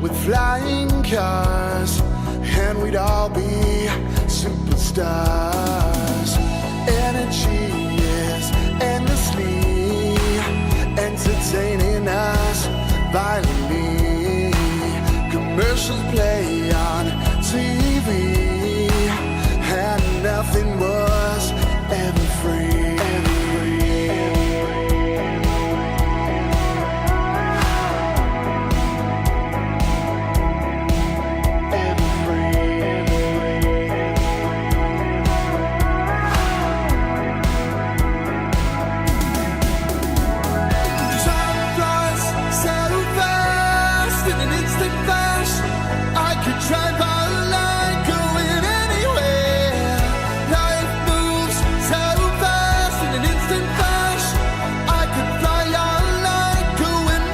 with flying cars, and we'd all be superstars. Energy is endlessly entertaining us violently. Commercials play on TV, and nothing was ever free. Drive our line, going anywhere. Life moves so fast in an instant flash. I could fly our line, going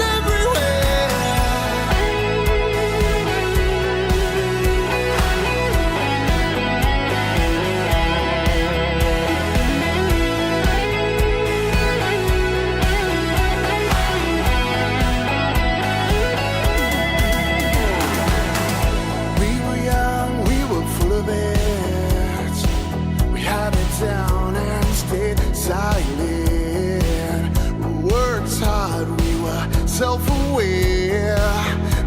down and stayed silent. We worked hard, we were self-aware,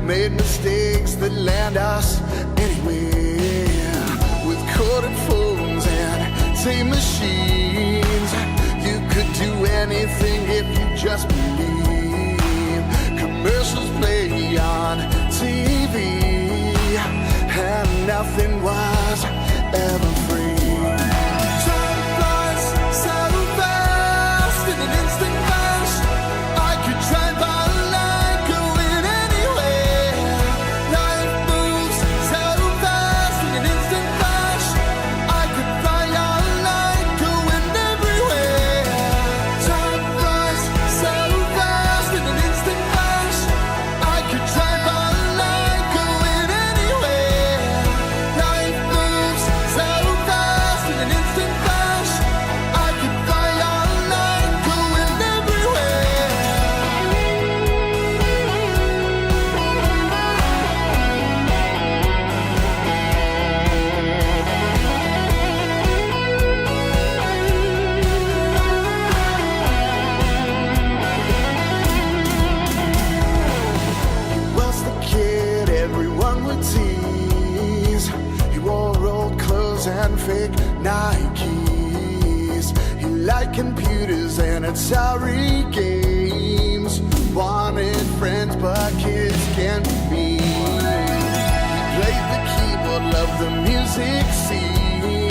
made mistakes that land us anywhere. With corded phones and tape machines, you could do anything if you just believe. Commercials play on TV, and nothing was ever free. And fake Nikes. He liked computers and Atari games. Wanted friends but kids can't be me. He played the keyboard, loved the music scene.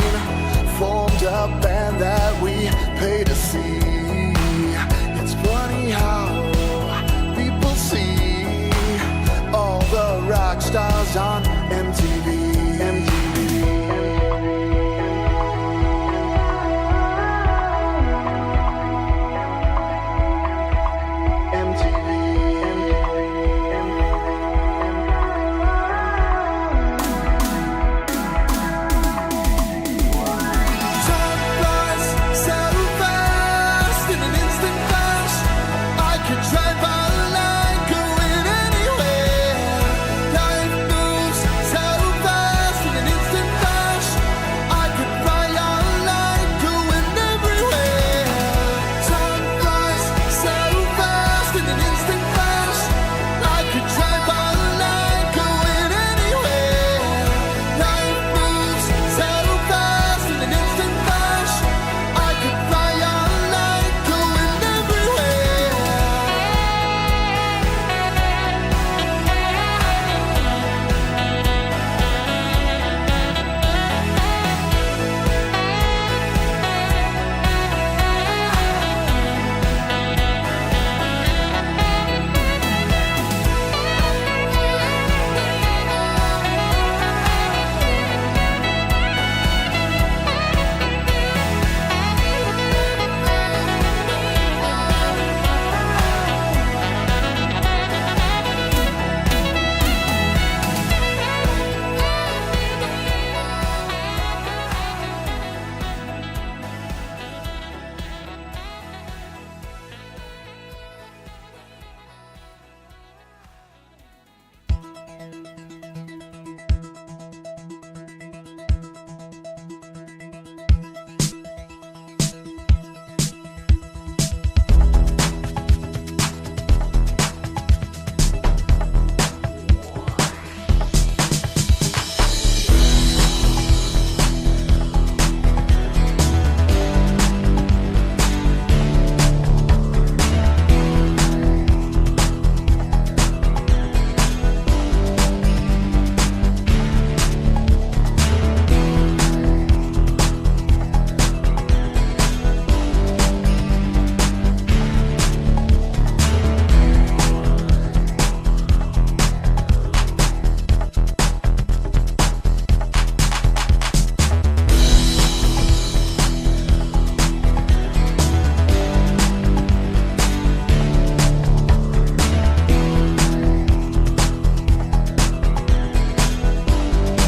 Formed a band that we paid to see. It's funny how people see all the rock stars on MTV. drive our line, going anywhere. Life moves so fast.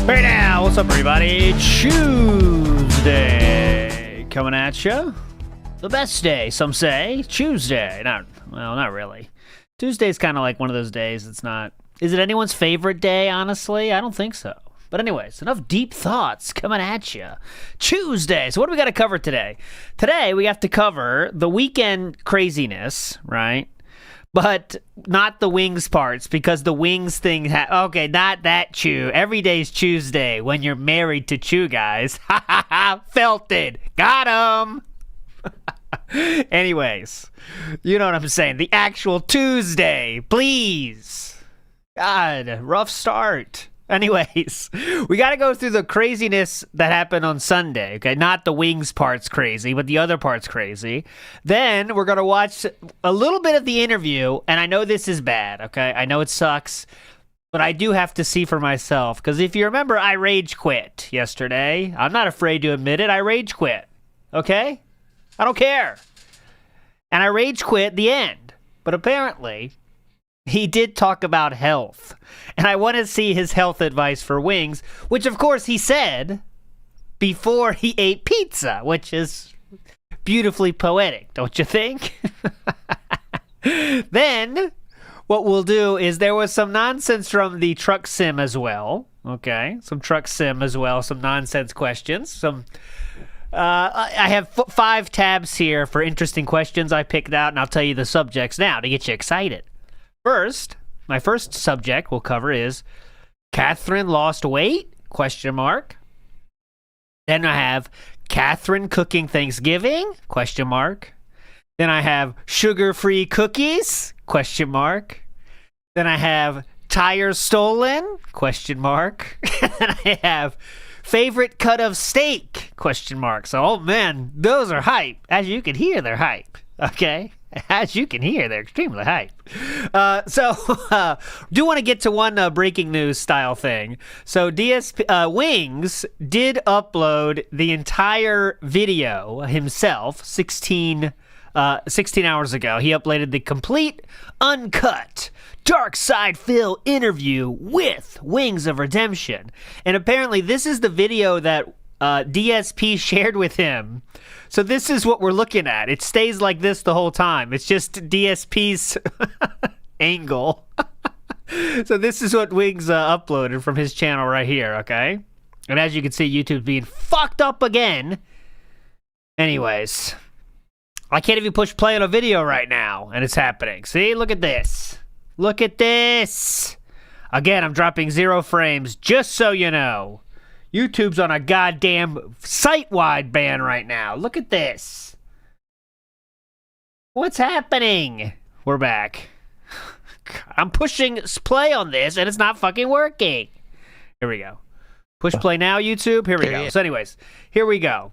Right now, what's up, everybody? Tuesday coming at you. The best day, some say. Tuesday. Not really. Tuesday's kind of like one of those days. It's not. Is it anyone's favorite day, honestly? I don't think so. But anyways, enough deep thoughts coming at you. Tuesday. So what do we got to cover today? Today, we have to cover the weekend craziness, right? But not the wings parts, because the wings thing... okay, not that Chew. Every day's Tuesday when you're married to Chew, guys. Ha ha ha! Felt it. Got him! Anyways, you know what I'm saying. The actual Tuesday, please. God, rough start. Anyways, we got to go through the craziness that happened on Sunday, okay? Not the wings part's crazy, but the other part's crazy. Then we're going to watch a little bit of the interview, and I know this is bad, okay? I know it sucks, but I do have to see for myself, because if you remember, I rage quit yesterday. I'm not afraid to admit it. I rage quit, okay? I don't care. And I rage quit the end, but apparently... he did talk about health, and I want to see his health advice for wings, which, of course, he said before he ate pizza, which is beautifully poetic, don't you think? Then, what we'll do is there was some nonsense from the truck sim as well, okay? Some truck sim as well, some nonsense questions, I have 5 tabs here for interesting questions I picked out, and I'll tell you the subjects now to get you excited. First, my first subject we'll cover is Catherine lost weight? Question mark. Then I have Catherine cooking Thanksgiving? Question mark. Then I have sugar-free cookies? Question mark. Then I have tires stolen? Question mark. Then I have favorite cut of steak? Question mark. So, oh man, those are hype. As you can hear, they're hype. Okay? As you can hear, they're extremely hype. Do want to get to one breaking news style thing. So Wings did upload the entire video himself 16 hours ago. He uploaded the complete, uncut, Dark Side Phil interview with Wings of Redemption. And apparently this is the video that DSP shared with him. So this is what we're looking at. It stays like this the whole time. It's just DSP's angle. So this is what Wings uploaded from his channel right here, okay? And as you can see, YouTube's being fucked up again. Anyways, I can't even push play on a video right now, and it's happening. See, look at this. Look at this. Again, I'm dropping 0 frames, just so you know. YouTube's on a goddamn site-wide ban right now. Look at this. What's happening? We're back. I'm pushing play on this, and it's not fucking working. Here we go. Push play now, YouTube. Here we go. So anyways, here we go.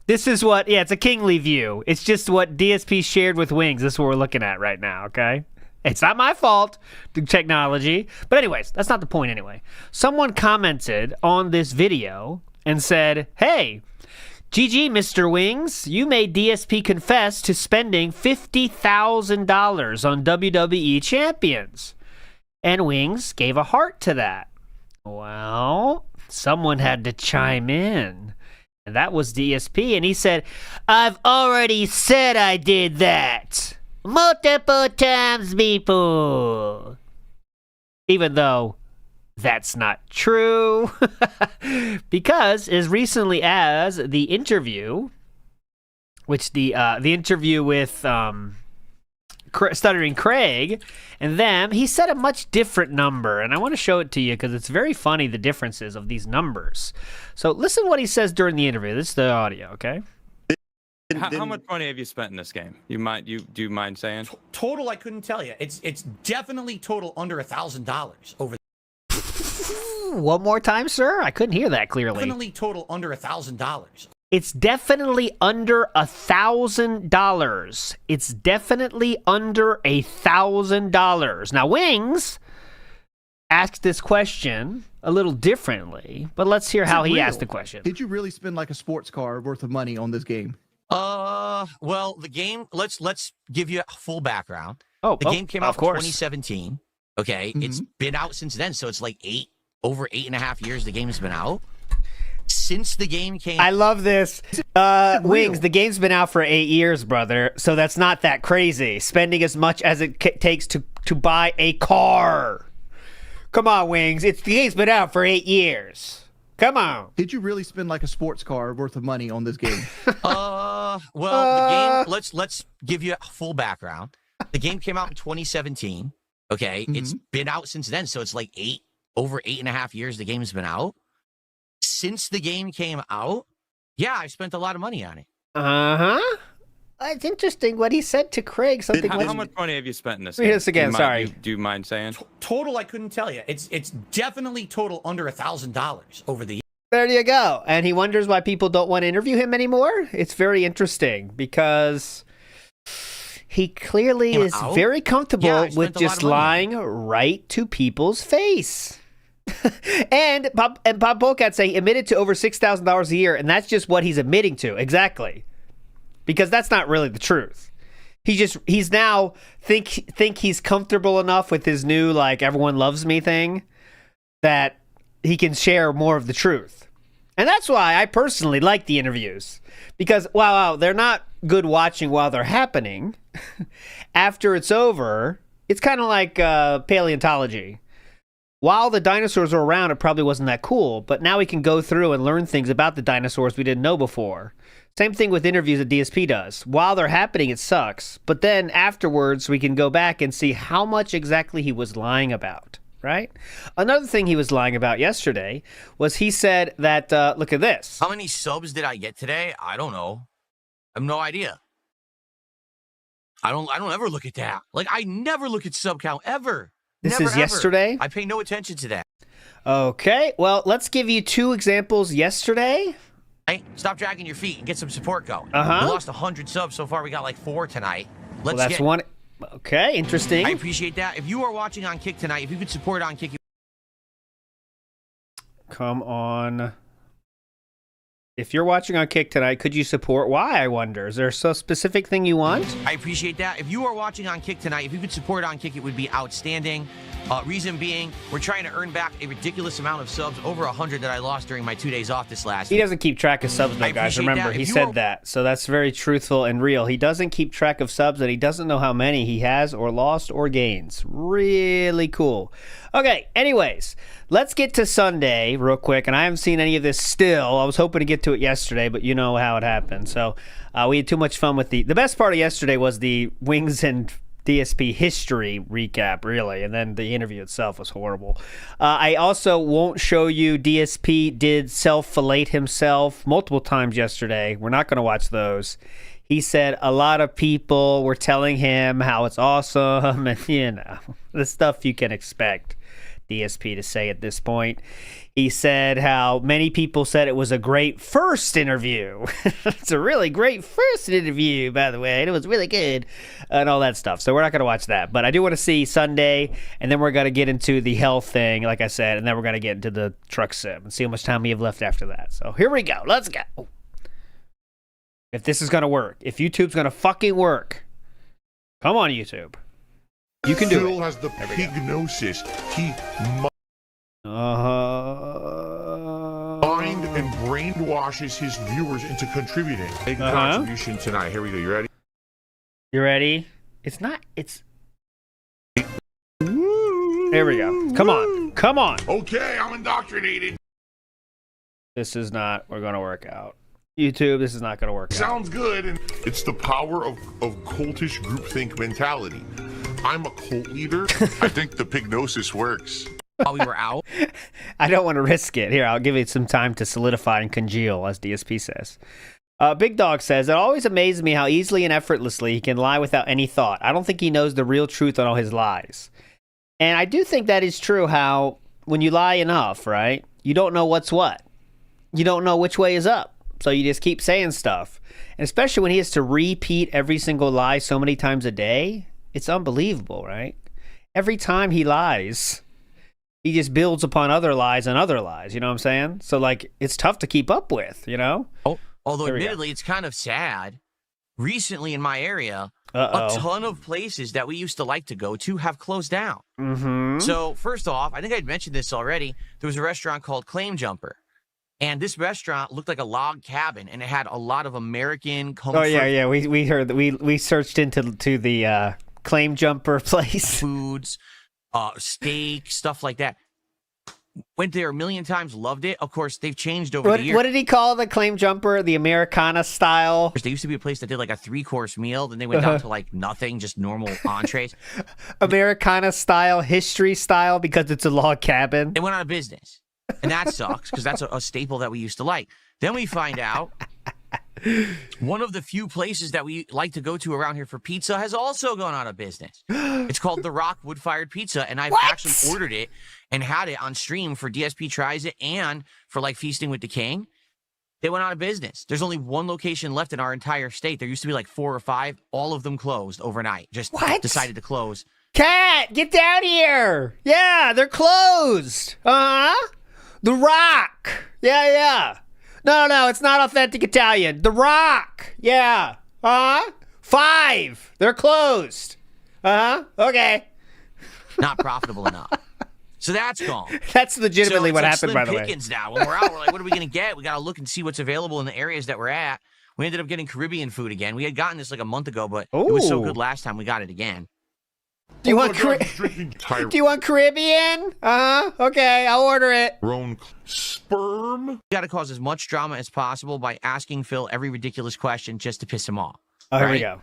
This is what, it's a kingly view. It's just what DSP shared with Wings. This is what we're looking at right now, okay? It's not my fault, the technology. But anyways, that's not the point anyway. Someone commented on this video and said, hey, GG, Mr. Wings, you made DSP confess to spending $50,000 on WWE champions. And Wings gave a heart to that. Well, someone had to chime in. And that was DSP. And he said, I've already said I did that. Multiple times, people. Even though that's not true. Because as recently as the interview, which the interview with Stuttering Craig and them, he said a much different number. And I want to show it to you because it's very funny, the differences of these numbers. So listen what he says during the interview. This is the audio, okay? How much money have you spent in this game? Do you mind saying? Total, I couldn't tell you. It's definitely total under $1,000 over. One more time, sir. I couldn't hear that clearly. Definitely total under $1,000. It's definitely under $1,000. It's definitely under $1,000. Now, Wings asked this question a little differently, but let's hear how he asked the question. Did you really spend like a sports car worth of money on this game? Well, the game, let's give you a full background. The game came out of in course. 2017. Okay. It's been out since then. So it's like over 8.5 years the game's been out. Since the game came, I love this. Wings, the game's been out for 8 years, brother. So that's not that crazy. Spending as much as it takes to buy a car. Come on, Wings. The game's been out for 8 years. Come on. Did you really spend like a sports car worth of money on this game? Well, the game. Let's give you a full background. The game came out in 2017. Okay, it's been out since then, so it's like over 8.5 years the game's been out. Since the game came out, yeah, I've spent a lot of money on it. It's interesting what he said to Craig. Something. How much money have you spent in this? Read this again. Sorry. Do you mind saying? Total, I couldn't tell you. It's definitely total under $1,000 over the year. There you go. And he wonders why people don't want to interview him anymore. It's very interesting because he clearly is very comfortable with just lying right to people's face. and Bob Polkat say he admitted to over $6,000 a year, and that's just what he's admitting to. Exactly. Because that's not really the truth. He's now think he's comfortable enough with his new like everyone loves me thing that he can share more of the truth. And that's why I personally like the interviews. Because wow, they're not good watching while they're happening. After it's over, it's kind of like paleontology. While the dinosaurs were around, it probably wasn't that cool, but now we can go through and learn things about the dinosaurs we didn't know before. Same thing with interviews that DSP does. While they're happening, it sucks, but then afterwards, we can go back and see how much exactly he was lying about, right? Another thing he was lying about yesterday was he said that, look at this. How many subs did I get today? I don't know. I have no idea. I don't ever look at that. Like, I never look at sub count, ever. This Never, is yesterday? I pay no attention to that. Okay, well, let's give you two examples yesterday. Hey, stop dragging your feet and get some support going. We Uh-huh. lost 100 subs so far. We got like 4 tonight. Well, that's one. Okay, interesting. I appreciate that. If you are watching on Kick tonight, if you could support on Kick. Come on. If you're watching on Kick tonight, could you support? Why, I wonder? Is there a specific thing you want? I appreciate that. If you are watching on Kick tonight, if you could support on Kick, it would be outstanding. Reason being, we're trying to earn back a ridiculous amount of subs, over 100 that I lost during my 2 days off this last week. He doesn't keep track of subs, though, guys. Remember, he said that. So that's very truthful and real. He doesn't keep track of subs, and he doesn't know how many he has or lost or gains. Really cool. Okay, anyways, let's get to Sunday real quick, and I haven't seen any of this still. I was hoping to get to it yesterday, but you know how it happened. So we had too much fun with the best part of yesterday was the Wings and DSP history recap, really, and then the interview itself was horrible. I also won't show you DSP did self-fillet himself multiple times yesterday. We're not going to watch those. He said a lot of people were telling him how it's awesome and, you know, the stuff you can expect DSP to say at this point. He said how many people said it was a great first interview. It's a really great first interview, by the way. And it was really good and all that stuff. So we're not going to watch that. But I do want to see Sunday, and then we're going to get into the health thing, like I said, and then we're going to get into the truck sim and see how much time we have left after that. So here we go. Let's go. If this is going to work, if YouTube's going to fucking work, come on, YouTube. You can do Phil it. has the pignosis. He mind and brainwashes his viewers into contributing. Big contribution tonight. Here we go. You ready? You ready? It's not. It's. There we go. Come on. Come on. Okay, I'm indoctrinated. This is not. We're going to work out. YouTube, this is not going to work out. Sounds good. And it's the power of cultish groupthink mentality. I'm a cult leader. I think the pignosis works. While we were out. I don't want to risk it. Here, I'll give it some time to solidify and congeal, as DSP says. Big Dog says, it always amazes me how easily and effortlessly he can lie without any thought. I don't think he knows the real truth on all his lies. And I do think that is true, how when you lie enough, right, you don't know what's what. You don't know which way is up. So you just keep saying stuff. And especially when he has to repeat every single lie so many times a day, it's unbelievable, right? Every time he lies, he just builds upon other lies and other lies. You know what I'm saying? So, like, it's tough to keep up with, you know? Oh, although, admittedly, it's kind of sad recently in my area, Uh-oh. a ton of places that we used to like to go to have closed down. Mm-hmm. So first off, I think I'd mentioned this already. There was a restaurant called Claim Jumper. And this restaurant looked like a log cabin, and it had a lot of American comfort. Oh yeah. We heard that. We searched into the Claim Jumper place. Foods, steak, stuff like that. Went there a million times, loved it. Of course, they've changed over the years. What did he call the Claim Jumper? The Americana style? There used to be a place that did like a 3-course meal, then they went down to like nothing, just normal entrees. Americana style, history style, because it's a log cabin. They went out of business. And that sucks, because that's a staple that we used to like. Then we find out one of the few places that we like to go to around here for pizza has also gone out of business. It's called The Rock Wood-Fired Pizza, and I've actually ordered it and had it on stream for DSP Tries It and for like Feasting with the King. They went out of business. There's only one location left in our entire state. There used to be like 4 or 5. All of them closed overnight. Just decided to close. Cat, get down here. Yeah, they're closed. Uh-huh. The Rock. Yeah. No, it's not authentic Italian. The Rock. Yeah. 5. They're closed. Okay. Not profitable enough. So that's gone. That's legitimately so what like happened, slim by the way. pickings now. When we're out, we're like, what are we going to get? We got to look and see what's available in the areas that we're at. We ended up getting Caribbean food again. We had gotten this like a month ago, but it was so good last time we got it again. Do you want Caribbean? Okay, I'll order it. Grown sperm. You got to cause as much drama as possible by asking Phil every ridiculous question just to piss him off. Oh, here we right? go.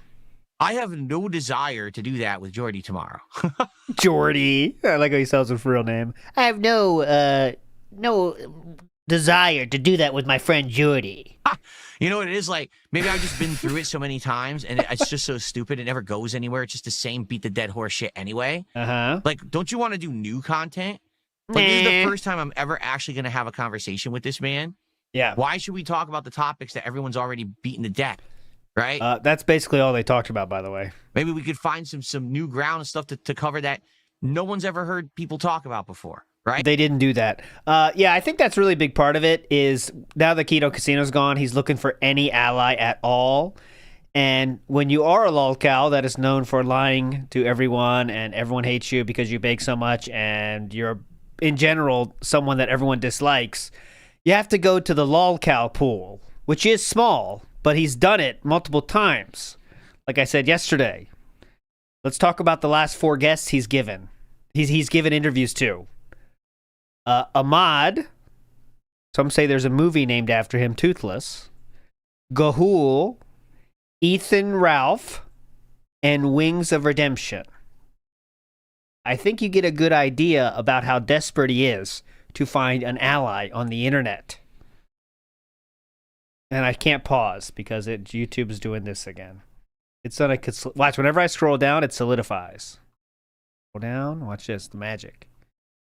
I have no desire to do that with Jordy tomorrow. Jordy. I like how he spells his real name. I have no desire to do that with my friend Jordy. You know what it is like? Maybe I've just been through it so many times, and it's just so stupid. It never goes anywhere. It's just the same beat the dead horse shit anyway. Like, don't you want to do new content? Like, this is the first time I'm ever actually going to have a conversation with this man. Yeah. Why should we talk about the topics that everyone's already beaten to death? Right? That's basically all they talked about, by the way. Maybe we could find some new ground and stuff to cover that no one's ever heard people talk about before. Right? They didn't do that. Yeah, I think that's a really big part of it is now that Keto Casino's gone, he's looking for any ally at all. And when you are a lolcow that is known for lying to everyone and everyone hates you because you bake so much and you're, in general, someone that everyone dislikes, you have to go to the lolcow pool, which is small, but he's done it multiple times. Like I said yesterday. Let's talk about the last 4 guests he's given. He's given interviews to. Ahmad, some say there's a movie named after him, Toothless, Gahul, Ethan Ralph, and Wings of Redemption. I think you get a good idea about how desperate he is to find an ally on the internet. And I can't pause because YouTube is doing this again. It's on watch, whenever I scroll down, it solidifies. Scroll down, watch this, the magic.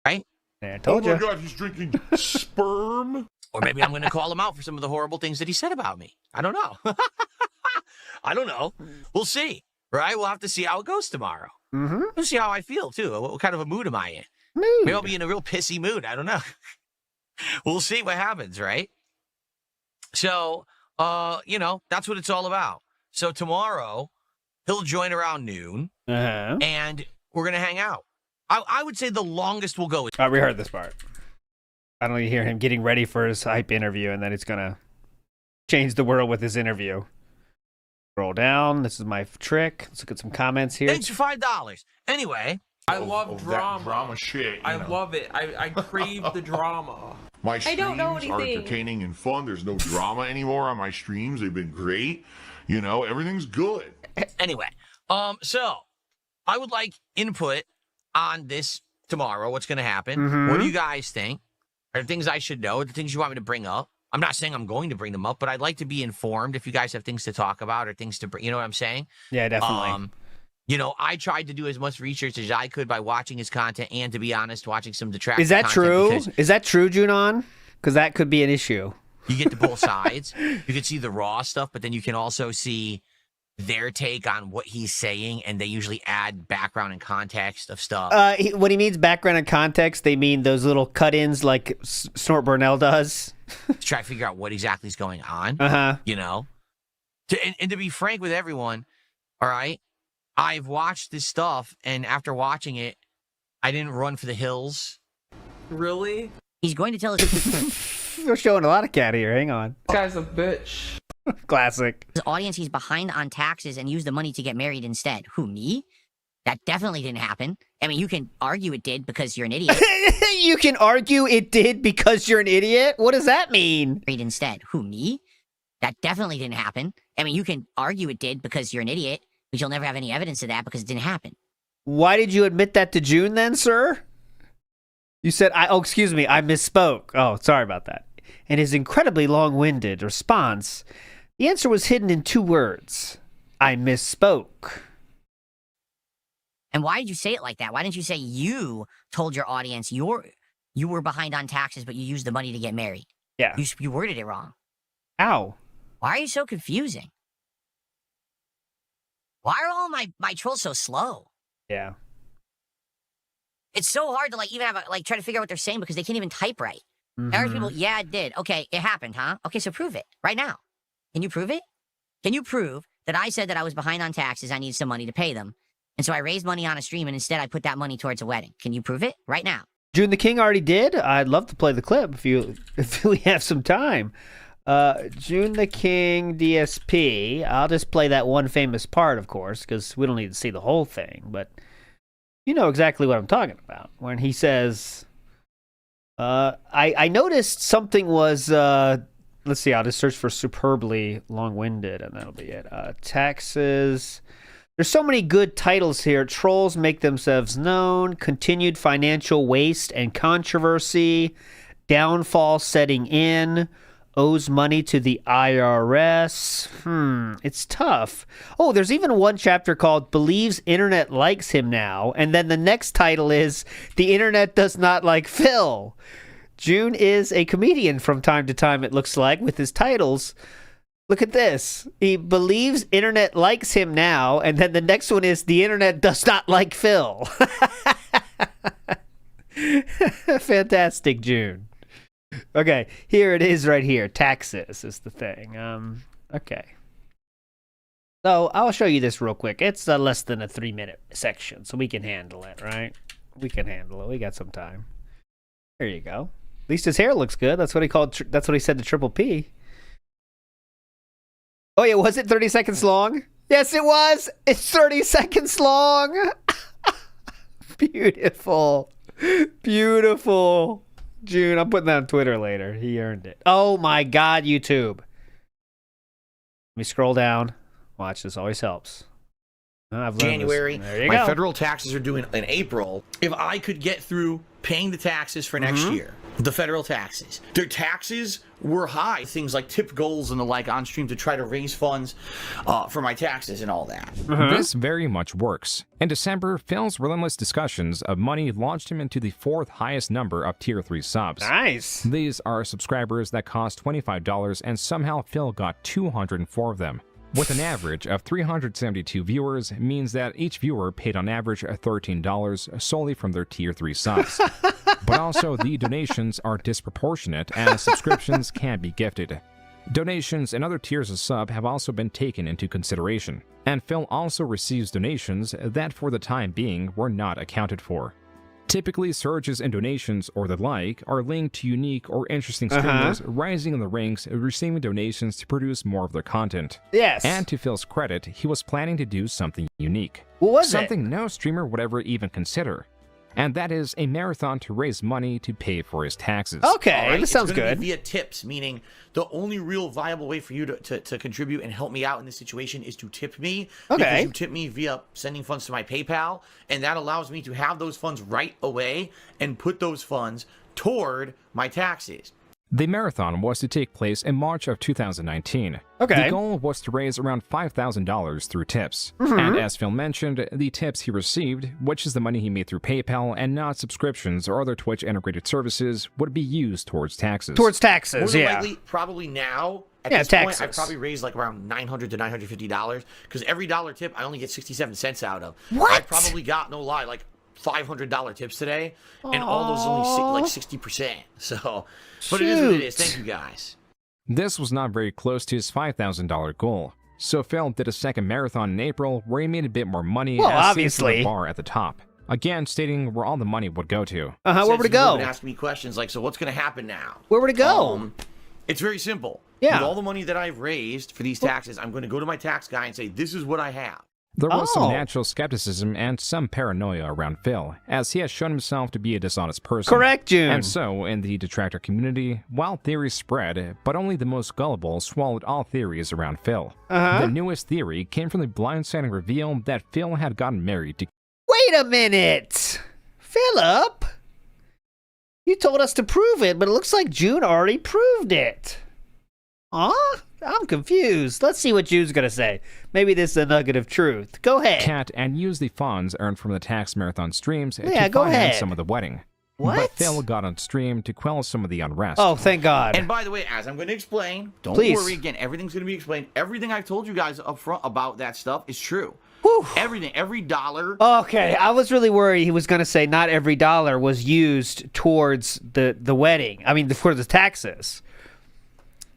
Right? I told you. Oh my God, he's drinking sperm. Or maybe I'm going to call him out for some of the horrible things that he said about me. I don't know. I don't know. We'll see. Right? We'll have to see how it goes tomorrow. Mm-hmm. We'll see how I feel, too. What kind of a mood am I in? Maybe I'll be in a real pissy mood. I don't know. We'll see what happens, right? So, that's what it's all about. So tomorrow, he'll join around noon, and we're going to hang out. I would say the longest we'll go. We heard this part. I don't hear him getting ready for his hype interview, and then it's going to change the world with his interview. Scroll down. This is my trick. Let's look at some comments here. Thanks for $5. Anyway. I love drama. That drama shit. I love it. I crave the drama. My streams I don't know are anything. entertaining and fun. There's no drama anymore on my streams. They've been great. Everything's good. Anyway, so I would like input on this tomorrow. What's going to happen? Mm-hmm. What do you guys think? Are there things I should know? Are there things you want me to bring up? I'm not saying I'm going to bring them up, but I'd like to be informed if you guys have things to talk about or things to bring. You know what I'm saying? Yeah, definitely. I tried to do as much research as I could by watching his content and, to be honest, watching some detractor Is that content. true? Is that true, Junon? Because that could be an issue. You get to both sides. You can see the raw stuff, but then you can also see their take on what he's saying, and they usually add background and context of stuff. When he means background and context, they mean those little cut-ins like Snort Burnell does. To try to figure out what exactly is going on. And to be frank with everyone, all right, I've watched this stuff, and after watching it, I didn't run for the hills. Really? He's going to tell his We're showing a lot of cat here. Hang on. This guy's a bitch. Classic. audience he's behind on taxes and use the money to get married instead. Who, me? That definitely didn't happen. I mean, you can argue it did because you're an idiot. You can argue it did because you're an idiot? What does that mean? Married instead. Who, me? That definitely didn't happen. I mean, you can argue it did because you're an idiot, but you'll never have any evidence of that because it didn't happen. Why did you admit that to June then, sir? You said, excuse me, I misspoke. Oh, sorry about that. In his incredibly long-winded response, the answer was hidden in 2 words. I misspoke. And why did you say it like that? Why didn't you say you told your audience you were behind on taxes, but you used the money to get married? Yeah. You worded it wrong. Ow. Why are you so confusing? Why are all my trolls so slow? Yeah. It's so hard to even have try to figure out what they're saying because they can't even type right. Mm-hmm. There are people, yeah, it did. Okay, it happened, huh? Okay, so prove it right now. Can you prove it? Can you prove that I said that I was behind on taxes, I need some money to pay them, and so I raised money on a stream and instead I put that money towards a wedding? Can you prove it right now? June the King already did. I'd love to play the clip if we have some time. June the King DSP. I'll just play that one famous part, of course, because we don't need to see the whole thing, but you know exactly what I'm talking about. When he says, I noticed something was, let's see, I'll just search for superbly long-winded, and that'll be it. Taxes. There's so many good titles here. Trolls make themselves known. Continued financial waste and controversy. Downfall setting in. Owes money to the IRS. It's tough. Oh, there's even one chapter called Believes Internet Likes Him Now. And then the next title is The Internet Does Not Like Phil. June is a comedian from time to time, it looks like, with his titles. Look at this. He believes Internet likes him now. And then the next one is The Internet Does Not Like Phil. Fantastic, June. Okay, here it is right here. Taxes is the thing. Okay. So I'll show you this real quick. It's less than a 3-minute section, so we can handle it, right? We can handle it. We got some time. There you go. At least his hair looks good. That's what he called. That's what he said to Triple P. Oh yeah, was it 30 seconds long? Yes, it was. It's 30 seconds long. Beautiful, beautiful. June, I'm putting that on Twitter later. He earned it. Oh my God, YouTube. Let me scroll down. Watch, this always helps. I've learned January. This. There you my go. federal taxes are due in April. If I could get through paying the taxes for next year, the federal taxes, their taxes were high. Things like tip goals and the like on stream to try to raise funds for my taxes and all that. This very much works. In December, Phil's relentless discussions of money launched him into the 4th highest number of Tier 3 subs. Nice. These are subscribers that cost $25, and somehow Phil got 204 of them. With an average of 372 viewers, means that each viewer paid on average $13 solely from their Tier 3 subs. But also, the donations are disproportionate as subscriptions can be gifted. Donations and other tiers of sub have also been taken into consideration, and Phil also receives donations that for the time being were not accounted for. Typically, surges in donations or the like are linked to unique or interesting streamers rising in the ranks, receiving donations to produce more of their content. Yes. And to Phil's credit, he was planning to do something unique. What was something no streamer would ever even consider. And that is a marathon to raise money to pay for his taxes. Okay, this sounds It's gonna good. be via tips, meaning the only real viable way for you to contribute and help me out in this situation is to tip me. Okay. Because you tip me via sending funds to my PayPal, and that allows me to have those funds right away and put those funds toward my taxes. The marathon was to take place in March of 2019. Okay. The goal was to raise around $5,000 through tips. And as Phil mentioned, the tips he received, which is the money he made through PayPal and not subscriptions or other Twitch integrated services, would be used towards taxes. Towards taxes, More than yeah. likely, probably now, at Yeah, this taxes. point, I probably raised like around $900 to $950, because every dollar tip I only get 67 cents out of. What? I probably got, no lie, like $500 tips today, and all those only 60%. So, but it is what it is. Thank you guys. This was not very close to his $5,000 goal. So Phil did a second marathon in April where he made a bit more money Well, as seen obviously. from the bar at the top. Again, stating where all the money would go to. Where would it go? Ask me questions like, so what's going to happen now? Where would it go? It's very simple. Yeah. With all the money that I've raised for these taxes, I'm going to go to my tax guy and say, this is what I have. There was some natural skepticism and some paranoia around Phil, as he has shown himself to be a dishonest person. Correct, June. And so, in the detractor community, wild theories spread, but only the most gullible swallowed all theories around Phil. The newest theory came from the blindsiding reveal that Phil had gotten married to... Wait a minute! Philip? You told us to prove it, but it looks like June already proved it. Huh? I'm confused. Let's see what June's gonna say. Maybe this is a nugget of truth. Go ahead. Cat and use the funds earned from the tax marathon streams to go finance ahead. some of the wedding. What? But Phil got on stream to quell some of the unrest. Oh, thank God. And by the way, as I'm going to explain, don't Please. worry. Again, everything's going to be explained. Everything I've told you guys up front about that stuff is true. Whew. Everything, every dollar. Okay, I was really worried he was going to say not every dollar was used towards the wedding. I mean, for the taxes.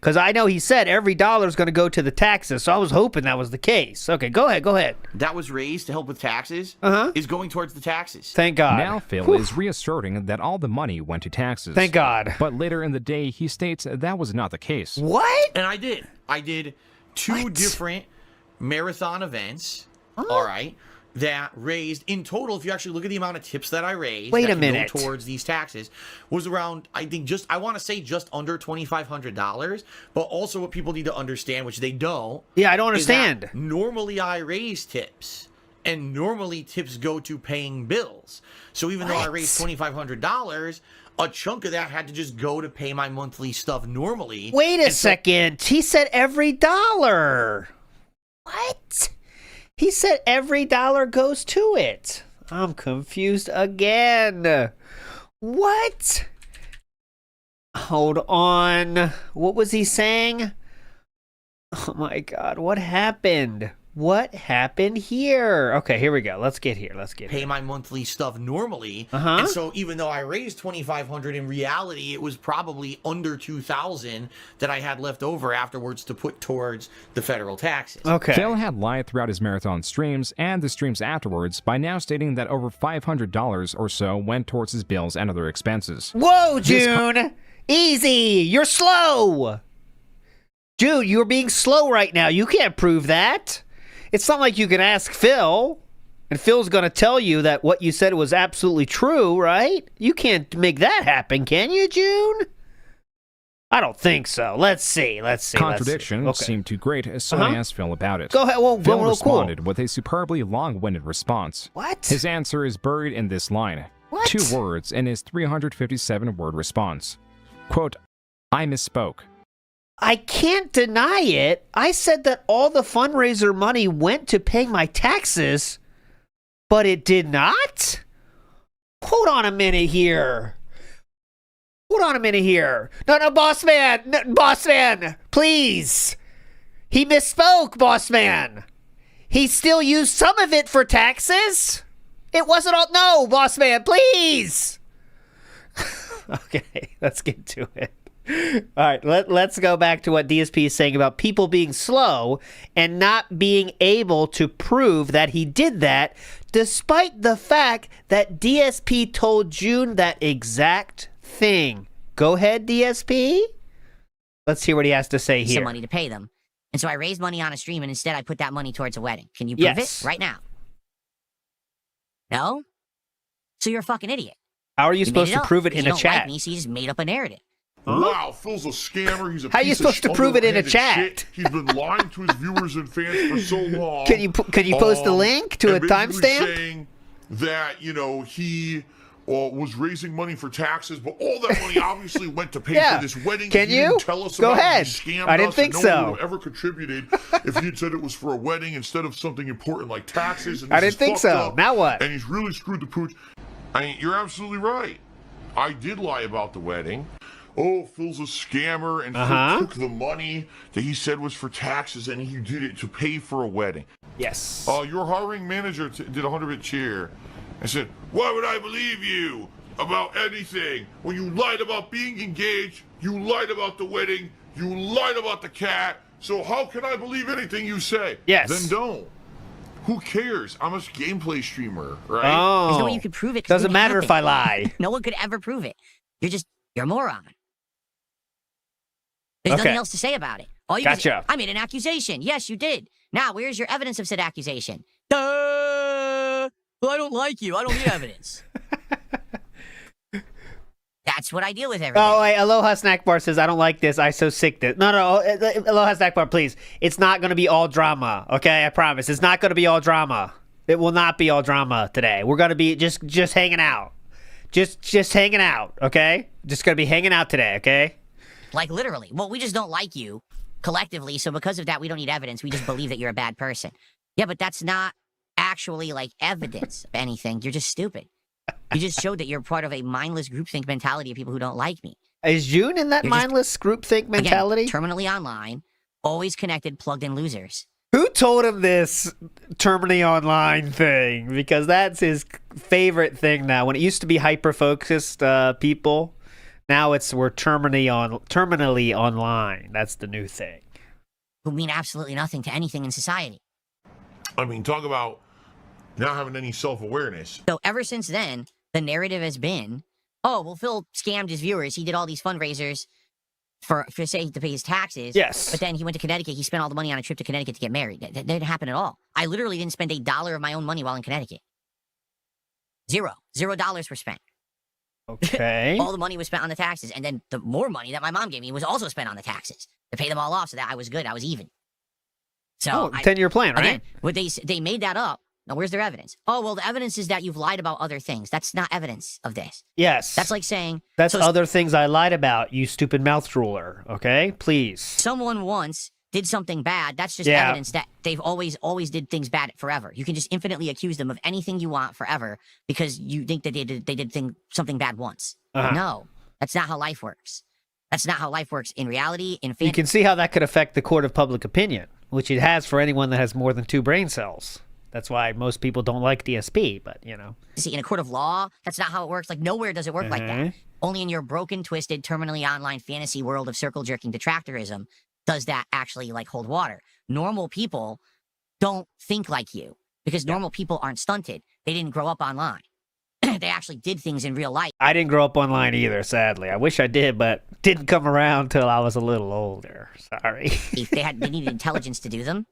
Because I know he said every dollar is going to go to the taxes, so I was hoping that was the case. Okay, go ahead. That was raised to help with taxes is going towards the taxes. Thank God. Now Phil is reasserting that all the money went to taxes. Thank God. But later in the day, he states that was not the case. What? And I did two different marathon events, all right, that raised, in total, if you actually look at the amount of tips that I raised Wait that a can minute. go towards these taxes, was around, I think, I want to say just under $2,500. But also what people need to understand, which they don't. Yeah, I don't is that understand. Normally I raise tips, and normally tips go to paying bills. So even though I raised $2,500, a chunk of that had to just go to pay my monthly stuff normally. Wait a second. He said every dollar. What? He said every dollar goes to it. I'm confused again. What? Hold on. What was he saying? Oh my God, what happened? What happened here? Okay, here we go. Let's get here. Pay my monthly stuff normally. And so even though I raised $2,500, in reality, it was probably under $2,000 that I had left over afterwards to put towards the federal taxes. Okay. Phil had lied throughout his marathon streams and the streams afterwards by now stating that over $500 or so went towards his bills and other expenses. Whoa, June! Easy! You're slow! June, you're being slow right now. You can't prove that. It's not like you can ask Phil, and Phil's going to tell you that what you said was absolutely true, right? You can't make that happen, can you, June? I don't think so. Let's see. Contradiction Okay. seemed too great, so I asked Phil about it. Go ahead. Well, Phil real responded with a superbly long-winded response. What? His answer is buried in this line. What? 2 words in his 357-word response. Quote, I misspoke. I can't deny it. I said that all the fundraiser money went to paying my taxes, but it did not? Hold on a minute here. No, boss man, please. He misspoke, boss man. He still used some of it for taxes? It wasn't all. No, boss man, please. Okay, let's get to it. All right, let's go back to what DSP is saying about people being slow and not being able to prove that he did that, despite the fact that DSP told June that exact thing. Go ahead, DSP. Let's hear what he has to say here. Some money to pay them. And so I raised money on a stream, and instead I put that money towards a wedding. Can you prove it right now? No? So you're a fucking idiot. How are you supposed to prove it in a You chat? don't like me, so you just made up a narrative. Wow, Phil's a scammer. He's a How are you piece supposed of to prove it in a underhanded chat? shit. He's been lying to his viewers and fans for so long. Can you post a link to a and basically timestamp? saying that, he was raising money for taxes, but all that money obviously went to pay for this wedding. Can He you? didn't tell us Go about it. ahead. He scammed I didn't us, think and no so. one would have ever contributed if he'd said it was for a wedding instead of something important like taxes. And I this didn't think is so. fucked up, Now what? And he's really screwed the pooch. You're absolutely right. I did lie about the wedding. Oh, Phil's a scammer, and Phil took the money that he said was for taxes, and he did it to pay for a wedding. Yes. Your hiring manager did a 100-bit cheer and said, why would I believe you about anything? When you lied about being engaged, you lied about the wedding, you lied about the cat, So how can I believe anything you say? Yes. Then don't. Who cares? I'm a gameplay streamer, right? Oh. There's no way you could prove it. Doesn't matter if I lie. No one could ever prove it. You're a moron. There's nothing else to say about it. All you Gotcha. I made an accusation. Yes, you did. Now, where's your evidence of said accusation? Well, I don't like you. I don't need evidence. That's what I deal with every day. Oh, wait, Aloha Snack Bar says, I don't like this. I so sick this. No. Aloha Snack Bar, please. It's not going to be all drama, okay? I promise. It's not going to be all drama. It will not be all drama today. We're going to be just hanging out. Just hanging out, okay? Just going to be hanging out today, okay? Like, literally. Well, we just don't like you collectively, so because of that, we don't need evidence. We just believe that you're a bad person. Yeah, but that's not actually, like, evidence of anything. You're just stupid. You just showed that you're part of a mindless groupthink mentality of people who don't like me. Is June in that mindless groupthink mentality? Again, terminally online, always connected, plugged-in losers. Who told him this terminally online thing? Because that's his favorite thing now. When it used to be hyper-focused people, now we're terminally online. That's the new thing. Who mean absolutely nothing to anything in society. I mean, talk about not having any self-awareness. So ever since then, the narrative has been, oh, well, Phil scammed his viewers. He did all these fundraisers for say, to pay his taxes. Yes. But then he went to Connecticut. He spent all the money on a trip to Connecticut to get married. That didn't happen at all. I literally didn't spend $1 of my own money while in Connecticut. $0 were spent. Okay. All the money was spent on the taxes. And then the more money that my mom gave me was also spent on the taxes to pay them all off so that I was good. I was even. So 10-year plan, right? Again, what they made that up. Now, where's their evidence? Oh, well, the evidence is that you've lied about other things. That's not evidence of this. Yes. That's like saying... That's other things I lied about, you stupid mouth drooler. Okay? Please. Someone once did something bad. That's just evidence that they've always did things bad forever. You can just infinitely accuse them of anything you want forever because you think that they did something bad once. No, that's not how life works. That's not how life works in reality, in fantasy. You can see how that could affect the court of public opinion, which it has for anyone that has more than 2 brain cells. That's why most people don't like DSP, but, you know. See, in a court of law, that's not how it works. Like, nowhere does it work like that. Only in your broken, twisted, terminally online fantasy world of circle-jerking detractorism does that actually, like, hold water. Normal people don't think like you because normal people aren't stunted. They didn't grow up online. They actually did things in real life. I didn't grow up online either, sadly. I wish I did, but didn't come around till I was a little older. Sorry. If they needed intelligence to do them.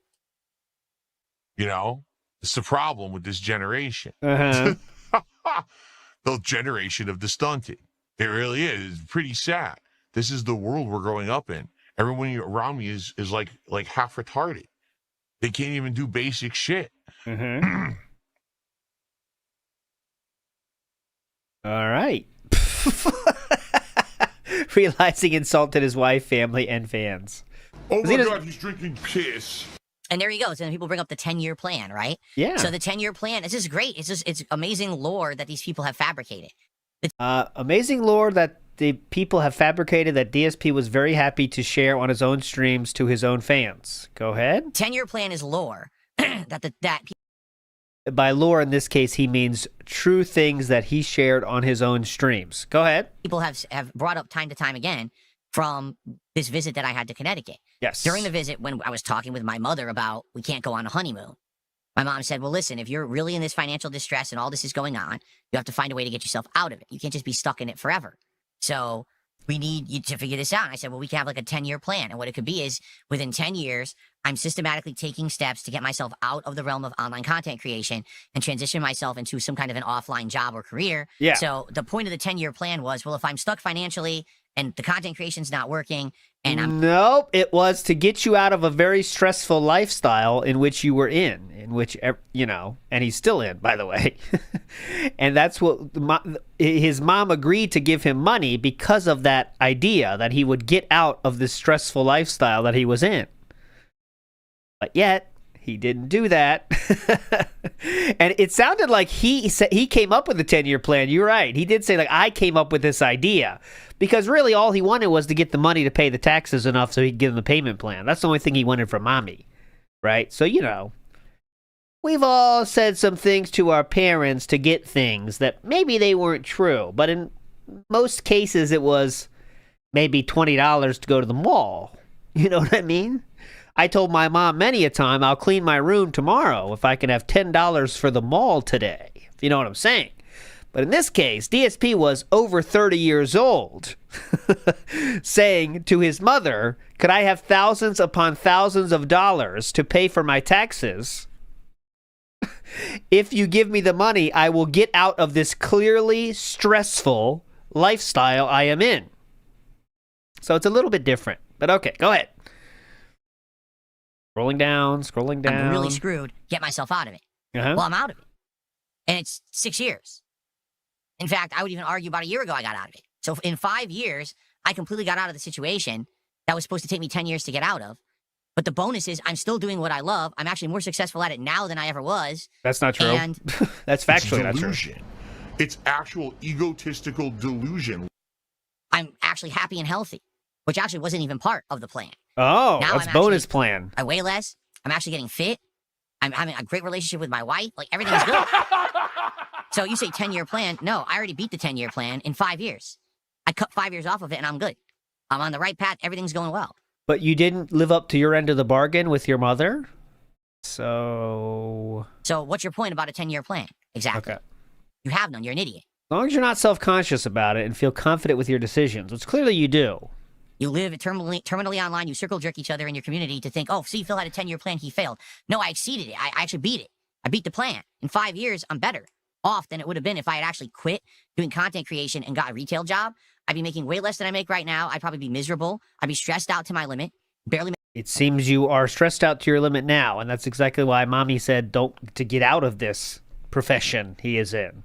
You know? It's the problem with this generation. Uh-huh. The generation of the stunted. It really is. It's pretty sad. This is the world we're growing up in. Everyone around me is like half retarded. They can't even do basic shit. Mm-hmm. All right. Realizing insulted his wife, family, and fans. Oh my God, he's drinking piss. And there you go. So then people bring up the 10-year plan, right? Yeah. So the 10-year plan, it's just great. It's amazing lore that these people have fabricated. Amazing lore that the people have fabricated that DSP was very happy to share on his own streams to his own fans. Go ahead. 10-year plan is lore. By lore, in this case, he means true things that he shared on his own streams. Go ahead. People have brought up time to time again from this visit that I had to Connecticut. Yes. During the visit, when I was talking with my mother about we can't go on a honeymoon, my mom said, well, listen, if you're really in this financial distress and all this is going on, you have to find a way to get yourself out of it. You can't just be stuck in it forever. So we need you to figure this out. And I said, well, we can have like a 10-year plan. And what it could be is within 10 years, I'm systematically taking steps to get myself out of the realm of online content creation and transition myself into some kind of an offline job or career. Yeah. So the point of the 10-year plan was, well, if I'm stuck financially and the content creation's not working and I'm... Nope, it was to get you out of a very stressful lifestyle in which you were in which, you know, and he's still in, by the way. And that's what his mom agreed to give him money because of that idea that he would get out of this stressful lifestyle that he was in. But yet, he didn't do that. And it sounded like he came up with the 10-year plan. You're right. He did say, like, I came up with this idea. Because really all he wanted was to get the money to pay the taxes enough so he could give him the payment plan. That's the only thing he wanted from mommy. Right? So, you know, we've all said some things to our parents to get things that maybe they weren't true. But in most cases, it was maybe $20 to go to the mall. You know what I mean? I told my mom many a time I'll clean my room tomorrow if I can have $10 for the mall today, if you know what I'm saying. But in this case, DSP was over 30 years old, saying to his mother, could I have thousands upon thousands of dollars to pay for my taxes? If you give me the money, I will get out of this clearly stressful lifestyle I am in. So it's a little bit different, but okay, go ahead. Scrolling down. I'm really screwed. Get myself out of it. Well, I'm out of it. And it's 6 years. In fact, I would even argue about a year ago I got out of it. So in 5 years, I completely got out of the situation that was supposed to take me 10 years to get out of. But the bonus is I'm still doing what I love. I'm actually more successful at it now than I ever was. That's not true. And that's factually not true. It's actual egotistical delusion. I'm actually happy and healthy, which actually wasn't even part of the plan. Oh, now that's bonus plan. I weigh less. I'm actually getting fit. I'm having a great relationship with my wife. Like, everything's good. So you say 10-year plan. No, I already beat the 10-year plan in 5 years. I cut 5 years off of it, and I'm good. I'm on the right path. Everything's going well. But you didn't live up to your end of the bargain with your mother? So what's your point about a 10-year plan? Exactly. Okay. You have none. You're an idiot. As long as you're not self-conscious about it and feel confident with your decisions, which clearly you do. You live terminally online. You circle jerk each other in your community to think, oh, see, Phil had a 10-year plan. He failed. No, I exceeded it. I actually beat it. I beat the plan. In 5 years, I'm better off than it would have been if I had actually quit doing content creation and got a retail job. I'd be making way less than I make right now. I'd probably be miserable. I'd be stressed out to my limit. Barely. It seems you are stressed out to your limit now, and that's exactly why Mommy said to get out of this profession he is in.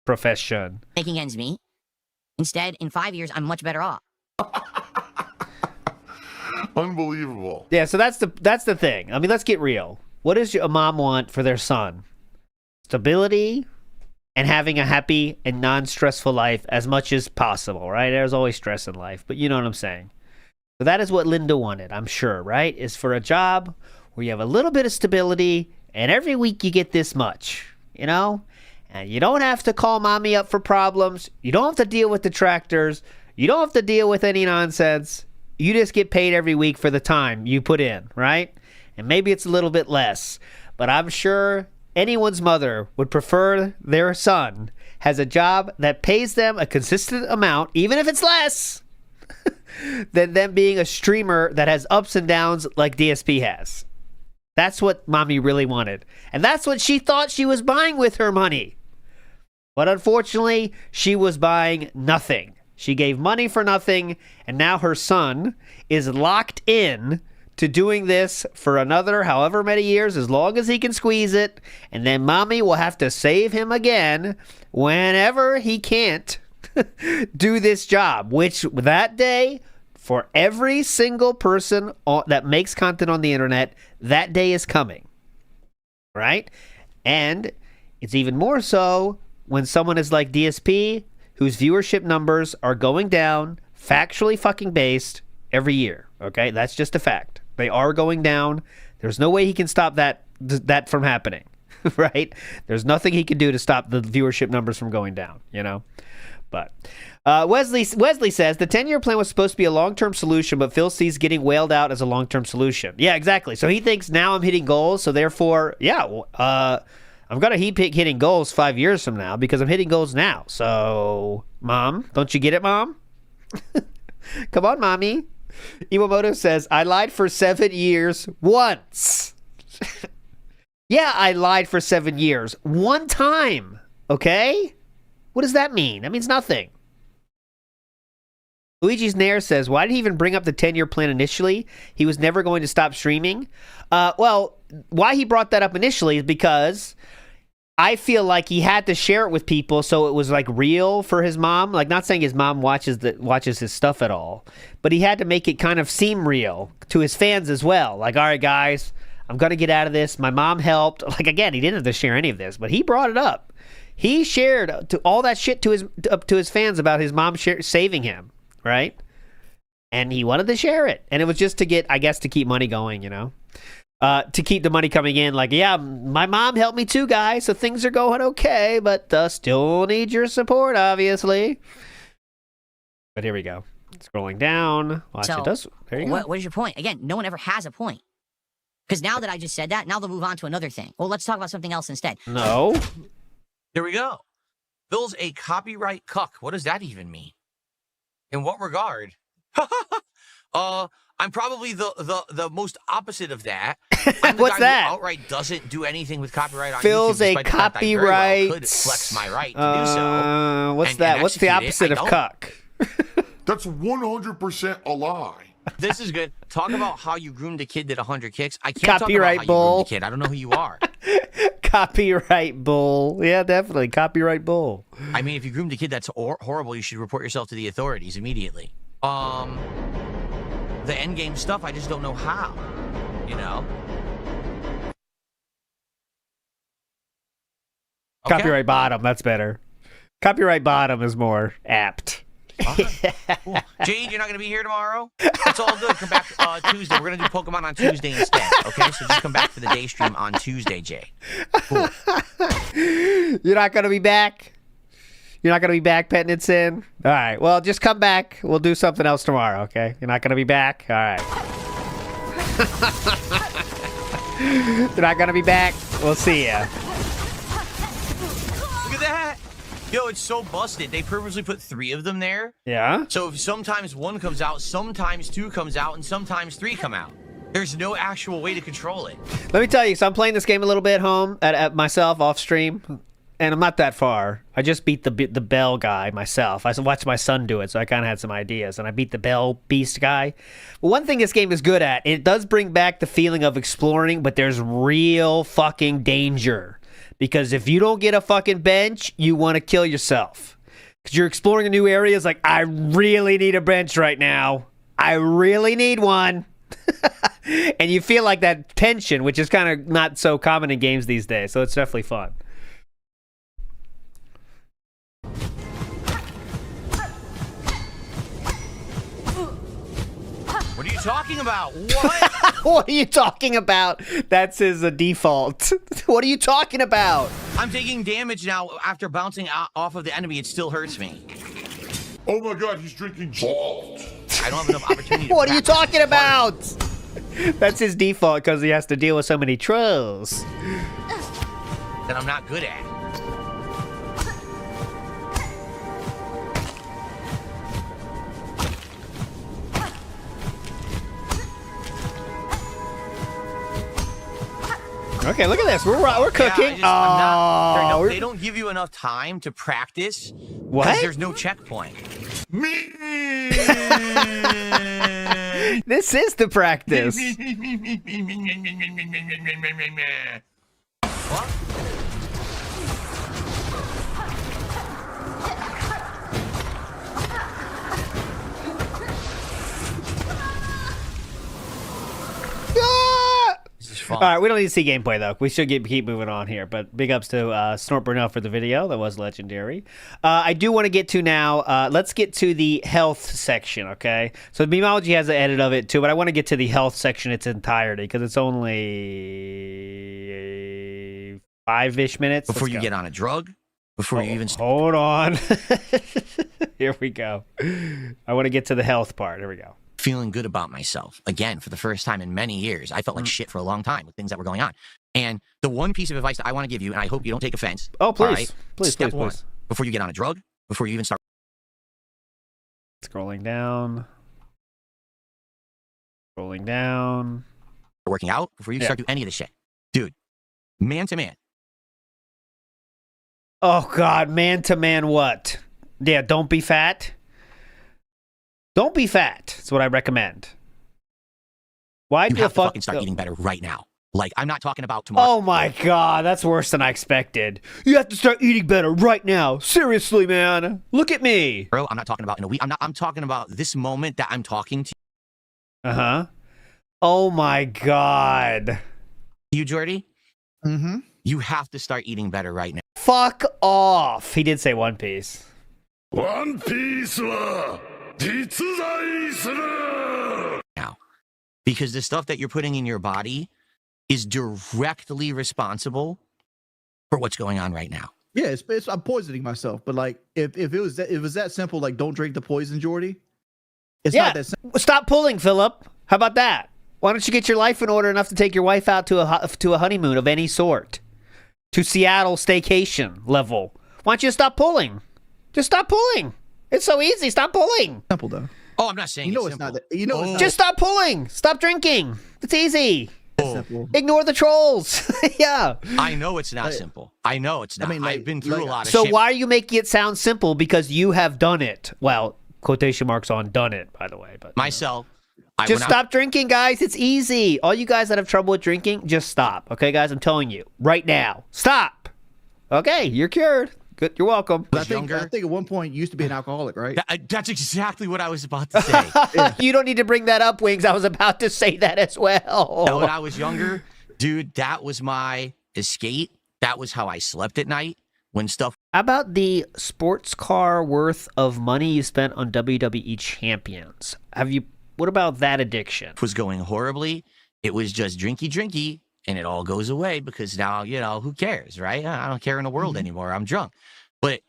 Profession. Making ends meet. Instead, in 5 years, I'm much better off. Unbelievable. Yeah, so that's the thing. I mean, let's get real. What does a mom want for their son? Stability and having a happy and non-stressful life as much as possible, right? There's always stress in life, but you know what I'm saying. So that is what Linda wanted, I'm sure, right? Is for a job where you have a little bit of stability and every week you get this much, you know? And you don't have to call mommy up for problems. You don't have to deal with detractors. You don't have to deal with any nonsense. You just get paid every week for the time you put in, right? And maybe it's a little bit less, but I'm sure anyone's mother would prefer their son has a job that pays them a consistent amount, even if it's less, than them being a streamer that has ups and downs like DSP has. That's what mommy really wanted. And that's what she thought she was buying with her money. But unfortunately, she was buying nothing. She gave money for nothing, and now her son is locked in to doing this for another however many years, as long as he can squeeze it, and then mommy will have to save him again whenever he can't do this job, which that day, for every single person that makes content on the internet, that day is coming, right? And it's even more so when someone is like DSP, whose viewership numbers are going down, factually fucking based, every year, okay? That's just a fact. They are going down. There's no way he can stop that from happening, right? There's nothing he can do to stop the viewership numbers from going down, you know? But Wesley says the 10-year plan was supposed to be a long-term solution, but Phil sees getting whaled out as a long-term solution. Yeah, exactly. So he thinks now I'm hitting goals, so therefore, yeah, I'm going to keep hitting goals 5 years from now because I'm hitting goals now. So, Mom, don't you get it, Mom? Come on, Mommy. Iwamoto says, I lied for 7 years once. Yeah, I lied for 7 years. One time, okay? What does that mean? That means nothing. Luigi's Nair says, why did he even bring up the 10-year plan initially? He was never going to stop streaming. Well, why he brought that up initially is because I feel like he had to share it with people so it was like real for his mom. Like, not saying his mom watches his stuff at all, but he had to make it kind of seem real to his fans as well. Like, all right, guys, I'm going to get out of this. My mom helped. Like, again, he didn't have to share any of this, but he brought it up. He shared all that shit to his fans about his mom saving him, right? And he wanted to share it. And it was just to get, I guess, to keep money going, you know? To keep the money coming in. Like, yeah, my mom helped me too, guys, so things are going okay, but still need your support, obviously. But here we go. Scrolling down. Watch, so, it does. There you go. What is your point? Again, no one ever has a point. Because now that I just said that, now they'll move on to another thing. Well, let's talk about something else instead. No. Here we go. Phil's a copyright cuck. What does that even mean? In what regard? I'm probably the most opposite of that. I'm the What's guy that? Who outright doesn't do anything with copyright on Phil's YouTube, a despite the fact I very well copyright. could flex my right to do so. What's and- that? and What's the execute it. opposite I of don't. cuck? That's 100% a lie. This is good. Talk about how you groomed a kid did 100 kicks. I can't Copyright talk about how bull. you groomed a kid. I don't know who you are. Copyright bull. Yeah, definitely. Copyright bull. I mean, if you groomed a kid that's horrible, you should report yourself to the authorities immediately. The end game stuff, I just don't know how. You know? Okay. Copyright bottom. That's better. Copyright bottom is more apt. Cool. Jade, you're not going to be here tomorrow? It's all good. Come back Tuesday. We're going to do Pokemon on Tuesday instead. Okay? So just come back for the day stream on Tuesday, Jay. Cool. You're not going to be back? You're not going to be back, petting it in? All right. Well, just come back. We'll do something else tomorrow, okay? You're not going to be back? All right. You're not going to be back? We'll see ya. Look at that. Yo, it's so busted. They purposely put 3 of them there. Yeah? So if sometimes 1 comes out, sometimes 2 comes out, and sometimes 3 come out. There's no actual way to control it. Let me tell you, so I'm playing this game a little bit home at myself off stream, and I'm not that far. I just beat the Bell guy myself. I watched my son do it, so I kind of had some ideas, and I beat the Bell Beast guy. But one thing this game is good at, it does bring back the feeling of exploring, but there's real fucking danger. Because if you don't get a fucking bench, you want to kill yourself. Because you're exploring a new area, it's like, I really need a bench right now. I really need one. And you feel like that tension, which is kind of not so common in games these days. So it's definitely fun. What are you talking about? What? What are you talking about? That's his default. What are you talking about? I'm taking damage now after bouncing off of the enemy. It still hurts me. Oh my god, he's drinking salt. I don't have enough opportunity to What are you practice talking about? That's his default because he has to deal with so many trolls. that I'm not good at. Okay, look at this. We're cooking. They don't give you enough time to practice. What? There's no checkpoint. This is the practice. What? All right, we don't need to see gameplay though. We should keep moving on here. But big ups to Snort Brunel for the video. That was legendary. I do want to get to now. Let's get to the health section, okay? So Memeology has an edit of it too, but I want to get to the health section its entirety because it's only 5-ish minutes before you get on a drug. Before you even hold on. Here we go. I want to get to the health part. Here we go. Feeling good about myself again for the first time in many years. I felt like shit for a long time with things that were going on. And the one piece of advice that I want to give you, and I hope you don't take offense. Oh, please. Right, please, step please, one, please. before you get on a drug, before you even start Scrolling down. Scrolling down. working out, before you start doing any of this shit. Dude, man to man. Oh, God. Man to man what? Yeah, don't be fat. Don't be fat. That's what I recommend. Why You the have to fuck fucking start eating better right now. Like, I'm not talking about tomorrow. Oh my God, that's worse than I expected. You have to start eating better right now. Seriously, man. Look at me. Bro, I'm not talking about in a week. I'm talking about this moment that I'm talking to Uh-huh. Oh my God. you, Jordy. Mm-hmm. You have to start eating better right now. Fuck off. He did say One Piece. One Piece wa jitsuzai suru. Now, because the stuff that you're putting in your body is directly responsible for what's going on right now. Yeah, I'm poisoning myself. But like, if it was that simple, like don't drink the poison, Jordy. It's not that simple. Stop pulling, Philip. How about that? Why don't you get your life in order enough to take your wife out to a honeymoon of any sort? To Seattle staycation level. Why don't you stop pulling? Just stop pulling. It's so easy. Stop pulling. Simple though. Oh, I'm not saying You know it's it's simple. not that. You know it's not. Just stop pulling. Stop drinking. It's easy. Simple. Ignore the trolls. Yeah. I know it's not simple. I know it's not. mean, like- I've been through a like- lot of So shit. why are you making it sound simple? Because you have done it. Well, quotation marks on done it, by the way. But Myself, just stop drinking, guys. It's easy. All you guys that have trouble with drinking, just stop. Okay, guys? I'm telling you right now. Stop. Okay, you're cured. Good. You're welcome. I think at one point you used to be an alcoholic, right? That's exactly what I was about to say. You don't need to bring that up, Wings. I was about to say that as well. Now, when I was younger, dude, that was my escape. That was how I slept at night when stuff How about the sports car worth of money you spent on WWE champions? What about that addiction? was going horribly. It was just drinky, and it all goes away because now, who cares, right? I don't care in the world anymore. I'm drunk. But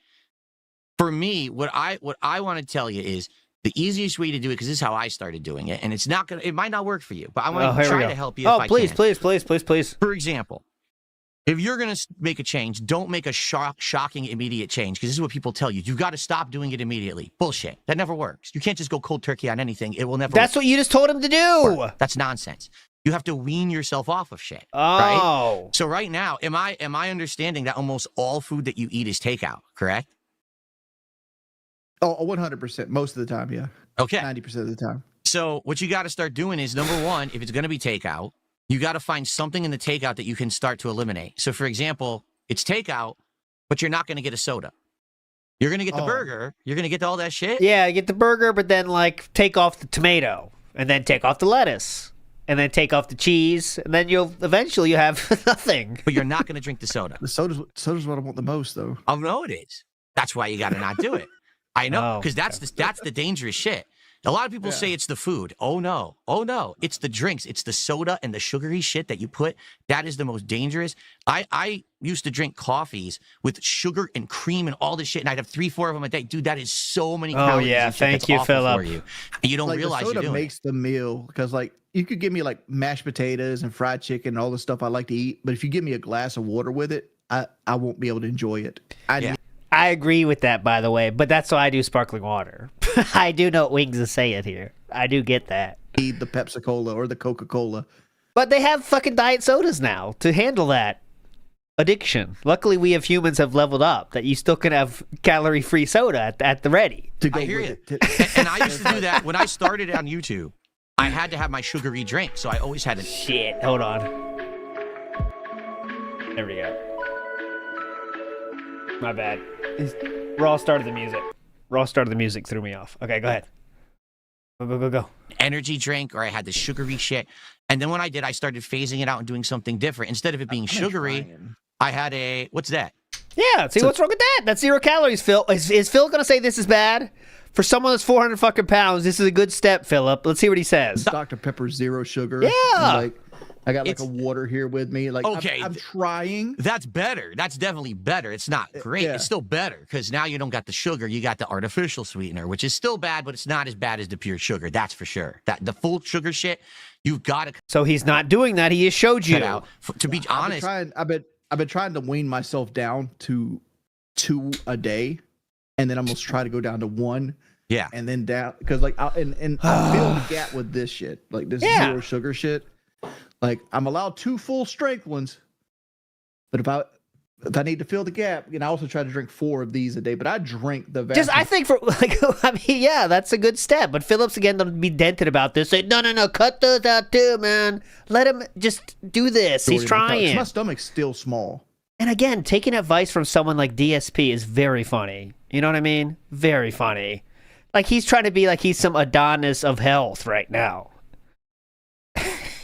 for me, what I want to tell you is the easiest way to do it, because this is how I started doing it, and it might not work for you, but I want to try to help you if I please, can. please. For example, if you're going to make a change, don't make a shocking, immediate change, because this is what people tell you. You've got to stop doing it immediately. Bullshit. That never works. You can't just go cold turkey on anything. It will never That's what you just told him to do. That's nonsense. You have to wean yourself off of shit. Oh. Right? So right now, am I understanding that almost all food that you eat is takeout, correct? Oh, 100%. Most of the time, yeah. Okay. 90% of the time. So what you got to start doing is, number one, if it's going to be takeout, you got to find something in the takeout that you can start to eliminate. So, for example, it's takeout, but you're not going to get a soda. You're going to get the burger. You're going to get all that shit. Yeah, get the burger, but then take off the tomato, and then take off the lettuce, and then take off the cheese, and then you'll eventually have nothing. But you're not going to drink the soda. The soda's what I want the most, though. I know it is. That's why you got to not do it. I know, because that's the dangerous shit. A lot of people say it's the food. Oh no. It's the drinks. It's the soda and the sugary shit that you put. That is the most dangerous. I used to drink coffees with sugar and cream and all this shit, and I'd have 3-4 of them a day. Dude, that is so many calories. Oh yeah, and shit thank that's you, awful Philip. for you. And you don't realize the soda you're doing makes the meal, because you could give me mashed potatoes and fried chicken and all the stuff I like to eat, but if you give me a glass of water with it, I won't be able to enjoy it. I agree with that, by the way, but that's why I do sparkling water. I do know what Wings is saying here. I do get that. Need the Pepsi Cola or the Coca-Cola. But they have fucking diet sodas now to handle that addiction. Luckily, we humans have leveled up that you still can have calorie-free soda at the ready. To go I hear with you. it. And I used to do that when I started on YouTube. I had to have my sugary drink, so I always had it. Shit, hold on. There we go. My bad. Raw started the music. Raw started the music, threw me off. Okay, go ahead. Go. Energy drink, or I had the sugary shit. And then when I did, I started phasing it out and doing something different. Instead of it being sugary, I had what's that? Yeah, see, what's wrong with that? That's 0 calories, Phil. Is Phil going to say this is bad? For someone that's 400 fucking pounds, this is a good step, Philip. Let's see what he says. Dr. Pepper, 0 sugar. Yeah. And, I got a water here with me. Okay. I'm trying. That's better. That's definitely better. It's not great. Yeah. It's still better because now you don't got the sugar. You got the artificial sweetener, which is still bad, but it's not as bad as the pure sugar. That's for sure. The full sugar shit, you've got to So he's not doing that. He just showed you. cut out. To be honest, I've been trying to wean myself down to 2 a day, and then I'm gonna try to go down to 1. Yeah. And then down, because I feel the gap with this shit, this 0 sugar shit. I'm allowed 2 full strength ones, but if I need to fill the gap, I also try to drink 4 of these a day. But I drink the vast. I think that's a good step. But Phillips again don't be dented about this. Say no, cut those out too, man. Let him just do this. He's trying. My stomach's still small. And again, taking advice from someone like DSP is very funny. You know what I mean? Very funny. He's trying to be he's some Adonis of health right now.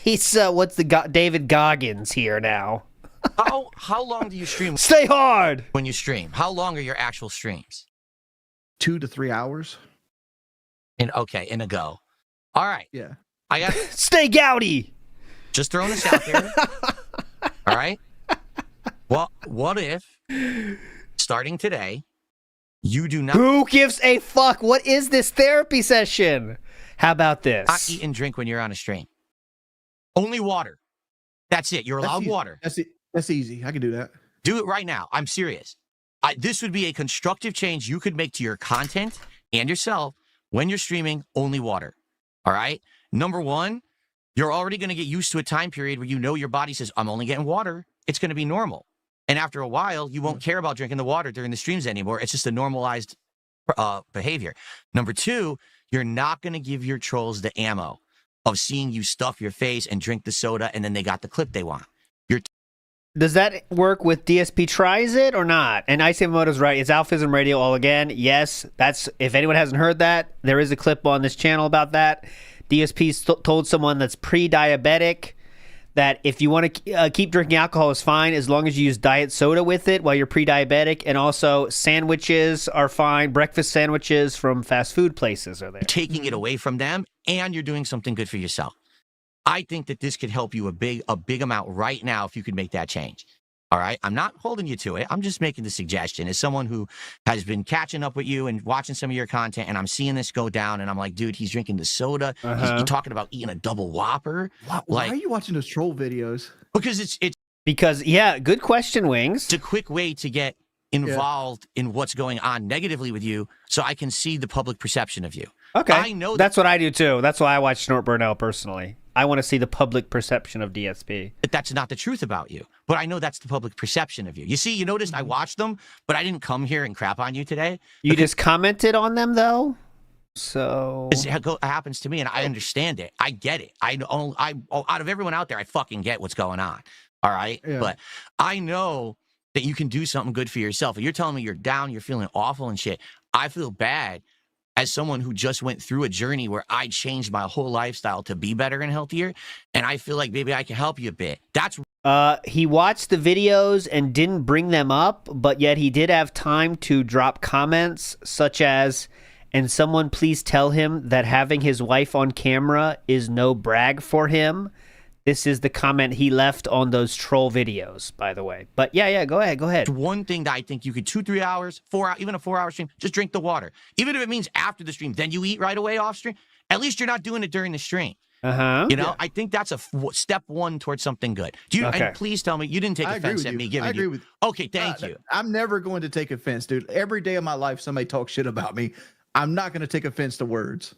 He's David Goggins here now. how long do you stream? Stay hard when you stream. How long are your actual streams? 2 to 3 hours. In a go. All right. Yeah. I got stay gouty. Just throwing this out there. All right. Well, what if starting today you do not? Who gives a fuck? What is this therapy session? How about this? Not eat and drink when you're on a stream. Only water. That's it. You're allowed water. That's easy. I can do that. Do it right now. I'm serious. This would be a constructive change you could make to your content and yourself when you're streaming. Only water. All right. Number one, you're already going to get used to a time period where you know your body says, I'm only getting water. It's going to be normal. And after a while, you won't care about drinking the water during the streams anymore. It's just a normalized behavior. Number two, you're not going to give your trolls the ammo of seeing you stuff your face and drink the soda, and then they got the clip they want. Does that work with DSP tries it or not? And Icemoto's right. It's Alphism Radio all again. Yes, that's, if anyone hasn't heard that, there is a clip on this channel about that. DSP told someone that's pre-diabetic that if you want to keep drinking alcohol is fine as long as you use diet soda with it while you're pre-diabetic, and also sandwiches are fine. Breakfast sandwiches from fast food places are there. Taking it away from them, and you're doing something good for yourself. I think that this could help you a big amount right now if you could make that change. All right? I'm not holding you to it. I'm just making the suggestion. As someone who has been catching up with you and watching some of your content, and I'm seeing this go down, and I'm like, dude, he's drinking the soda. He's talking about eating a double Whopper. Why are you watching those troll videos? Because Because, yeah, good question, Wings. It's a quick way to get involved in what's going on negatively with you so I can see the public perception of you. Okay. I know that's what I do, too. That's why I watch Snort Burnell personally. I want to see the public perception of DSP. But that's not the truth about you. But I know that's the public perception of you. You see, you noticed I watched them, but I didn't come here and crap on you today. You just commented on them, though? So... It happens to me, and I understand it. I get it. I out of everyone out there, I fucking get what's going on. All right? Yeah. But I know that you can do something good for yourself. If you're telling me you're down, you're feeling awful and shit, I feel bad as someone who just went through a journey where I changed my whole lifestyle to be better and healthier, and I feel like maybe I can help you a bit. That's he watched the videos and didn't bring them up, but yet he did have time to drop comments such as, and someone please tell him that having his wife on camera is no brag for him. This is the comment he left on those troll videos, by the way. But yeah, go ahead. One thing that I think you could 2-3 hours, 4 hours, even a 4-hour stream, just drink the water. Even if it means after the stream, then you eat right away off stream. At least you're not doing it during the stream. You know, I think that's a step one towards something good. Do you? Okay. And please tell me you didn't take offense at me giving you. I agree with you. Okay, thank you. I'm never going to take offense, dude. Every day of my life, somebody talks shit about me. I'm not going to take offense to words.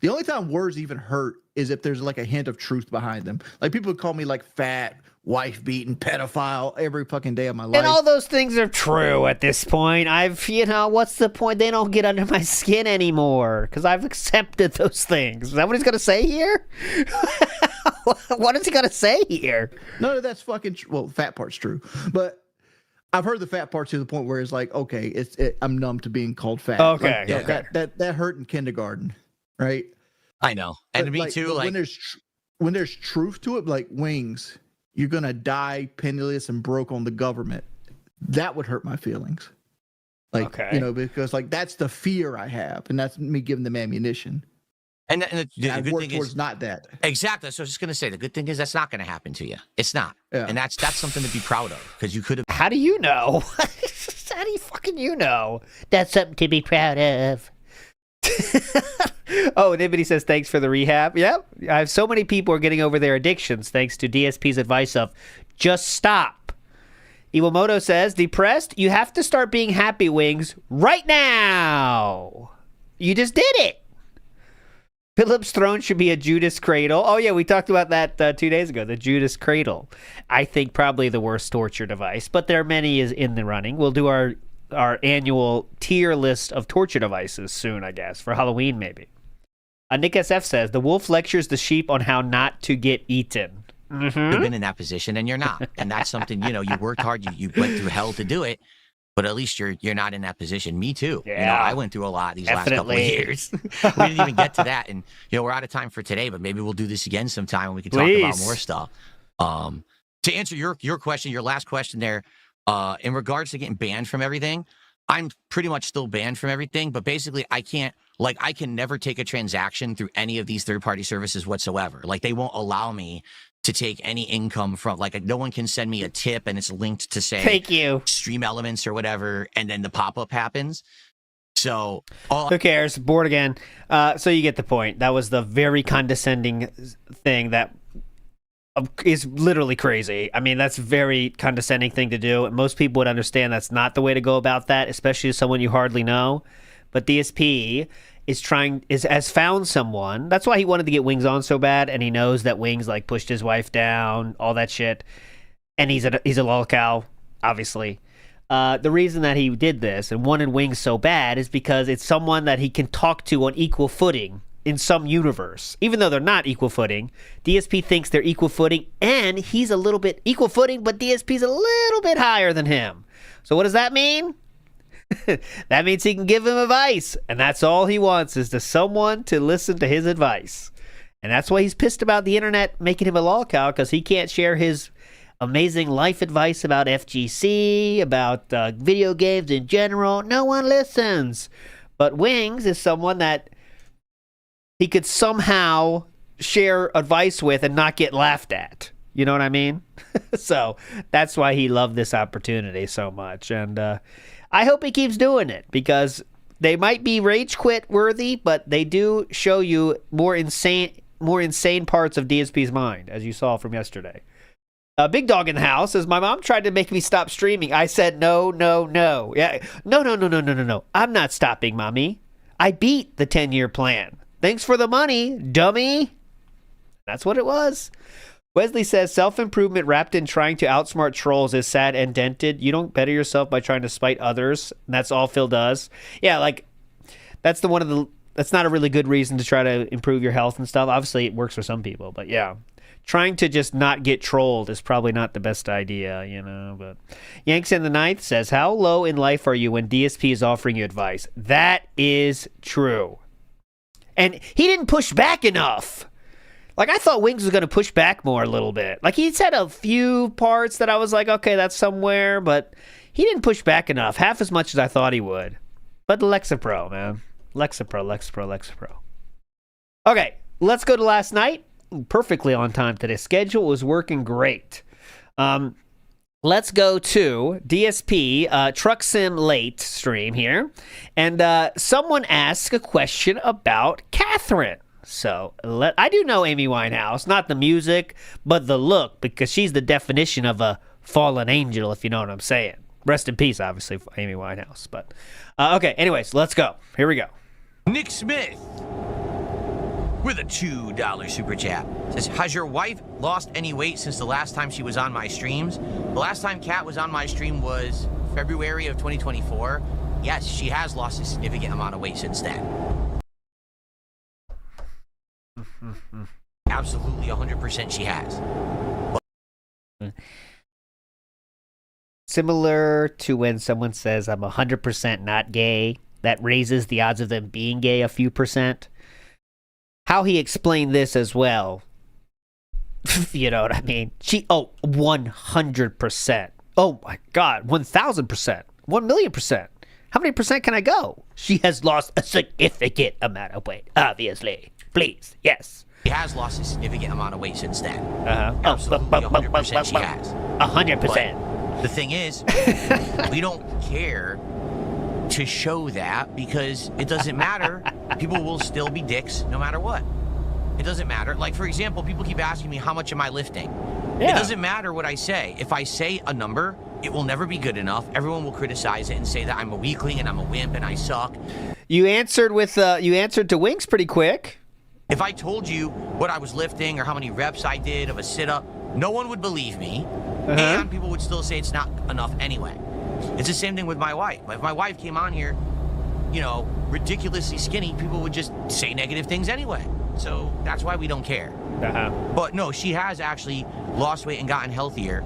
The only time words even hurt is if there's like a hint of truth behind them. Like people call me like fat, wife beating, pedophile every fucking day of my life. And all those things are true at this point. What's the point? They don't get under my skin anymore because I've accepted those things. Is that what he's going to say here? What is he going to say here? No, that's fucking well, the fat part's true. But I've heard the fat part to the point where it's like, okay, I'm numb to being called fat. Okay. Like, that hurt in kindergarten, right? I know. And But, me too. Like when there's truth to it, like Wings, you're gonna die penniless and broke on the government. That would hurt my feelings. Like, Okay. Because like that's the fear I have, and that's me giving them ammunition. and the I good work thing towards is not that. exactly. So I was just gonna say the good thing is that's not gonna happen to you. It's not. Yeah. And that's something to be proud of because you could have. How do you know? How do you fucking know? That's something to be proud of. Oh, Nibbity says thanks for the rehab. Yep. I have so many people are getting over their addictions thanks to DSP's advice of just stop. Iwamoto says, depressed? You have to start being happy, Wings, right now. You just did it. Philip's throne should be a Judas cradle. Oh, yeah, we talked about that 2 days ago, the Judas cradle. I think probably the worst torture device, but there are many is in the running. We'll do our annual tier list of torture devices soon, I guess, for Halloween maybe. Nick SF says, the wolf lectures the sheep on how not to get eaten. You've been in that position and you're not. And that's something, you worked hard, you went through hell to do it, but at least you're not in that position. Me too. Yeah. I went through a lot these last couple of years. We didn't even get to that. And, we're out of time for today, but maybe we'll do this again sometime and we can talk about more stuff. To answer your question, your last question there, in regards to getting banned from everything, I'm pretty much still banned from everything, but basically I can never take a transaction through any of these third-party services whatsoever. Like they won't allow me to take any income from, like no one can send me a tip and it's linked to say, thank you, Stream Elements or whatever, and then the pop-up happens. So who cares? Bored again. So you get the point. That was the very condescending thing that is literally crazy. I mean, that's a very condescending thing to do. Most people would understand that's not the way to go about that, especially as someone you hardly know. But DSP has found someone. That's why he wanted to get Wings on so bad, and he knows that Wings like pushed his wife down, all that shit. And he's a lolcow, obviously. The reason that he did this and wanted Wings so bad is because it's someone that he can talk to on equal footing in some universe. Even though they're not equal footing, DSP thinks they're equal footing, and he's a little bit equal footing, but DSP's a little bit higher than him. So what does that mean? That means he can give him advice, and that's all he wants is someone to listen to his advice. And that's why he's pissed about the internet making him a lolcow, because he can't share his amazing life advice about FGC, about video games in general. No one listens. But Wings is someone that he could somehow share advice with and not get laughed at. You know what I mean? So that's why he loved this opportunity so much. And I hope he keeps doing it, because they might be rage quit worthy, but they do show you more insane parts of DSP's mind, as you saw from yesterday. Big Dog in the house says, my mom tried to make me stop streaming. I said, no. Yeah, no. I'm not stopping, mommy. I beat the 10-year plan. Thanks for the money, dummy. That's what it was. Wesley says, self-improvement wrapped in trying to outsmart trolls is sad and dented. You don't better yourself by trying to spite others. And that's all Phil does. Yeah, like, that's not a really good reason to try to improve your health and stuff. Obviously, it works for some people, but yeah. Trying to just not get trolled is probably not the best idea, you know. But Yanks in the Ninth says, how low in life are you when DSP is offering you advice? That is true. And he didn't push back enough. Like, I thought Wings was going to push back more a little bit. Like, he said a few parts that I was like, okay, that's somewhere. But he didn't push back enough. Half as much as I thought he would. But Lexapro, man. Lexapro. Okay, let's go to last night. Perfectly on time today. Schedule was working great. Let's go to DSP Truck Sim Late stream here. And someone asked a question about Catherine. So I do know Amy Winehouse, not the music, but the look, because she's the definition of a fallen angel, if you know what I'm saying. Rest in peace, obviously, for Amy Winehouse. But okay, anyways, let's go. Here we go. Nick Smith with a $2 super chat says, has your wife lost any weight since the last time she was on my streams? The last time Kat was on my stream was February of 2024. Yes, she has lost a significant amount of weight since then. Absolutely 100% she has. Similar to when someone says I'm 100% not gay, that raises the odds of them being gay a few percent. How he explained this as well. You know what I mean? 100%. Oh my God, 1,000%. 1,000,000%. How many percent can I go? She has lost a significant amount of weight, obviously. Please, yes. She has lost a significant amount of weight since then. Absolutely, 100% she has. 100%. The thing is, we don't care to show that because it doesn't matter. People will still be dicks no matter what. It doesn't matter. Like, for example, people keep asking me, how much am I lifting? Yeah. It doesn't matter what I say. If I say a number, it will never be good enough. Everyone will criticize it and say that I'm a weakling and I'm a wimp and I suck. You answered to Winks pretty quick. If I told you what I was lifting or how many reps I did of a sit-up, no one would believe me. And people would still say it's not enough anyway. It's the same thing with my wife. If my wife came on here, you know, ridiculously skinny, people would just say negative things anyway. So that's why we don't care. But no, she has actually lost weight and gotten healthier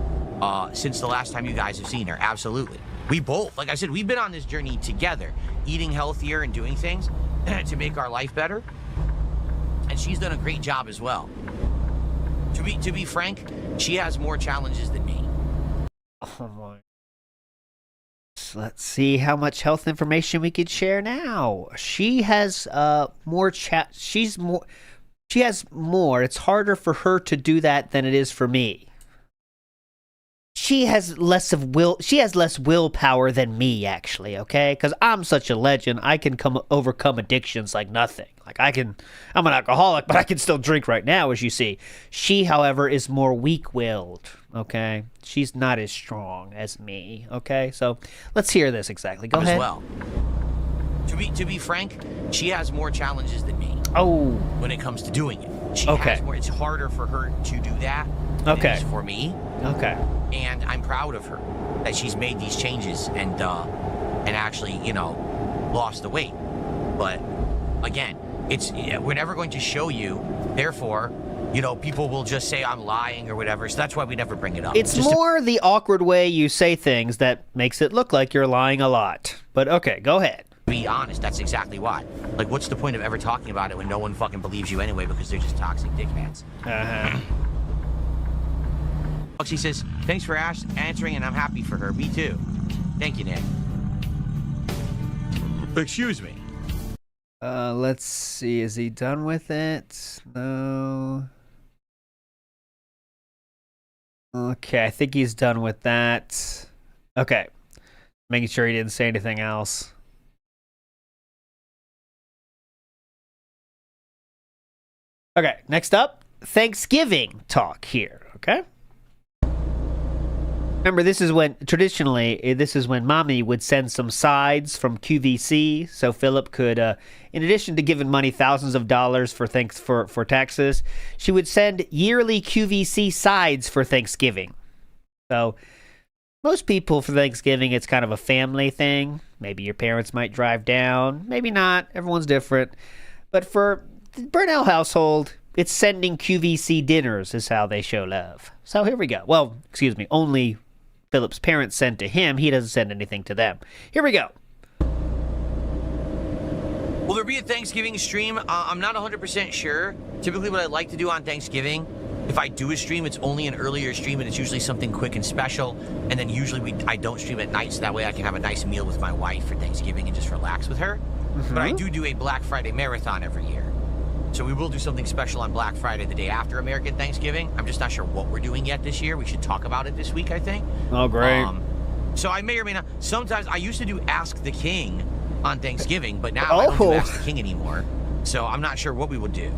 since the last time you guys have seen her. Absolutely. We both, like I said, we've been on this journey together, eating healthier and doing things to make our life better. And she's done a great job as well. To be frank, she has more challenges than me. Oh my. Let's see how much health information we could share now. She has more she has more. It's harder for her to do that than it is for me. she has less willpower than me, actually, okay? Because I'm such a legend. I can overcome addictions like nothing. I'm an alcoholic, but I can still drink right now, as you see. She, however, is more weak-willed, okay? She's not as strong as me, okay? So let's hear this exactly. Go ahead. As well. To be frank, she has more challenges than me. Oh. When it comes to doing it. She has more. It's harder for her to do that than it is for me. Okay. And I'm proud of her that she's made these changes and actually, lost the weight. But again, we're never going to show you. Therefore, people will just say I'm lying or whatever. So that's why we never bring it up. It's more the awkward way you say things that makes it look like you're lying a lot. But okay, go ahead. Be honest, that's exactly why. Like, what's the point of ever talking about it when no one fucking believes you anyway because they're just toxic dickheads? Uh-huh. She says, thanks for answering, and I'm happy for her. Me too. Thank you, Nick. Excuse me. Let's see. Is he done with it? No. Okay, I think he's done with that. Okay. Making sure he didn't say anything else. Okay, next up, Thanksgiving talk here, okay? Remember, this is when Mommy would send some sides from QVC, so Philip could, in addition to giving money thousands of dollars for taxes, she would send yearly QVC sides for Thanksgiving. So most people for Thanksgiving, it's kind of a family thing. Maybe your parents might drive down, maybe not. Everyone's different. But for the Burnell household, it's sending QVC dinners is how they show love. So here we go. Well, excuse me, only Philip's parents send to him. He doesn't send anything to them. Here we go. Will there be a Thanksgiving stream? I'm not 100% sure. Typically what I like to do on Thanksgiving, if I do a stream, it's only an earlier stream and it's usually something quick and special. And then usually I don't stream at night, so that way I can have a nice meal with my wife for Thanksgiving and just relax with her. Mm-hmm. But I do a Black Friday marathon every year. So we will do something special on Black Friday, the day after American Thanksgiving. I'm just not sure what we're doing yet this year. We should talk about it this week, I think. Oh, great. So I may or may not. Sometimes I used to do Ask the King on Thanksgiving, but now I don't do Ask the King anymore. So I'm not sure what we would do.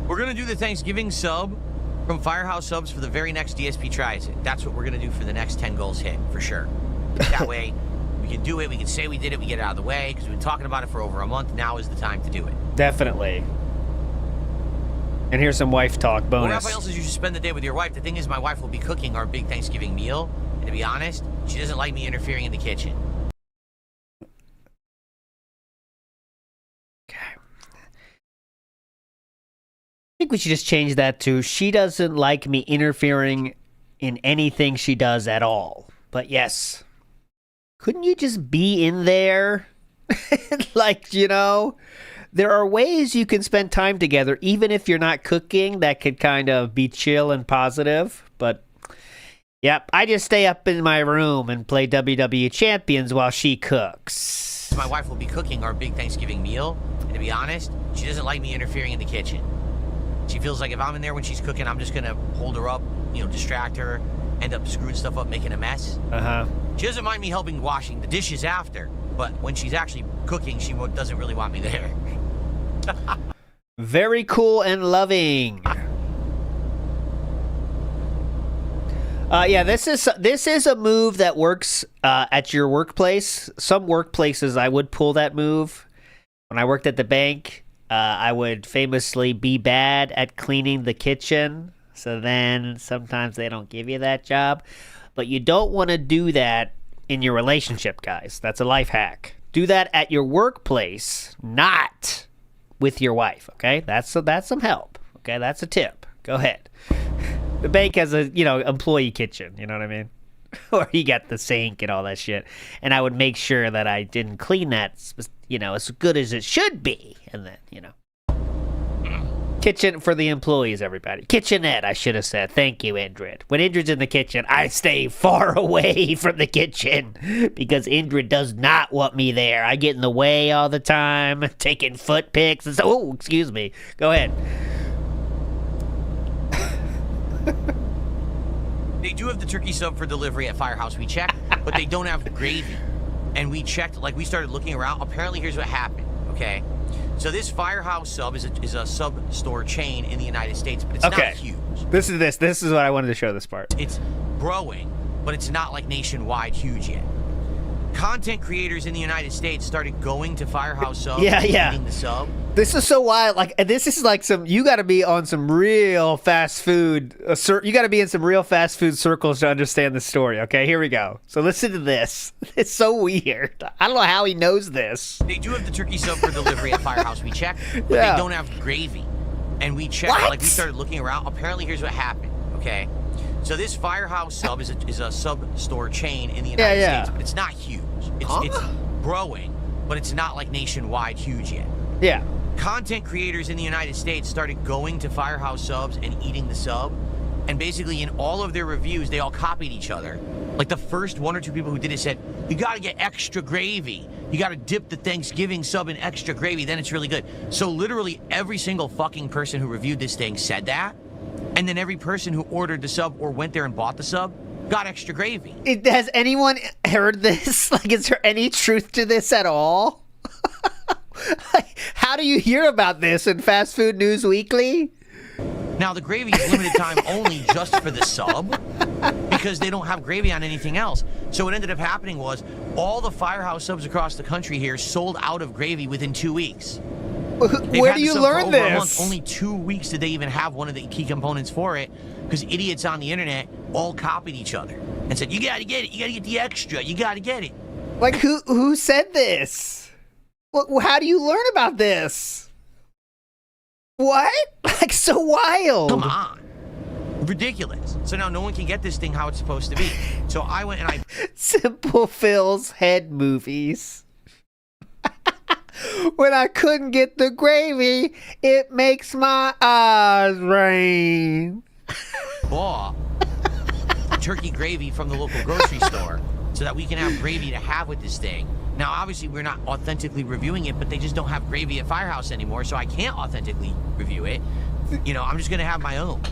We're going to do the Thanksgiving sub from Firehouse Subs for the very next DSP tries it. That's what we're going to do for the next 10 goals hit, for sure. That way, we can do it, we can say we did it, we get it out of the way, because we've been talking about it for over a month. Now is the time to do it. Definitely. And here's some wife talk bonus. Well, Raphael says you should spend the day with your wife. The thing is, my wife will be cooking our big Thanksgiving meal, and to be honest, she doesn't like me interfering in the kitchen. I think we should just change that to she doesn't like me interfering in anything she does at all. But yes, couldn't you just be in there? There are ways you can spend time together, even if you're not cooking, that could kind of be chill and positive. But, yep, I just stay up in my room and play WWE Champions while she cooks. My wife will be cooking our big Thanksgiving meal, and to be honest, she doesn't like me interfering in the kitchen. She feels like if I'm in there when she's cooking, I'm just going to hold her up, distract her, end up screwing stuff up, making a mess. Uh-huh. She doesn't mind me helping washing the dishes after, but when she's actually cooking, she doesn't really want me there. Very cool and loving. Yeah, this is a move that works at your workplace. Some workplaces I would pull that move. When I worked at the bank, I would famously be bad at cleaning the kitchen. So then sometimes they don't give you that job. But you don't want to do that in your relationship, guys. That's a life hack. Do that at your workplace, not with your wife, okay? That's some help, okay? That's a tip. Go ahead. The bank has a, employee kitchen, you know what I mean? Or you got the sink and all that shit. And I would make sure that I didn't clean that, as good as it should be. And then, Kitchen for the employees, everybody. Kitchenette, I should have said. Thank you, Indrid. When Indrid's in the kitchen, I stay far away from the kitchen because Indrid does not want me there. I get in the way all the time, taking foot pics. And so, oh, excuse me. Go ahead. They do have the turkey sub for delivery at Firehouse. We checked, but they don't have gravy. And we checked, like we started looking around. Apparently, here's what happened, okay? So this Firehouse sub is a sub store chain in the United States, but it's not huge. This is what I wanted to show this part. It's growing, but it's not like nationwide huge yet. Content creators in the United States started going to Firehouse Sub and eating the sub. This is so wild. Like, this is like you got to be on some real fast food. You got to be in some real fast food circles to understand the story. Okay, here we go. So listen to this. It's so weird. I don't know how he knows this. They do have the turkey sub for delivery at Firehouse. We checked, but they don't have gravy. And we checked, like we started looking around. Apparently, here's what happened. Okay. So this Firehouse Sub is a sub store chain in the United States, but it's not huge. It's growing, but it's not like nationwide huge yet. Yeah. Content creators in the United States started going to Firehouse Subs and eating the sub, and basically in all of their reviews, they all copied each other. Like the first 1 or 2 people who did it said, you gotta get extra gravy. You gotta dip the Thanksgiving sub in extra gravy, then it's really good. So literally every single fucking person who reviewed this thing said that. And then every person who ordered the sub or went there and bought the sub got extra gravy. Has anyone heard this? Like, is there any truth to this at all? Like, how do you hear about this in Fast Food News Weekly? Now, the gravy is limited time only just for the sub because they don't have gravy on anything else. So what ended up happening was all the Firehouse Subs across the country here sold out of gravy within 2 weeks. Where do you learn this? Only 2 weeks did they even have one of the key components for it because idiots on the internet all copied each other and said, you gotta get it, you gotta get the extra, you gotta get it. Like, who said this? Well, how do you learn about this? What? Like, so wild. Come on. Ridiculous. So now no one can get this thing how it's supposed to be. So I went and I... Simple Phil's head movies. When I couldn't get the gravy, it makes my eyes rain. Bought turkey gravy from the local grocery store so that we can have gravy to have with this thing. Now, obviously, we're not authentically reviewing it, but they just don't have gravy at Firehouse anymore, so I can't authentically review it. You know, I'm just going to have my own.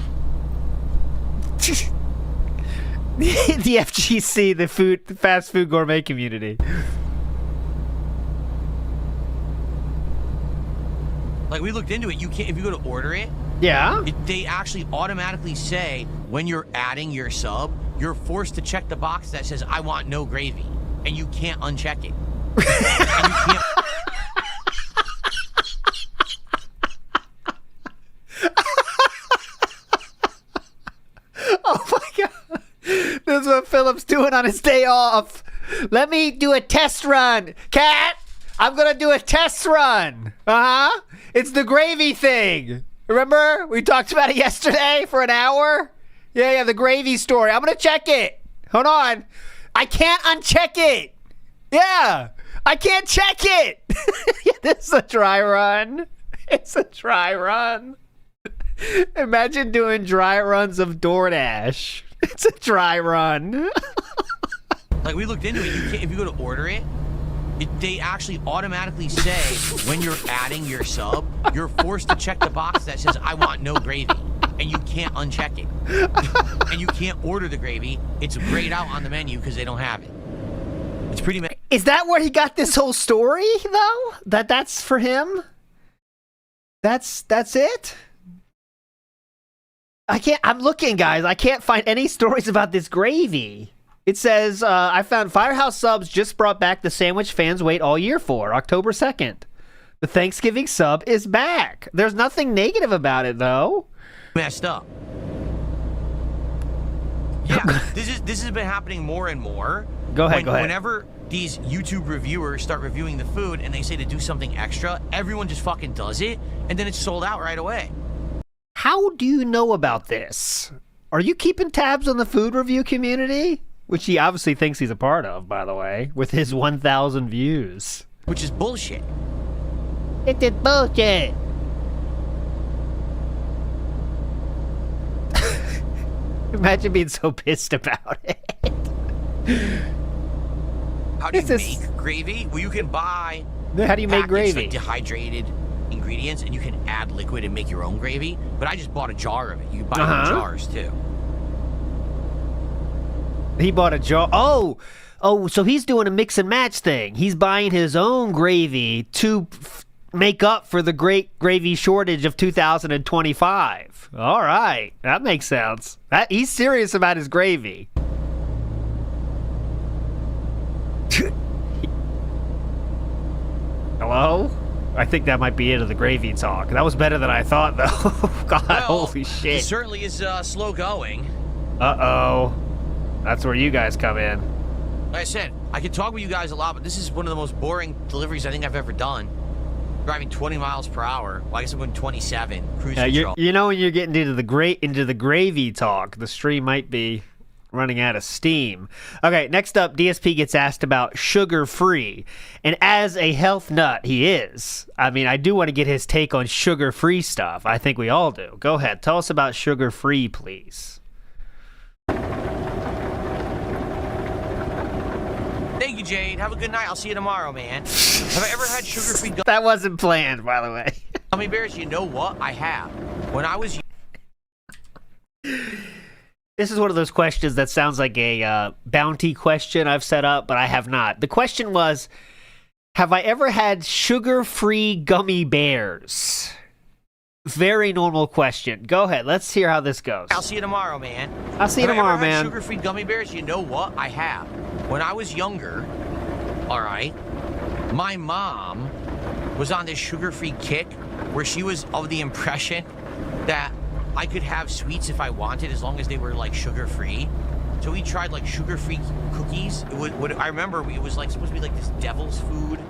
The FGC, the fast food gourmet community. Like, we looked into it. You can't, if you go to order it, they actually automatically say when you're adding your sub, you're forced to check the box that says, I want no gravy. And you can't uncheck it. And you can't... Oh my God. This is what Philip's doing on his day off. Let me do a test run. Cat, I'm going to do a test run. Uh-huh. It's the gravy thing. Remember? We talked about it yesterday for an hour. Yeah, the gravy story. I'm going to check it. Hold on. I can't uncheck it. Yeah, I can't check it. Yeah, this is a dry run. It's a dry run. Imagine doing dry runs of DoorDash. It's a dry run. Like, we looked into it. You can't, if you go to order it, they actually automatically say when you're adding your sub, you're forced to check the box that says, I want no gravy. And you can't uncheck it. And you can't order the gravy. It's grayed out on the menu because they don't have it. It's pretty... Is that where he got this whole story, though? That's for him? That's it? I'm looking, guys. I can't find any stories about this gravy. It says, I found Firehouse Subs just brought back the sandwich fans wait all year for, October 2nd. The Thanksgiving sub is back. There's nothing negative about it, though. Messed up. Yeah, this has been happening more and more. Go ahead. Whenever these YouTube reviewers start reviewing the food and they say to do something extra, everyone just fucking does it, and then it's sold out right away. How do you know about this? Are you keeping tabs on the food review community? Which he obviously thinks he's a part of, by the way, with his 1,000 views. Which is bullshit. It is bullshit. Imagine being so pissed about it. How do you make gravy? Well, you can buy. How do you make gravy? Like dehydrated ingredients, and you can add liquid and make your own gravy. But I just bought a jar of it. You can buy it in jars too. He bought a jar. Oh, so he's doing a mix and match thing. He's buying his own gravy to make up for the great gravy shortage of 2025. All right, that makes sense. He's serious about his gravy. Hello? I think that might be it of the gravy talk. That was better than I thought, though. God, well, holy shit. It certainly is slow going. Uh-oh. That's where you guys come in. Like I said, I can talk with you guys a lot, but this is one of the most boring deliveries I think I've ever done. Driving 20 miles per hour. Well, I guess I'm going 27. Cruise control. You know, when you're getting into the gravy talk, the stream might be running out of steam. Okay, next up, DSP gets asked about sugar-free. And as a health nut he is, I mean, I do want to get his take on sugar-free stuff. I think we all do. Go ahead. Tell us about sugar-free, please. Thank you, Jade. Have a good night. I'll see you tomorrow, man. Have I ever had sugar-free That wasn't planned, by the way. gummy bears? You know what? I have. When I was... This is one of those questions that sounds like a bounty question I've set up, but I have not. The question was, have I ever had sugar-free gummy bears? Very normal question. Go ahead. Let's hear how this goes. I'll see you tomorrow, man. I'll see you tomorrow, man. man. Sugar-free gummy bears? You know what? I have. When I was younger, all right, my mom was on this sugar-free kick where she was of the impression that I could have sweets if I wanted as long as they were like sugar-free. So we tried like sugar-free cookies. I remember it was like supposed to be like this devil's food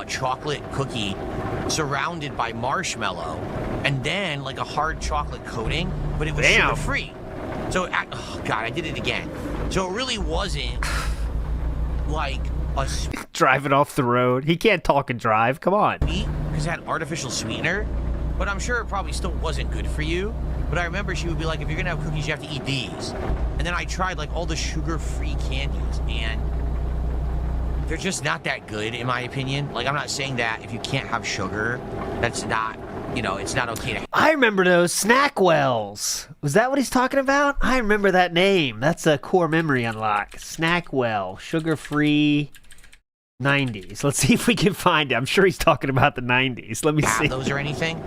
chocolate cookie surrounded by marshmallow and then like a hard chocolate coating, but it was sugar-free. So, oh God, I did it again. So it really wasn't like a driving off the road. He can't talk and drive. Come on. Because it had artificial sweetener, but I'm sure it probably still wasn't good for you. But I remember she would be like, if you're gonna have cookies, you have to eat these. And then I tried like all the sugar-free candies, and they're just not that good, in my opinion. Like, I'm not saying that if you can't have sugar, that's not, you know, it's not okay to have. I remember those Snackwells. Was that what he's talking about? I remember that name. That's a core memory unlock. Snackwell, sugar-free 90s. Let's see if we can find it. I'm sure he's talking about the 90s. Let me see. Those or anything?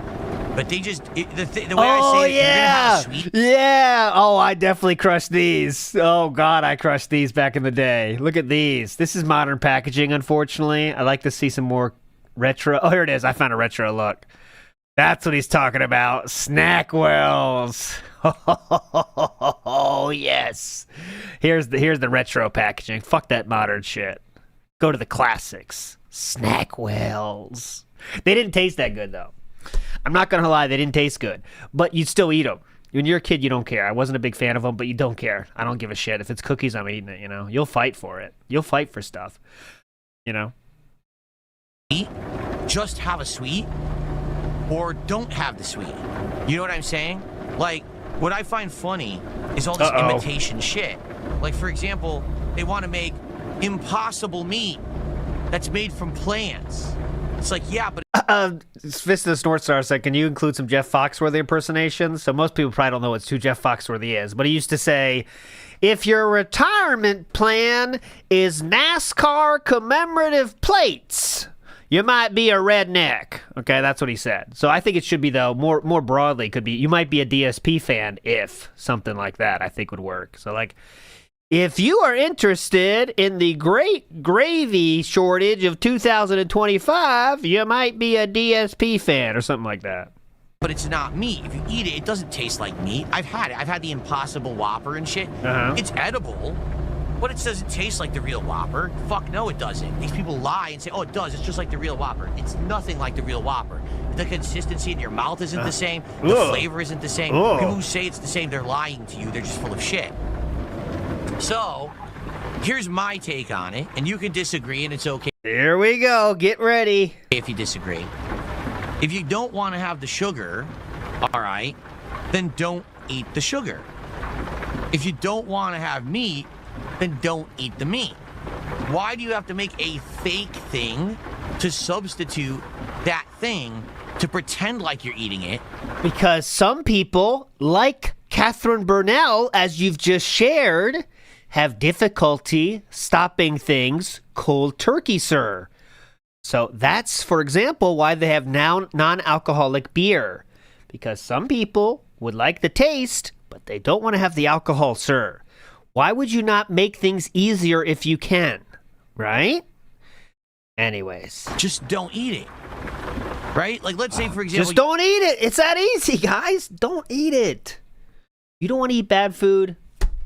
But they just, the way I say it, you're gonna have a sweet. Yeah. Oh, I definitely crushed these. Oh, God, I crushed these back in the day. Look at these. This is modern packaging, unfortunately. I'd like to see some more retro. Oh, here it is. I found a retro look. That's what he's talking about. Snackwells. Oh, yes. Here's the retro packaging. Fuck that modern shit. Go to the classics. Snackwells. They didn't taste that good, though. I'm not going to lie, they didn't taste good. But you'd still eat them. When you're a kid, you don't care. I wasn't a big fan of them, but you don't care. I don't give a shit. If it's cookies, I'm eating it, you know? You'll fight for it. You'll fight for stuff. You know? Just have a sweet or don't have the sweet. You know what I'm saying? Like, what I find funny is all this imitation shit. Like, for example, they want to make impossible meat that's made from plants. It's like, yeah, but... Fist of the North Star said, can you include some Jeff Foxworthy impersonations? So most people probably don't know what who Jeff Foxworthy is, but he used to say, if your retirement plan is NASCAR commemorative plates, you might be a redneck. Okay, that's what he said. So I think it should be, though, more broadly, could be, you might be a DSP fan if something like that I think would work. So, like... if you are interested in the great gravy shortage of 2025, you might be a DSP fan or something like that. But it's not meat. If you eat it, it doesn't taste like meat. I've had it. I've had the Impossible Whopper and shit. It's edible, but it doesn't taste like the real Whopper. Fuck no, it doesn't. These people lie and say, oh, it does. It's just like the real Whopper. It's nothing like the real Whopper. The consistency in your mouth isn't the same. The flavor isn't the same. People who say it's the same, they're lying to you. They're just full of shit. So, here's my take on it, and you can disagree, and it's okay. Here we go. Get ready. If you disagree. If you don't want to have the sugar, all right, then don't eat the sugar. If you don't want to have meat, then don't eat the meat. Why do you have to make a fake thing to substitute that thing to pretend like you're eating it? Because some people, like Catherine Burnell, as you've just shared, have difficulty stopping things cold turkey, sir. So that's, for example, why they have now non-alcoholic beer. Because some people would like the taste, but they don't want to have the alcohol, sir. Why would you not make things easier if you can? Right? Anyways. Just don't eat it. Right? Like, let's say, for example... Just don't eat it. It's that easy, guys. Don't eat it. You don't want to eat bad food?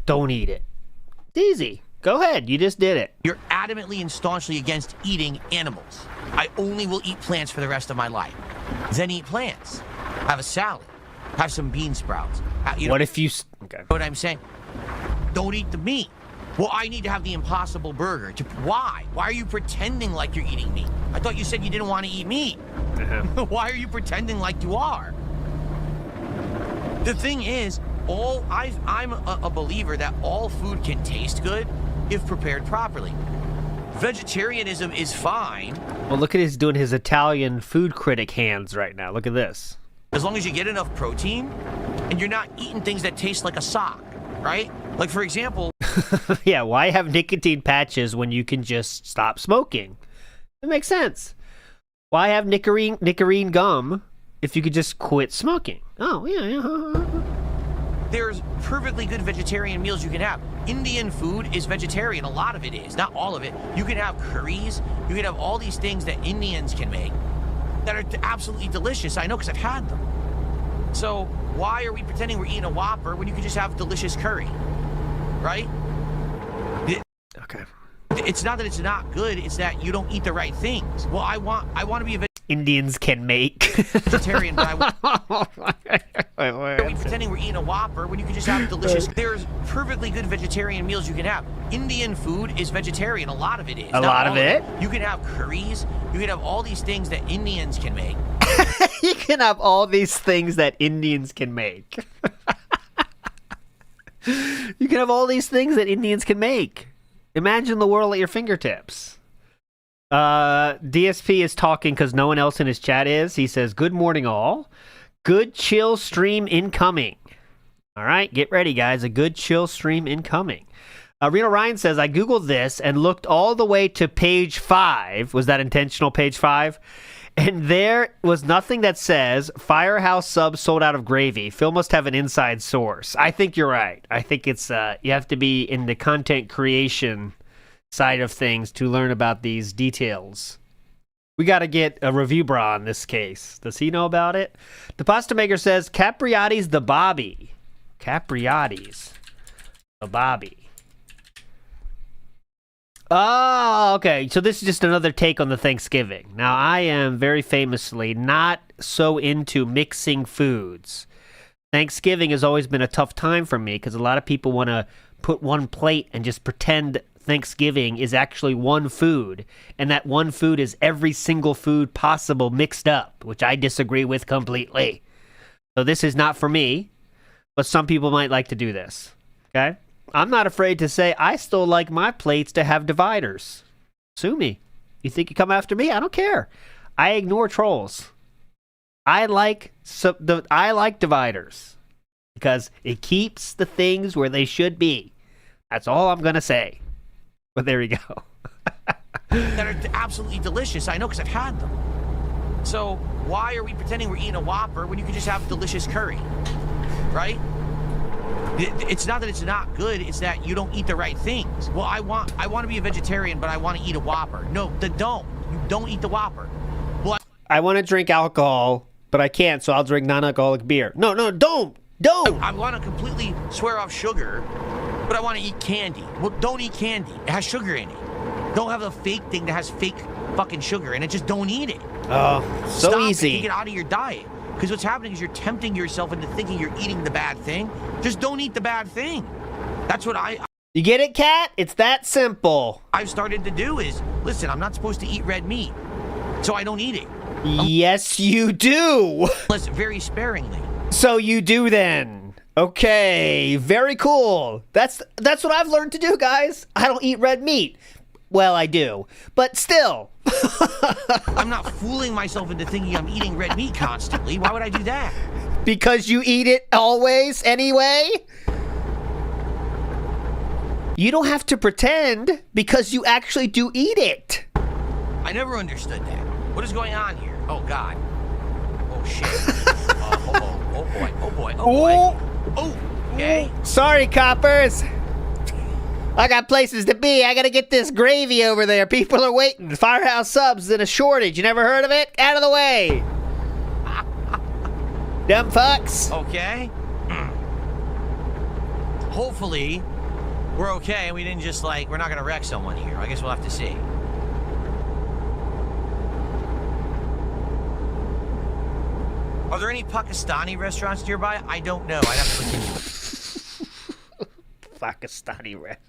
Don't eat it. It's easy. Go ahead. You just did it. You're adamantly and staunchly against eating animals. I only will eat plants for the rest of my life. Then eat plants. Have a salad. Have some bean sprouts. What if you... Okay. You know what I'm saying? Don't eat the meat. Well, I need to have the Impossible Burger. Why? Why are you pretending like you're eating meat? I thought you said you didn't want to eat meat. Why are you pretending like you are? The thing is, I'm a believer that all food can taste good if prepared properly. Vegetarianism is fine. Well, look at his doing his Italian food critic hands right now. Look at this. As long as you get enough protein and you're not eating things that taste like a sock, right? Like, for example... Yeah, why have nicotine patches when you can just stop smoking? It makes sense. Why have nicotine gum if you could just quit smoking? Oh, yeah. There's perfectly good vegetarian meals you can have. Indian food is vegetarian. A lot of it is. Not all of it. You can have curries. You can have all these things that Indians can make that are absolutely delicious. I know because I've had them. So why are we pretending we're eating a Whopper when you can just have delicious curry? Right? Okay. It's not that it's not good. It's that you don't eat the right things. Well, I want to be a Indians can make vegetarian, but are we pretending we're eating a Whopper when you can just have delicious... There's perfectly good vegetarian meals you can have. Indian food is vegetarian. A lot of it is. A lot of it? You can have curries. You can have all these things that Indians can make. You can have all these things that Indians can make. You can have all these things that Indians can make. Imagine the world at your fingertips. DSP is talking because no one else in his chat is. He says, good morning, all. Good chill stream incoming. All right, get ready, guys. A good chill stream incoming. Reno Ryan says, I Googled this and looked all the way to page 5. Was that intentional, page 5? And there was nothing that says Firehouse subs sold out of gravy. Phil must have an inside source. I think you're right. I think it's you have to be in the content creation side of things to learn about these details. We got to get a review bra in this case. Does he know about it? The Pasta Maker says Capriati's the Bobby. Capriati's the Bobby. Oh, okay. So this is just another take on the Thanksgiving. Now, I am very famously not so into mixing foods. Thanksgiving has always been a tough time for me because a lot of people want to put one plate and just pretend Thanksgiving is actually one food, and that one food is every single food possible mixed up, which I disagree with completely. So this is not for me, but some people might like to do this. Okay? I'm not afraid to say I still like my plates to have dividers. Sue me. You think you come after me? I don't care. I ignore trolls. I like dividers because it keeps the things where they should be. That's all I'm going to say. But there you go. That are absolutely delicious. I know because I've had them. So why are we pretending we're eating a Whopper when you can just have delicious curry? Right? It's not that it's not good, it's that you don't eat the right things. Well, I want to be a vegetarian, but I want to eat a Whopper. No, you don't eat the Whopper. Well, I want to drink alcohol, but I can't, so I'll drink non-alcoholic beer. No, don't. I want to completely swear off sugar, but I want to eat candy. Well, don't eat candy. It has sugar in it. Don't have a fake thing that has fake fucking sugar in it. Just don't eat it. Oh, so Stop easy. It. Take it out of your diet. Because what's happening is you're tempting yourself into thinking you're eating the bad thing. Just don't eat the bad thing. That's what You get it, Cat? It's that simple. I've started to do is, listen, I'm not supposed to eat red meat, so I don't eat it. Yes, you do. Unless very sparingly. So you do then. Okay, very cool. That's what I've learned to do, guys. I don't eat red meat. Well, I do, but still. I'm not fooling myself into thinking I'm eating red meat constantly. Why would I do that? Because you eat it always anyway? You don't have to pretend because you actually do eat it. I never understood that. What is going on here? Oh, God. Oh, shit. Oh, boy. Oh, boy. Oh, boy. Oh, okay. Sorry, coppers. I got places to be. I gotta get this gravy over there. People are waiting. Firehouse subs in a shortage. You never heard of it? Out of the way. Dumb fucks. Okay. Hopefully, we're okay and we didn't just, like, we're not gonna wreck someone here. I guess we'll have to see. Are there any Pakistani restaurants nearby? I don't know. I'd have to look into it. Pakistani restaurant.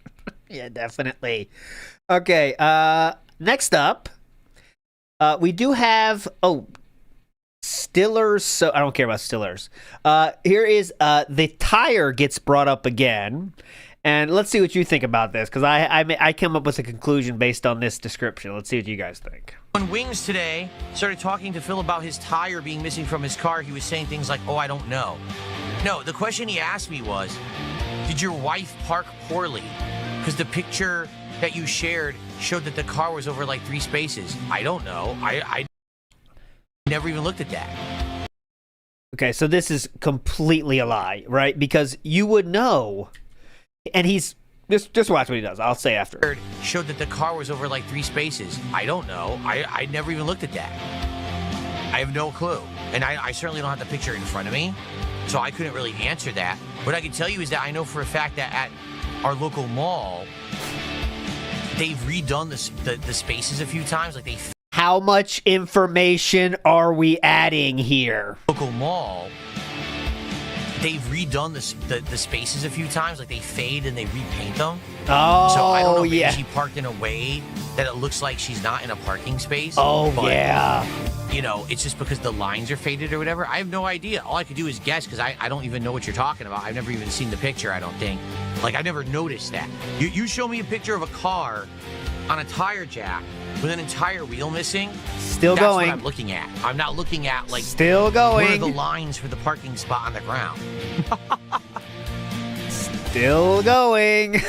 Yeah, definitely. Okay, next up, we do have, Stillers. So I don't care about Stillers. Here is, the tire gets brought up again. And let's see what you think about this, because I came up with a conclusion based on this description. Let's see what you guys think. When Wings today started talking to Phil about his tire being missing from his car, he was saying things like, oh, I don't know. No, the question he asked me was, did your wife park poorly? Because the picture that you shared showed that the car was over like 3 spaces. I don't know. I never even looked at that. Okay, so this is completely a lie, right? Because you would know, and he's just watch what he does. I'll say after. Showed that the car was over like 3 spaces. I don't know. I never even looked at that. I have no clue, and I certainly don't have the picture in front of me, so I couldn't really answer that. What I can tell you is that I know for a fact that at our local mall, they've redone the spaces a few times. Like they. How much information are we adding here? Local mall. They've redone the spaces a few times. Like they fade and they repaint them. Oh, so I don't know if yeah. she parked in a way that it looks like she's not in a parking space. Oh, but, yeah. You know, it's just because the lines are faded or whatever. I have no idea. All I could do is guess because I don't even know what you're talking about. I've never even seen the picture, I don't think. Like, I never noticed that. You show me a picture of a car on a tire jack with an entire wheel missing. Still that's going. What I'm looking at. I'm not looking at, like, still going. What are the lines for the parking spot on the ground? Still going.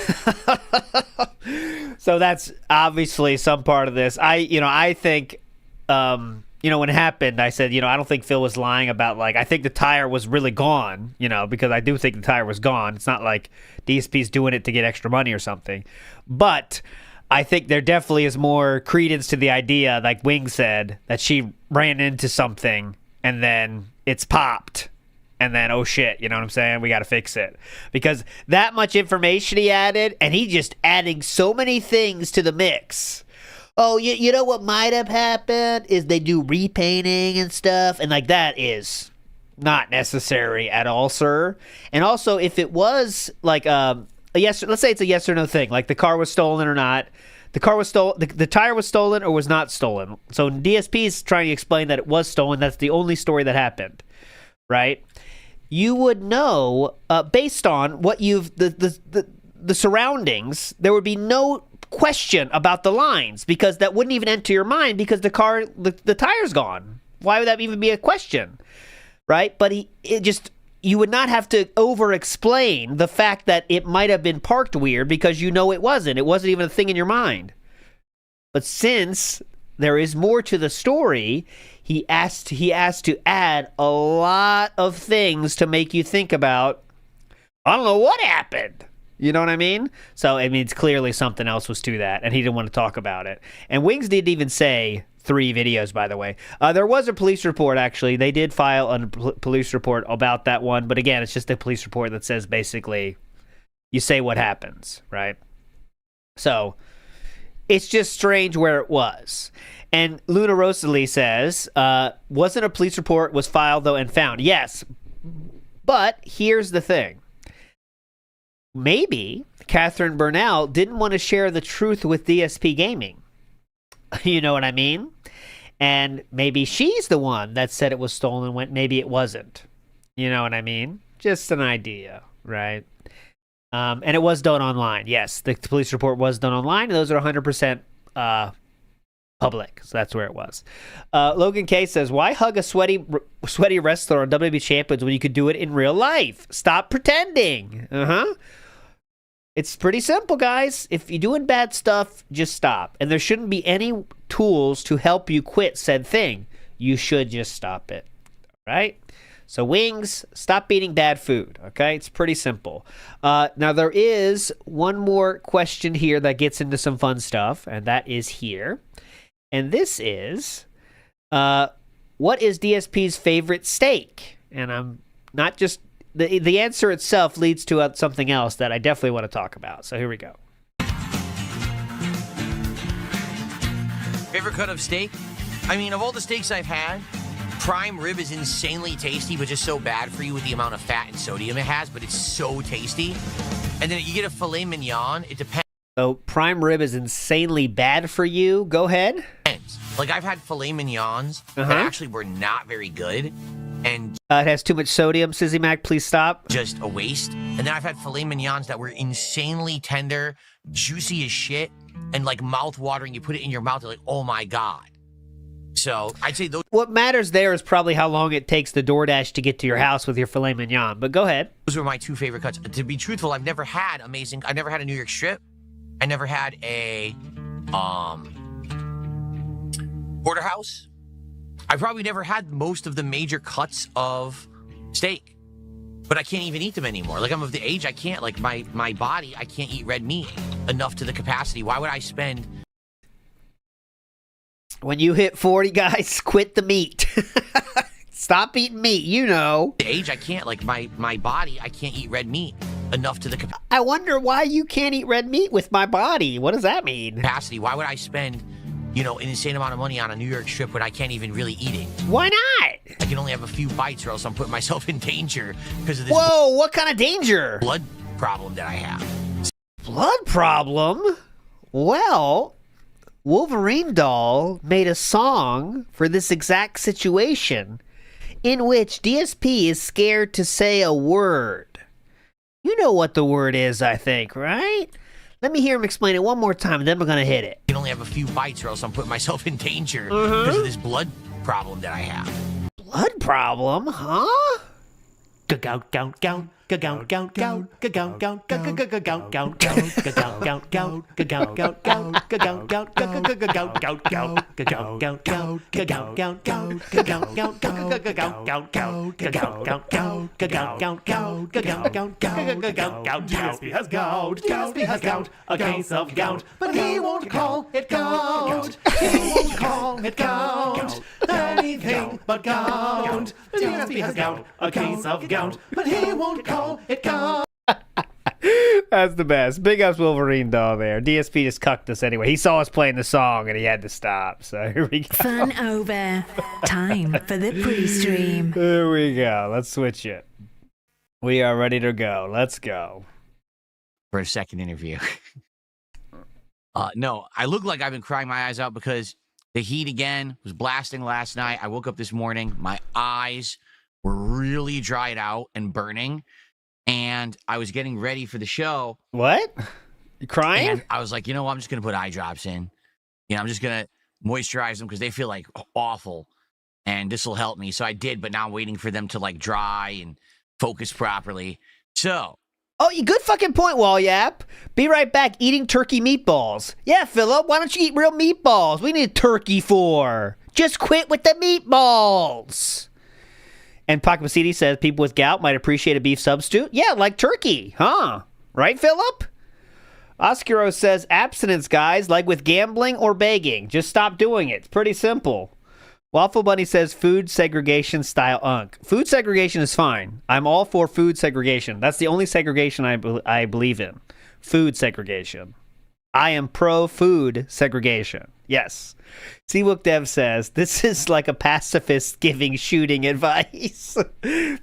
So that's obviously some part of this. I think, when it happened, I said, I don't think Phil was lying about, like, I think the tire was really gone, because I do think the tire was gone. It's not like DSP's doing it to get extra money or something. But I think there definitely is more credence to the idea, like Wing said, that she ran into something and then it's popped. And then, oh shit, you know what I'm saying? We got to fix it. Because that much information he added, and he just adding so many things to the mix. Oh, you know what might have happened is they do repainting and stuff. And like that is not necessary at all, sir. And also, if it was like a yes, let's say it's a yes or no thing, like the car was stolen or not. The car was stolen. The tire was stolen or was not stolen. So DSP is trying to explain that it was stolen. That's the only story that happened, right? You would know based on what the surroundings. There would be no question about the lines because that wouldn't even enter your mind because the tire's gone. Why would that even be a question, right? But you would not have to over-explain the fact that it might have been parked weird because it wasn't. It wasn't even a thing in your mind. But since there is more to the story, he asked to add a lot of things to make you think about, I don't know what happened. You know what I mean? So, it's clearly something else was to that, and he didn't want to talk about it. And Wings didn't even say 3 videos, by the way. There was a police report, actually. They did file a police report about that one, but again, it's just a police report that says basically, you say what happens, right? So, it's just strange where it was. And Luna Rosalie says, wasn't a police report was filed, though, and found. Yes, but here's the thing. Maybe Catherine Burnell didn't want to share the truth with DSP Gaming. You know what I mean? And maybe she's the one that said it was stolen when maybe it wasn't. You know what I mean? Just an idea, right? And it was done online. Yes, the police report was done online. Those are 100% public, so that's where it was. Logan K says, why hug a sweaty wrestler on WWE Champions when you could do it in real life? Stop pretending. It's pretty simple, guys. If you're doing bad stuff, just stop. And there shouldn't be any tools to help you quit said thing. You should just stop it, right? So wings, stop eating bad food, okay? It's pretty simple. Now, there is one more question here that gets into some fun stuff, and that is here. And this is, what is DSP's favorite steak? And I'm not just... The answer itself leads to something else that I definitely want to talk about. So here we go. Favorite cut of steak? I mean, of all the steaks I've had, prime rib is insanely tasty, but just so bad for you with the amount of fat and sodium it has, but it's so tasty. And then you get a filet mignon. It depends. So prime rib is insanely bad for you. Go ahead. Like, I've had filet mignons that actually were not very good. And it has too much sodium. Sizzy Mac, please stop. Just a waste. And then I've had filet mignons that were insanely tender, juicy as shit, and like mouth-watering. You put it in your mouth, you're like, oh my God. So I'd say those. What matters there is probably how long it takes the DoorDash to get to your house with your filet mignon. But go ahead. Those were my two favorite cuts. To be truthful, I've never had a New York strip. I never had a porterhouse. I probably never had most of the major cuts of steak, but I can't even eat them anymore. Like, I'm of the age I can't, like, my body, I can't eat red meat enough to the capacity. Why would I spend... When you hit 40, guys, quit the meat. Stop eating meat, you know. The age I can't, like, my body, I can't eat red meat enough to the capacity. I wonder why you can't eat red meat with my body. What does that mean? Capacity. Why would I spend... an insane amount of money on a New York strip when I can't even really eat it? Why not? I can only have a few bites or else I'm putting myself in danger because of this Whoa, what kind of danger? blood problem that I have. Blood problem? Well, Wolverine Doll made a song for this exact situation in which DSP is scared to say a word. You know what the word is, I think, right? Let me hear him explain it one more time, and then we're going to hit it. I can only have a few bites or else I'm putting myself in danger because of this blood problem that I have. Blood problem, huh? DSP has gout. DSP has gout. A case of gout, but he won't call it gout. He won't call it gout. Anything but gout. DSP has gout. A case of gout, but he won't call it gout. That's the best. Big ups Wolverine Doll there. DSP just cucked us anyway. He saw us playing the song and he had to stop. So here we go. Fun over. Time for the pre-stream. There we go. Let's switch it. We are ready to go. Let's go. For a second interview. No, I look like I've been crying my eyes out because the heat again was blasting last night. I woke up this morning. My eyes were really dried out and burning. And I was getting ready for the show. What? You crying? And I was like, I'm just going to put eye drops in. I'm just going to moisturize them because they feel like awful. And this will help me. So I did, but now I'm waiting for them to like dry and focus properly. So. Oh, you good fucking point, Wallyap. Be right back eating turkey meatballs. Yeah, Philip, why don't you eat real meatballs? We need turkey for. Just quit with the meatballs. And Pakapacidi says people with gout might appreciate a beef substitute. Yeah, like turkey, huh? Right, Philip? Oscuro says abstinence, guys, like with gambling or begging. Just stop doing it. It's pretty simple. Waffle Bunny says food segregation style unk. Food segregation is fine. I'm all for food segregation. That's the only segregation I believe in. Food segregation. I am pro-food segregation. Yes. Seawook Dev says, this is like a pacifist giving shooting advice.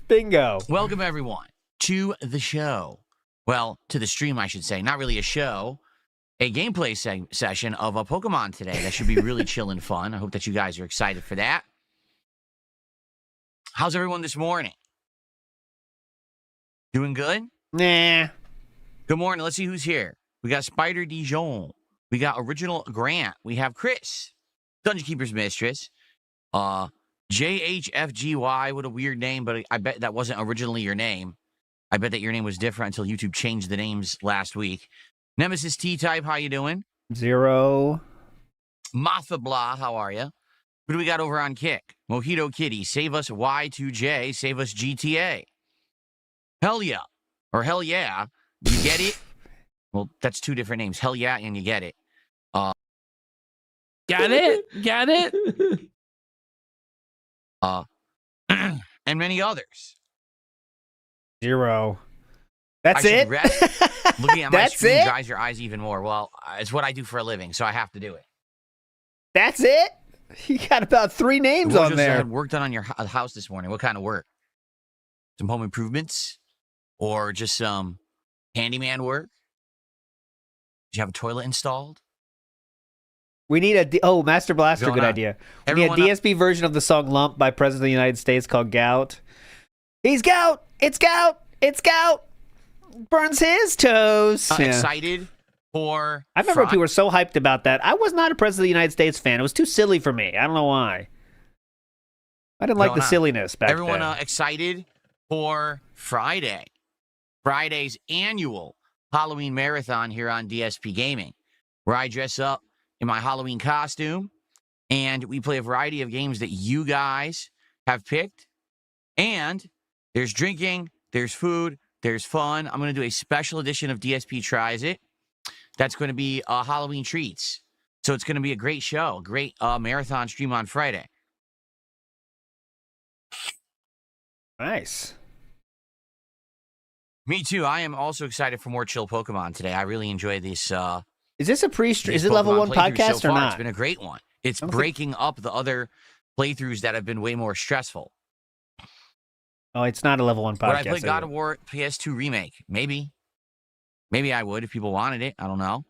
Bingo. Welcome, everyone, to the show. Well, to the stream, I should say. Not really a show. A gameplay session of a Pokemon today. That should be really chill and fun. I hope that you guys are excited for that. How's everyone this morning? Doing good? Nah. Good morning. Let's see who's here. We got Spider Dijon. We got Original Grant. We have Chris, Dungeon Keeper's Mistress. JHFGY, what a weird name, but I bet that wasn't originally your name. I bet that your name was different until YouTube changed the names last week. Nemesis T-Type, how you doing? 0. Matha Blah, how are you? Who do we got over on Kick? Mojito Kitty, save us Y2J, save us GTA. Hell yeah. Or hell yeah. You get it? Well, that's two different names. Hell yeah, and you get it. Got it? Got it? And many others. 0. That's I should it? rest. Looking at my That's screen it? dries your eyes even more. Well, it's what I do for a living, so I have to do it. That's it? You got about 3 names on there. Had work done on your house this morning. What kind of work? Some home improvements? Or just some handyman work? Did you have a toilet installed? We need Master Blaster, good idea. We need a DSP version of the song Lump by President of the United States called Gout. He's gout! It's gout! It's gout! Burns his toes. Excited for I remember people were so hyped about that. I was not a President of the United States fan. It was too silly for me. I don't know why. I didn't like the silliness back then. Everyone excited for Friday. Friday's annual Halloween marathon here on DSP Gaming, where I dress up in my Halloween costume, and we play a variety of games that you guys have picked. And there's drinking, there's food, there's fun. I'm going to do a special edition of DSP Tries It. That's going to be Halloween treats. So it's going to be a great show, great marathon stream on Friday. Nice. Me too. I am also excited for more chill Pokemon today. I really enjoy this. Is this a Is it level 1 podcast so or not? It's been a great one. It's breaking up the other playthroughs that have been way more stressful. Oh, it's not a level 1 podcast. Would I play God of War PS2 Remake? Maybe. Maybe I would if people wanted it. I don't know.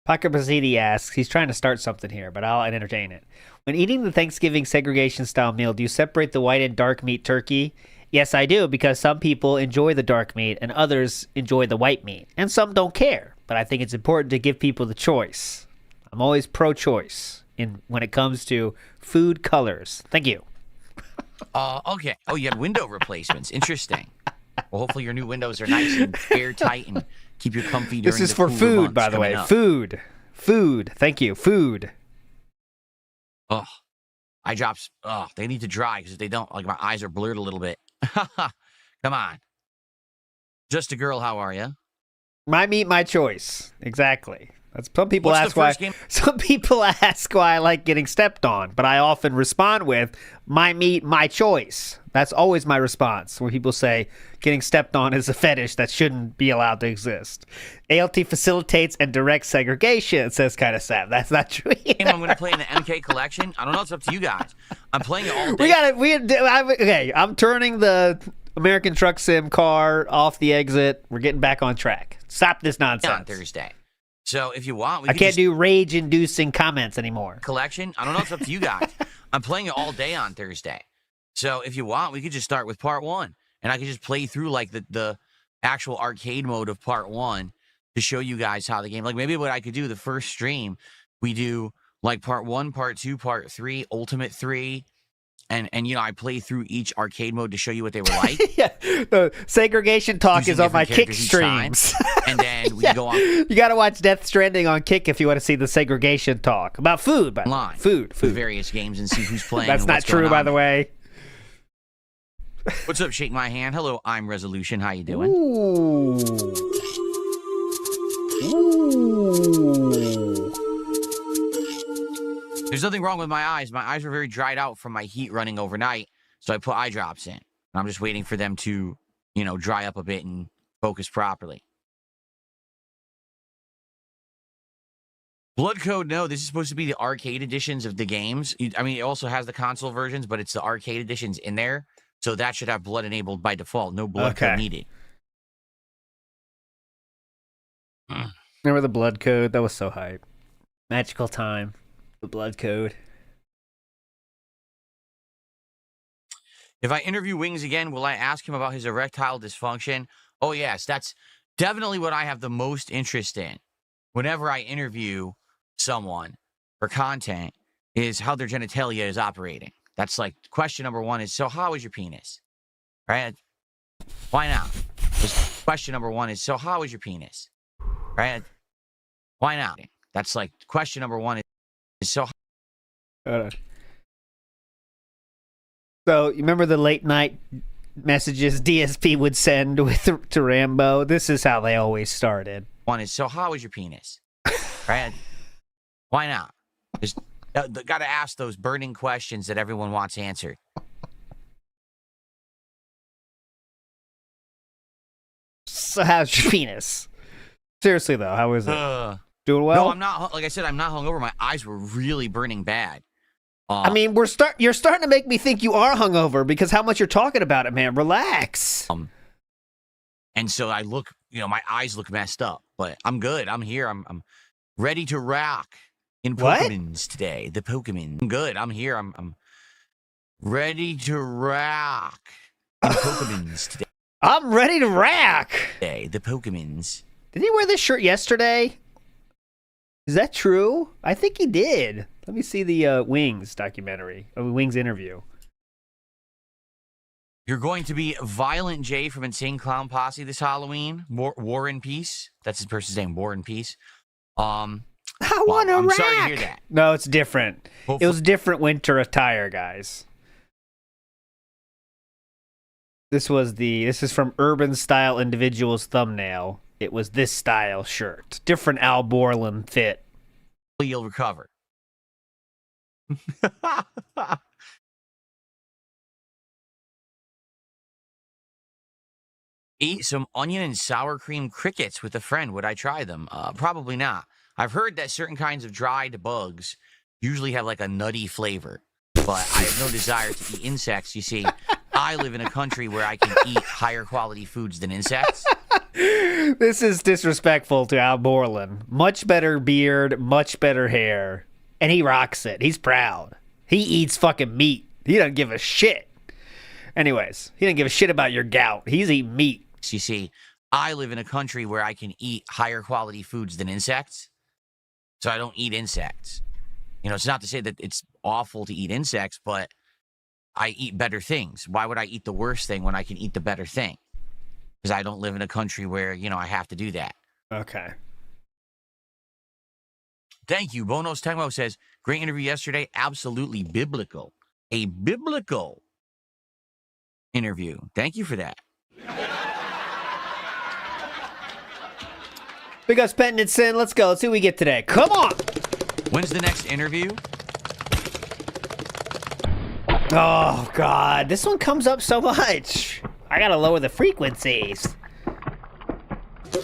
Paco Bazidi asks, he's trying to start something here, but I'll entertain it. When eating the Thanksgiving segregation-style meal, do you separate the white and dark meat turkey? Yes, I do, because some people enjoy the dark meat and others enjoy the white meat, and some don't care. But I think it's important to give people the choice. I'm always pro-choice when it comes to food colors. Thank you. Okay. Oh, you had window replacements. Interesting. Well, hopefully your new windows are nice and airtight and keep you comfy during This is for food, by the way. Food. Food. Thank you. Food. Oh, eye drops. Oh, they need to dry because if they don't, like my eyes are blurred a little bit. Come on. Just a girl, how are you? My meat, my choice. Exactly. That's some people ask why. Some people ask why I like getting stepped on, but I often respond with my meat, my choice. That's always my response. When people say getting stepped on is a fetish that shouldn't be allowed to exist. ALT facilitates and directs segregation. Says kind of sad. That's not true. I'm going to play in the MK collection. I don't know. It's up to you guys. I'm playing it all day. Okay. I'm turning the American Truck Sim car off the exit. We're getting back on track. Stop this nonsense. On Thursday. So if you want, I can't do rage-inducing comments anymore. Collection? I don't know. It's up to you guys. I'm playing it all day on Thursday. So if you want, we could just start with part 1. And I could just play through like the actual arcade mode of part 1 to show you guys how the game... Like maybe what I could do, the first stream, we do like part 1, part 2, part 3, Ultimate 3... And you know, I play through each arcade mode to show you what they were like. Yeah, the segregation talk is on my Kick streams. And then we go on. You got to watch Death Stranding on Kick if you want to see the segregation talk about food. By line, food, various games and see who's playing. That's not true, by the way. What's up? Shake my hand. Hello, I'm Resolution. How you doing? Ooh. There's nothing wrong with my eyes. My eyes were very dried out from my heat running overnight, so I put eye drops in. And I'm just waiting for them to, you know, dry up a bit and focus properly. Blood Code, no, this is supposed to be the arcade editions of the games. I mean, it also has the console versions, but it's the arcade editions in there, so that should have blood enabled by default. No blood code needed. Remember the Blood Code? That was so hype. Magical time. The Blood Code. If I interview Wings again, will I ask him about his erectile dysfunction? Oh, yes. That's definitely what I have the most interest in whenever I interview someone for content is how their genitalia is operating. That's like question number one is, so how is your penis? Right? Why not? Just question number one is, so how is your penis? Right? Why not? That's like question number one is, so. So you remember the late night messages DSP would send to Rambo? This is how they always started. One is, so how is your penis? Right? Why not? Just got to ask those burning questions that everyone wants answered. So how's your penis? Seriously though, how is it? Doing well? No, I'm not. Like I said, I'm not hungover. My eyes were really burning bad. I mean, you're starting to make me think you are hungover because how much you're talking about it, man. Relax. And so I look, my eyes look messed up, but I'm good. I'm here. I'm ready to rock in Pokemons today. The Pokemon. I'm good. I'm here. I'm ready to rock in Pokemons today. I'm ready to rock. The Pokemons. Did he wear this shirt yesterday? Is that true? I think he did. Let me see the Wings documentary, Wings interview. You're going to be Violent J from Insane Clown Posse this Halloween. War and Peace. That's his person's name, War and Peace. I want to rock. I'm sorry to hear that. No, it's different. It was different winter attire, guys. This is from Urban Style Individual's thumbnail. It was this style shirt. Different Al Borland fit. You'll recover. Eat some onion and sour cream crickets with a friend. Would I try them? Probably not. I've heard that certain kinds of dried bugs usually have like a nutty flavor, but I have no desire to eat insects. You see, I live in a country where I can eat higher quality foods than insects. This is disrespectful to Al Borland. Much better beard, much better hair. And he rocks it. He's proud. He eats fucking meat. He doesn't give a shit. Anyways, he doesn't give a shit about your gout. He's eating meat. You see, I live in a country where I can eat higher quality foods than insects. So I don't eat insects. It's not to say that it's awful to eat insects, but I eat better things. Why would I eat the worst thing when I can eat the better thing? Because I don't live in a country where, I have to do that. Okay. Thank you. Bonos Tengmo says, great interview yesterday. Absolutely biblical. A biblical interview. Thank you for that. Big up Spenton and Sin. Let's go. Let's see what we get today. Come on. When's the next interview? Oh, God. This one comes up so much. I gotta lower the frequencies.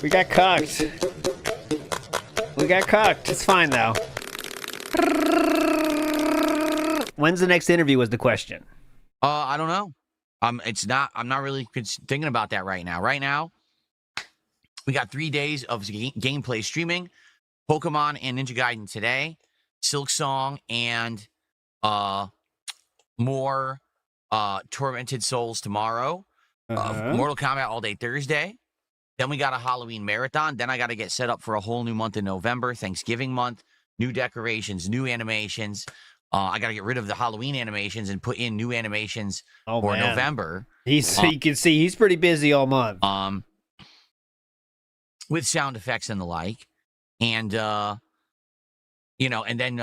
We got cucked. It's fine, though. When's the next interview was the question. I don't know. I'm not really thinking about that right now. Right now, we got 3 days of gameplay streaming. Pokemon and Ninja Gaiden today. Silk Song and more Tormented Souls tomorrow. Mortal Kombat all day Thursday. Then we got a Halloween marathon. Then I got to get set up for a whole new month in November, Thanksgiving month, new decorations, new animations. I got to get rid of the Halloween animations and put in new animations for November. You can see he's pretty busy all month. With sound effects and the like. And, and then,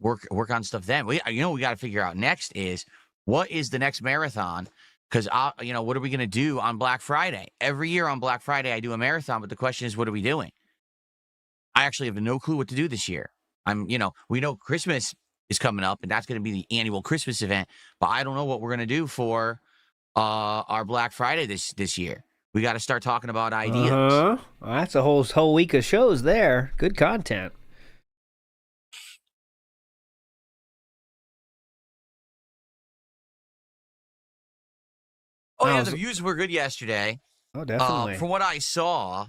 work on stuff then. We got to figure out next is what is the next marathon? Because, what are we going to do on Black Friday? Every year on Black Friday, I do a marathon, but the question is, what are we doing? I actually have no clue what to do this year. We know Christmas is coming up, and that's going to be the annual Christmas event, but I don't know what we're going to do for our Black Friday this year. We got to start talking about ideas. Well, that's a whole week of shows there. Good content. Oh, yeah, the views were good yesterday. Oh, definitely. From what I saw,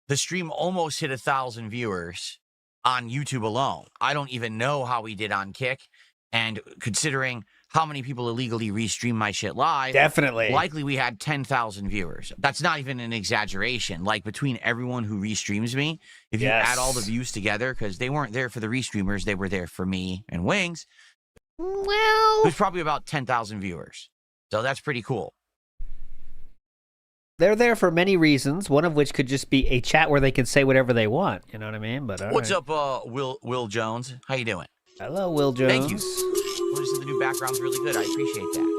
the stream almost hit 1,000 viewers on YouTube alone. I don't even know how we did on Kick. And considering how many people illegally restream my shit live. Definitely. Likely we had 10,000 viewers. That's not even an exaggeration. Like between everyone who restreams me, if you add all the views together, because they weren't there for the restreamers, they were there for me and Wings. Well, there's probably about 10,000 viewers. So that's pretty cool. They're there for many reasons, one of which could just be a chat where they can say whatever they want. You know what I mean? But what's up, Will Jones? How you doing? Hello, Will Jones. Thank you. Noticing the new background's really good. I appreciate that.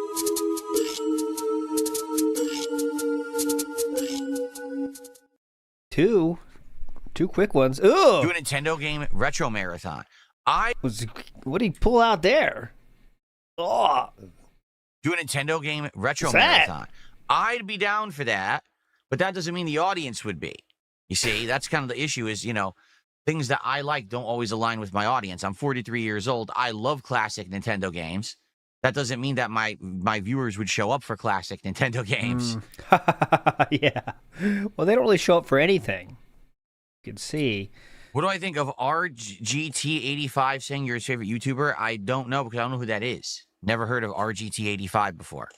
Two quick ones. Ooh. Do a Nintendo game retro marathon. What did he pull out there? Oh. Do a Nintendo game retro marathon. I'd be down for that, but that doesn't mean the audience would be. You see, that's kind of the issue is, things that I like don't always align with my audience. I'm 43 years old. I love classic Nintendo games. That doesn't mean that my viewers would show up for classic Nintendo games. Yeah. Well, they don't really show up for anything. You can see. What do I think of RGT85 saying you're his favorite YouTuber? I don't know because I don't know who that is. Never heard of RGT85 before.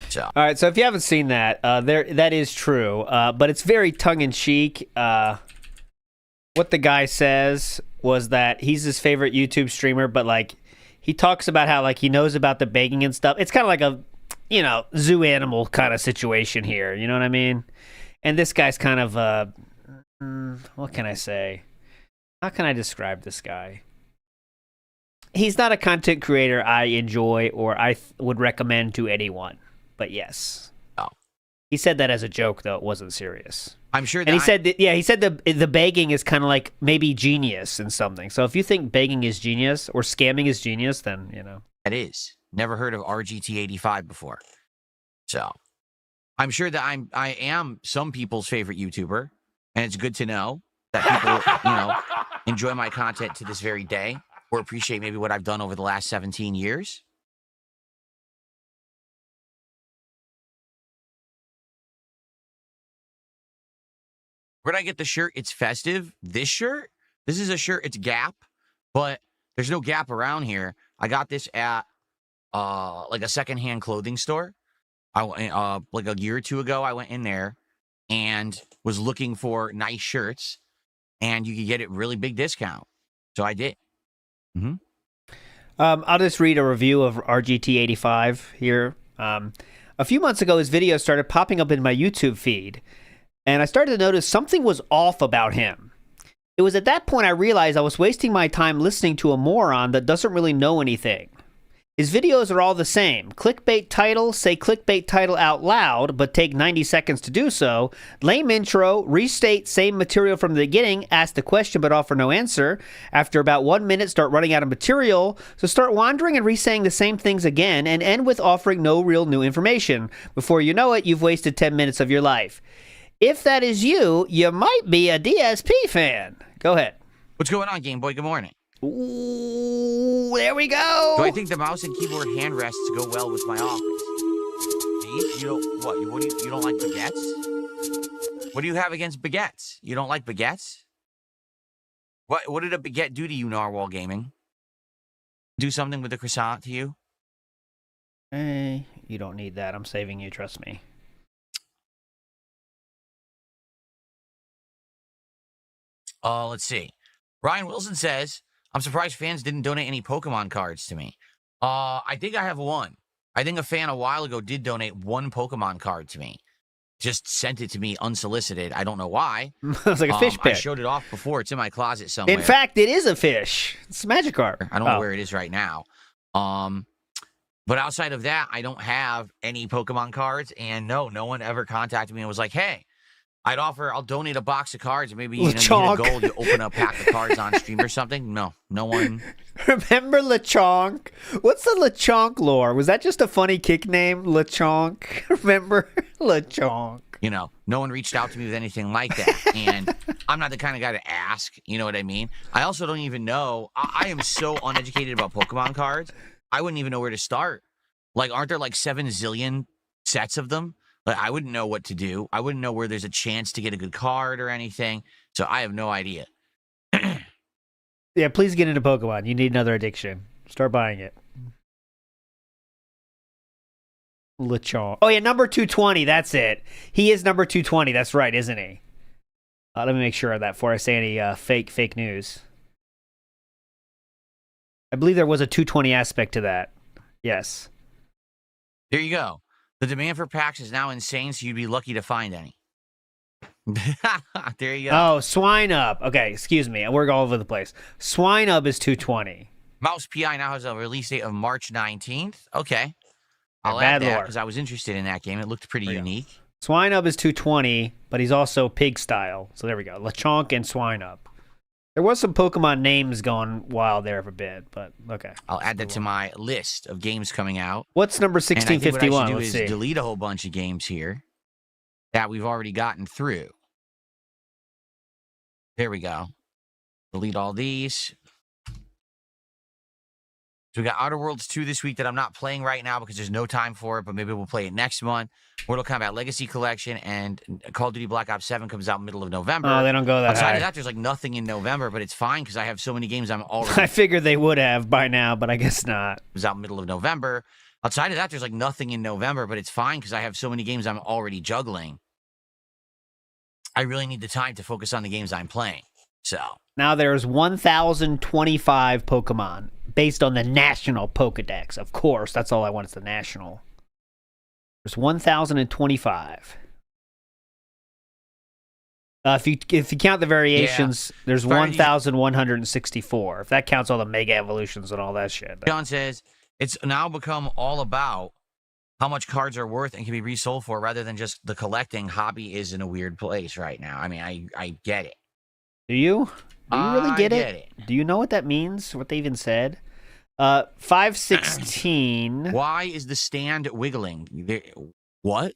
So. All right, so if you haven't seen that, that is true, but it's very tongue-in-cheek. What the guy says was that he's his favorite YouTube streamer, but like he talks about how like he knows about the begging and stuff. It's kind of like a, zoo animal kind of situation here. You know what I mean? And this guy's kind of what can I say? How can I describe this guy? He's not a content creator I enjoy or I would recommend to anyone. But yes. Oh. He said that as a joke, though. It wasn't serious. I'm sure that and he said the begging is kind of like maybe genius in something. So if you think begging is genius or scamming is genius, then, That is. Never heard of RGT85 before. So I'm sure that I am some people's favorite YouTuber. And it's good to know that people, enjoy my content to this very day or appreciate maybe what I've done over the last 17 years. Where'd I get the shirt? It's festive. This shirt? This is a shirt. It's Gap, but there's no Gap around here. I got this at like a secondhand clothing store. Like a year or two ago, I went in there and was looking for nice shirts, and you could get it really big discount. So I did. Mm-hmm. I'll just read a review of RGT85 here. A few months ago, his videos started popping up in my YouTube feed. And I started to notice something was off about him. It was at that point I realized I was wasting my time listening to a moron that doesn't really know anything. His videos are all the same. Clickbait title, say clickbait title out loud, but take 90 seconds to do so. Lame intro, restate same material from the beginning, ask the question but offer no answer. After about 1 minute, start running out of material. So start wandering and re-saying the same things again and end with offering no real new information. Before you know it, you've wasted 10 minutes of your life. If that is you, you might be a DSP fan. Go ahead. What's going on, Game Boy? Good morning. Ooh, there we go. Do I think the mouse and keyboard hand rests go well with my office? You don't like baguettes? What do you have against baguettes? You don't like baguettes? What did a baguette do to you, Narwhal Gaming? Do something with the croissant to you? Hey, you don't need that. I'm saving you, trust me. Let's see. Ryan Wilson says, I'm surprised fans didn't donate any Pokemon cards to me. I think I have one. I think a fan a while ago did donate one Pokemon card to me. Just sent it to me unsolicited. I don't know why. It's like a fish pet. I showed it off before. It's in my closet somewhere. In fact, it is a fish. It's a Magikarp. I don't know where it is right now. But outside of that, I don't have any Pokemon cards. And no one ever contacted me and was like, hey, I'll donate a box of cards. Maybe you hit a goal, you open a pack of cards on stream or something. No one. Remember Lechonk? What's the Lechonk lore? Was that just a funny kick name, Lechonk? Remember Lechonk? No one reached out to me with anything like that. And I'm not the kind of guy to ask. You know what I mean? I also don't even know. I am so uneducated about Pokemon cards. I wouldn't even know where to start. Like, aren't there like 7 zillion sets of them? Like, I wouldn't know what to do. I wouldn't know where there's a chance to get a good card or anything. So I have no idea. Yeah, please get into Pokemon. You need another addiction. Start buying it. Lechon. Oh yeah, number 220. That's it. He is number 220. That's right, isn't he? Let me make sure of that before I say any fake news. I believe there was a 220 aspect to that. Yes. There you go. The demand for packs is now insane, so you'd be lucky to find any. There you go. Oh, Swine Up. Okay, excuse me. We're all over the place. Swine Up is 220. Mouse PI now has a release date of March 19th. Okay. I'll add that because I was interested in that game. It looked pretty unique. Swine Up is 220, but he's also pig style. So there we go. Lechonk and Swine Up. There was some Pokemon names going wild there for a bit, but okay. I'll add that to my list of games coming out. What's number 1651? What I should do Let's is see. delete a whole bunch of games here that we've already gotten through. There we go. Delete all these. So we got Outer Worlds 2 this week that I'm not playing right now because there's no time for it, but maybe we'll play it next month. Mortal Kombat Legacy Collection and Call of Duty Black Ops 7 comes out middle of November. Oh, they don't go that Outside high. of that, there's like nothing in November, but it's fine because I have so many games I'm already... I figured they would have by now, but I guess not. It was out middle of November. Outside of that, there's like nothing in November, but it's fine because I have so many games I'm already juggling. I really need the time to focus on the games I'm playing. So now there's 1,025 Pokemon based on the national Pokedex. Of course, that's all I want is the national. There's 1,025. If you count the variations, there's 1,164. If that counts all the Mega Evolutions and all that shit. John says it's now become all about how much cards are worth and can be resold for rather than just the collecting. Hobby is in a weird place right now. I mean, I get it. Do you? Do you really get it? it? Do you know what that means? What they even said? 516. Why is the stand wiggling? What?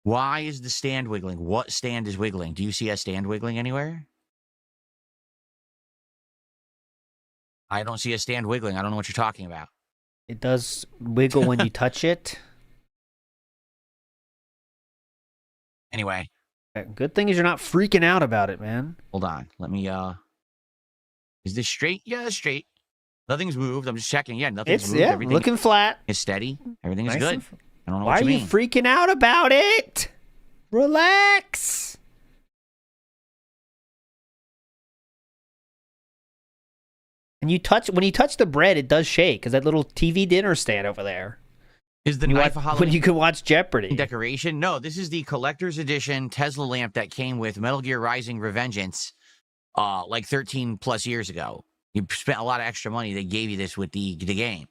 Why is the stand wiggling? What stand is wiggling? Do you see a stand wiggling anywhere? I don't see a stand wiggling. I don't know what you're talking about. It does wiggle when you touch it. Anyway. Good thing is you're not freaking out about it, man. Hold on. Let me, is this straight? Yeah, it's straight. Nothing's moved. I'm just checking. Yeah, nothing's moved. Everything looking flat. It's steady. Everything is good. I don't know Why what you mean. Why are you freaking out about it? Relax. And when you touch the bread, it does shake because that little TV dinner stand over there. Is the knife a Halloween when you can watch Jeopardy decoration? No, this is the collector's edition Tesla lamp that came with Metal Gear Rising Revengeance, like 13 plus years ago. You spent a lot of extra money. They gave you this with the game,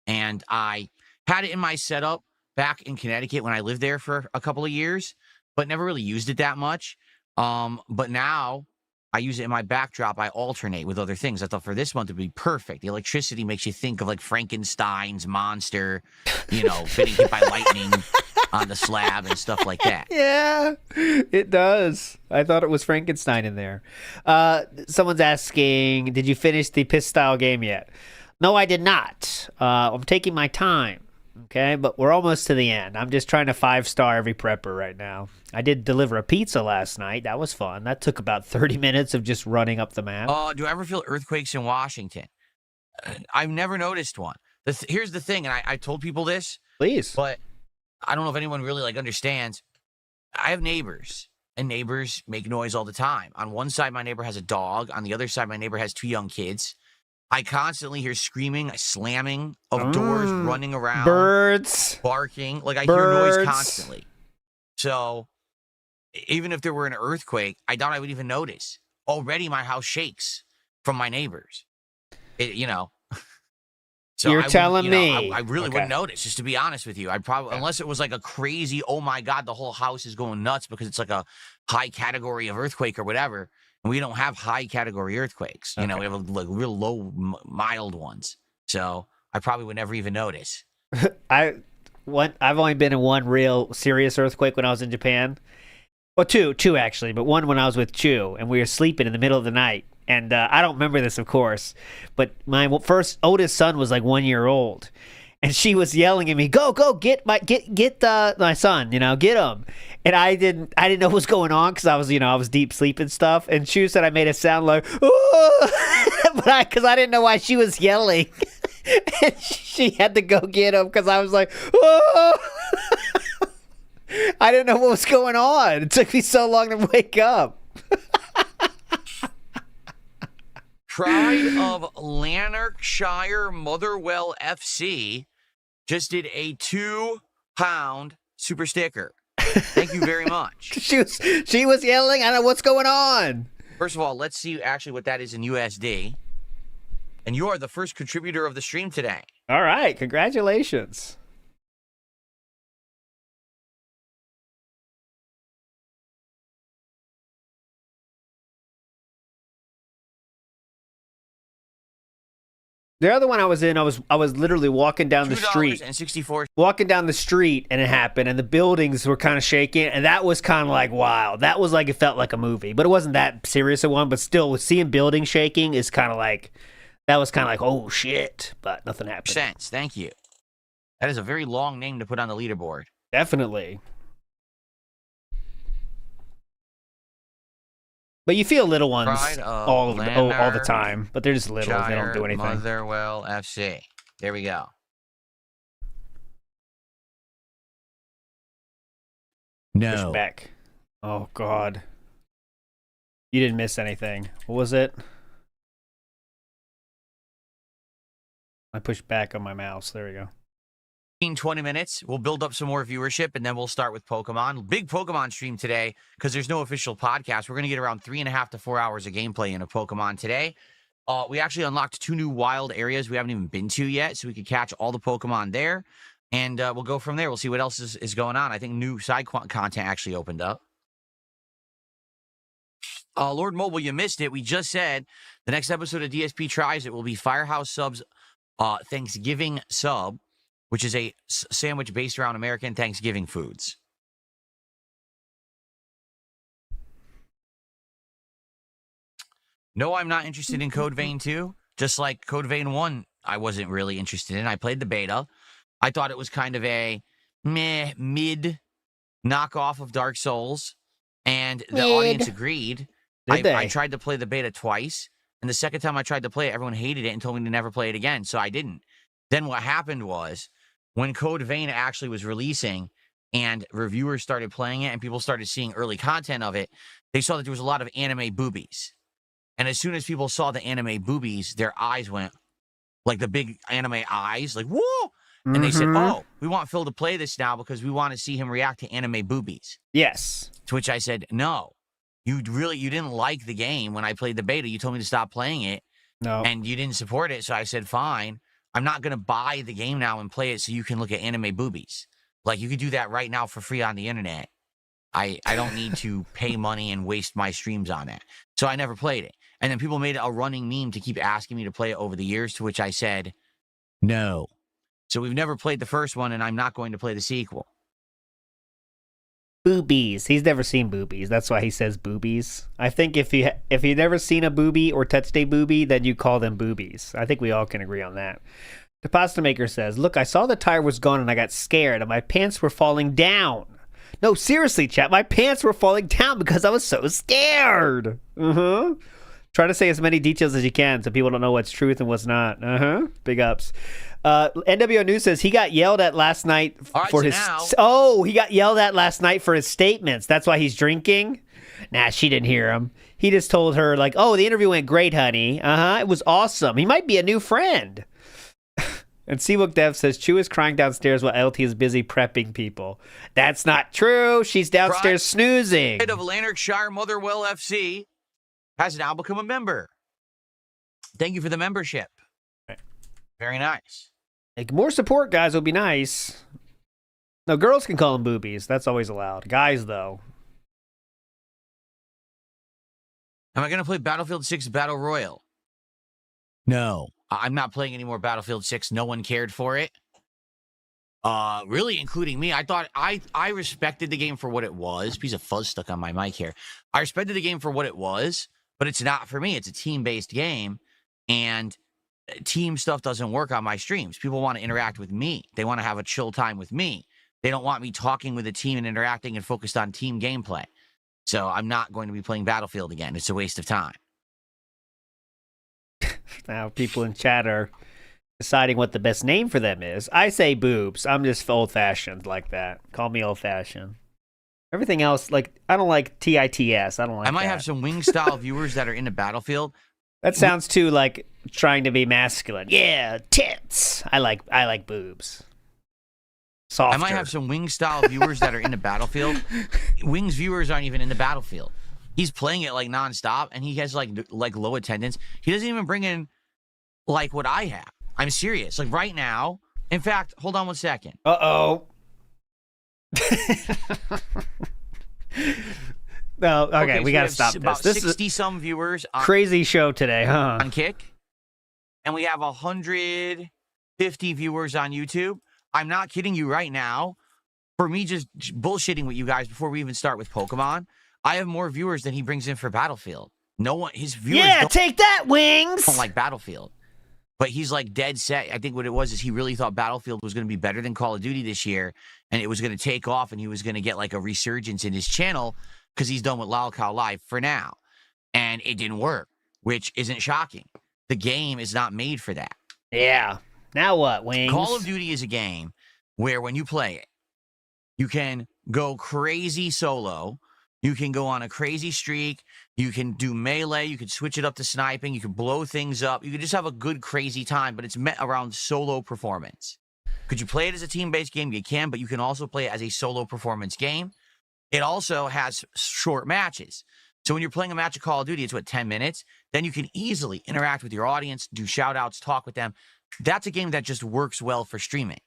and I had it in my setup back in Connecticut when I lived there for a couple of years, but never really used it that much. But now I use it in my backdrop. I alternate with other things. I thought for this month it would be perfect. The electricity makes you think of like Frankenstein's monster, getting hit by lightning on the slab and stuff like that. Yeah, it does. I thought it was Frankenstein in there. Someone's asking, did you finish the piss style game yet? No, I did not. I'm taking my time. Okay, but we're almost to the end. I'm just trying to 5-star every prepper right now. I did deliver a pizza last night. That was fun. That took about 30 minutes of just running up the map. Do I ever feel earthquakes in Washington? I've never noticed one. Here's the thing, and I told people this. Please. But I don't know if anyone really understands. I have neighbors, and neighbors make noise all the time. On one side, my neighbor has a dog. On the other side, my neighbor has 2 young kids. I constantly hear screaming, slamming of doors, running around. Birds. Barking. Like, I hear noise constantly. So, even if there were an earthquake, I doubt I would even notice. Already, my house shakes from my neighbors. So you're telling me. I really wouldn't notice, just to be honest with you. I'd probably, unless it was like a crazy, oh my God, the whole house is going nuts because it's like a high category of earthquake or whatever. And we don't have high category earthquakes. We have like real low, mild ones. So I probably would never even notice. I've only been in one real serious earthquake when I was in Japan. Well, two actually, but one when I was with Chu, and we were sleeping in the middle of the night. And I don't remember this, of course, but my first oldest son was like 1 year old, and she was yelling at me, "Go, get my son, get him." And I didn't know what was going on because I was deep sleep and stuff. And Chu said I made a sound like, "Oh," but because I didn't know why she was yelling. And she had to go get him because I was like, oh! I didn't know what was going on. It took me so long to wake up. Pride of Lanarkshire Motherwell FC just did a £2 super sticker. Thank you very much. She was yelling. I don't know what's going on. First of all, let's see actually what that is in USD. And you are the first contributor of the stream today. All right. Congratulations. The other one I was in, I was literally walking down the street. $2.64. Walking down the street, and it happened, and the buildings were kind of shaking, and that was kind of like, wow. That was like, it felt like a movie, but it wasn't that serious a one, but still, seeing buildings shaking is kind of like, that was kind of like, oh, shit, but nothing happened. Sense. Thank you. That is a very long name to put on the leaderboard. Definitely. But you feel little ones all the time, but they're just little. They don't do anything. Motherwell FC. There we go. No. Push back. Oh, God. You didn't miss anything. What was it? I pushed back on my mouse. There we go. 20 minutes. We'll build up some more viewership, and then we'll start with Pokemon. Big Pokemon stream today because there's no official podcast. We're going to get around 3.5 to 4 hours of gameplay in a Pokemon today. We actually unlocked 2 new wild areas we haven't even been to yet, so we could catch all the Pokemon there. And we'll go from there. We'll see what else is going on. I think new side content actually opened up. Lord Mobile, you missed it. We just said the next episode of DSP Tries It will be Firehouse Subs Thanksgiving Sub, which is a sandwich based around American Thanksgiving foods. No, I'm not interested in Code Vein 2. Just like Code Vein 1, I wasn't really interested in. I played the beta. I thought it was kind of a mid knockoff of Dark Souls, and the audience agreed. I tried to play the beta twice, and the second time I tried to play it, everyone hated it and told me to never play it again, so I didn't. Then what happened was, when Code Vein actually was releasing and reviewers started playing it and people started seeing early content of it, they saw that there was a lot of anime boobies. And as soon as people saw the anime boobies, their eyes went, like the big anime eyes, like, whoa! And they said, oh, we want Phil to play this now because we want to see him react to anime boobies. Yes. To which I said, no. You didn't like the game when I played the beta. You told me to stop playing it. No. And you didn't support it, so I said, fine. I'm not going to buy the game now and play it so you can look at anime boobies. Like, you could do that right now for free on the internet. I don't need to pay money and waste my streams on that. So I never played it. And then people made a running meme to keep asking me to play it over the years, to which I said, no. So we've never played the first one, and I'm not going to play the sequel. Boobies. He's never seen boobies. That's why he says boobies. I think if you've never seen a boobie or touched a boobie, then you call them boobies. I think we all can agree on that. The pasta maker says, look, I saw the tire was gone and I got scared and my pants were falling down. No, seriously, chat, my pants were falling down because I was so scared. Try to say as many details as you can so people don't know what's truth and what's not. Big ups. NWO News says he got yelled at last night for his... he got yelled at last night for his statements. That's why he's drinking? Nah, she didn't hear him. He just told her, like, oh, the interview went great, honey. It was awesome. He might be a new friend. And Seabook Dev says, Chew is crying downstairs while LT is busy prepping people. That's not true. She's downstairs snoozing. Of Lanarkshire Motherwell FC has now become a member. Thank you for the membership. Very nice. Like, more support, guys, would be nice. No, girls can call them boobies. That's always allowed. Guys, though. Am I going to play Battlefield 6 Battle Royale? No. I'm not playing any more Battlefield 6. No one cared for it. Really, including me. I thought I respected the game for what it was. Piece of fuzz stuck on my mic here. I respected the game for what it was, but it's not for me. It's a team-based game, and team stuff doesn't work on my streams. People want to interact with me. They want to have a chill time with me. They don't want me talking with the team and interacting and focused on team gameplay. So I'm not going to be playing Battlefield again. It's a waste of time. Now people in chat are deciding what the best name for them is. I say boobs. I'm just old-fashioned like that. Call me old-fashioned. Everything else, like, I don't like TITS. I don't like I might that. have some wing-style viewers that are into Battlefield. That sounds too, like, trying to be masculine. Yeah, tits. I like boobs. Softer. I might have some wing-style viewers that are into Battlefield. Wings viewers aren't even into Battlefield. He's playing it, like, nonstop, and he has, like low attendance. He doesn't even bring in, like, what I have. I'm serious. Like, right now, in fact, hold on one second. Uh-oh. No, okay, so we got to have stop about this. This 60 is some viewers on, crazy show today, huh? on Kick, and we have 150 viewers on YouTube. I'm not kidding you right now. For me just bullshitting with you guys before we even start with Pokemon, I have more viewers than he brings in for Battlefield. No one, his viewers take that, Wings! don't like Battlefield. But he's like dead set. I think what it was is he really thought Battlefield was going to be better than Call of Duty this year, and it was going to take off, and he was going to get like a resurgence in his channel because he's done with Lol Cow Live for now. And it didn't work, which isn't shocking. The game is not made for that. Yeah. Now what, Wings? Call of Duty is a game where when you play it, you can go crazy solo. You can go on a crazy streak. You can do melee. You can switch it up to sniping. You can blow things up. You can just have a good, crazy time, but it's met around solo performance. Could you play it as a team-based game? You can, but you can also play it as a solo performance game. It also has short matches. So when you're playing a match of Call of Duty, it's, 10 minutes? Then you can easily interact with your audience, do shout-outs, talk with them. That's a game that just works well for streaming.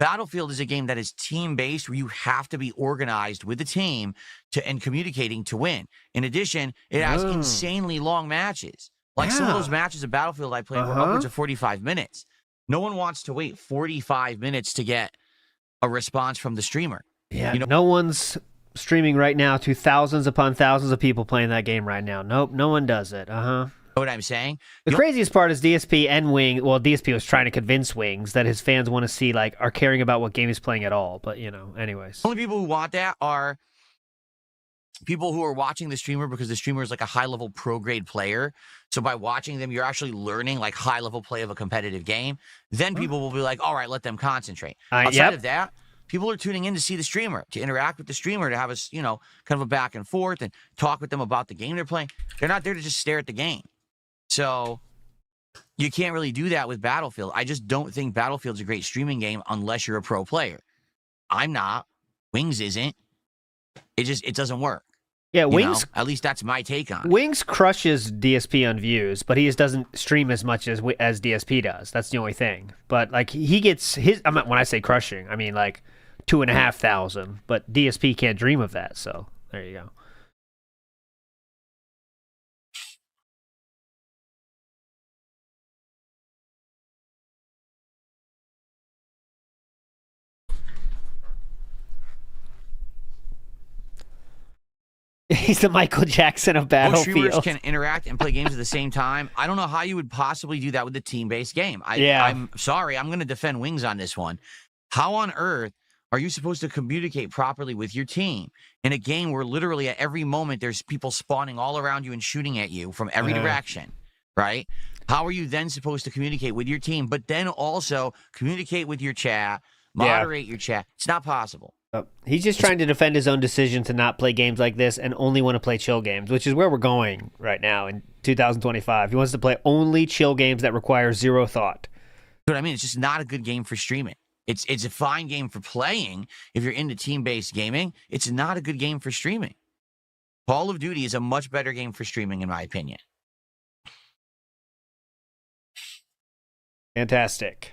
Battlefield is a game that is team-based, where you have to be organized with the team and communicating to win. In addition, it has insanely long matches. Like some of those matches of Battlefield I played were upwards of 45 minutes. No one wants to wait 45 minutes to get a response from the streamer. Yeah, no one's streaming right now to thousands upon thousands of people playing that game right now. Nope, no one does it. Know what I'm saying? The craziest part is DSP and Wing. Well, DSP was trying to convince Wings that his fans want to see, like, are caring about what game he's playing at all. But, anyways. The only people who want that are people who are watching the streamer because the streamer is like a high-level pro-grade player. So by watching them, you're actually learning, like, high-level play of a competitive game. Then people will be like, all right, let them concentrate. Outside of that, people are tuning in to see the streamer, to interact with the streamer, to have us, kind of a back and forth and talk with them about the game they're playing. They're not there to just stare at the game. So you can't really do that with Battlefield. I just don't think Battlefield's a great streaming game unless you're a pro player. I'm not. Wings isn't. It doesn't work. Yeah, Wings. At least that's my take on it. Wings crushes DSP on views, but he just doesn't stream as much as DSP does. That's the only thing. But like he gets his. When I say crushing, I mean like 2,500. But DSP can't dream of that. So there you go. He's the Michael Jackson of Battlefield. Most streamers can interact and play games at the same time. I don't know how you would possibly do that with a team-based game. I'm sorry. I'm going to defend Wings on this one. How on earth are you supposed to communicate properly with your team in a game where literally at every moment there's people spawning all around you and shooting at you from every direction, right? How are you then supposed to communicate with your team, but then also communicate with your chat, moderate your chat? It's not possible. He's just trying to defend his own decision to not play games like this and only want to play chill games, which is where we're going right now in 2025. He wants to play only chill games that require zero thought. But I mean, it's just not a good game for streaming. It's a fine game for playing if you're into team-based gaming. It's not a good game for streaming. Call of Duty is a much better game for streaming, in my opinion. Fantastic.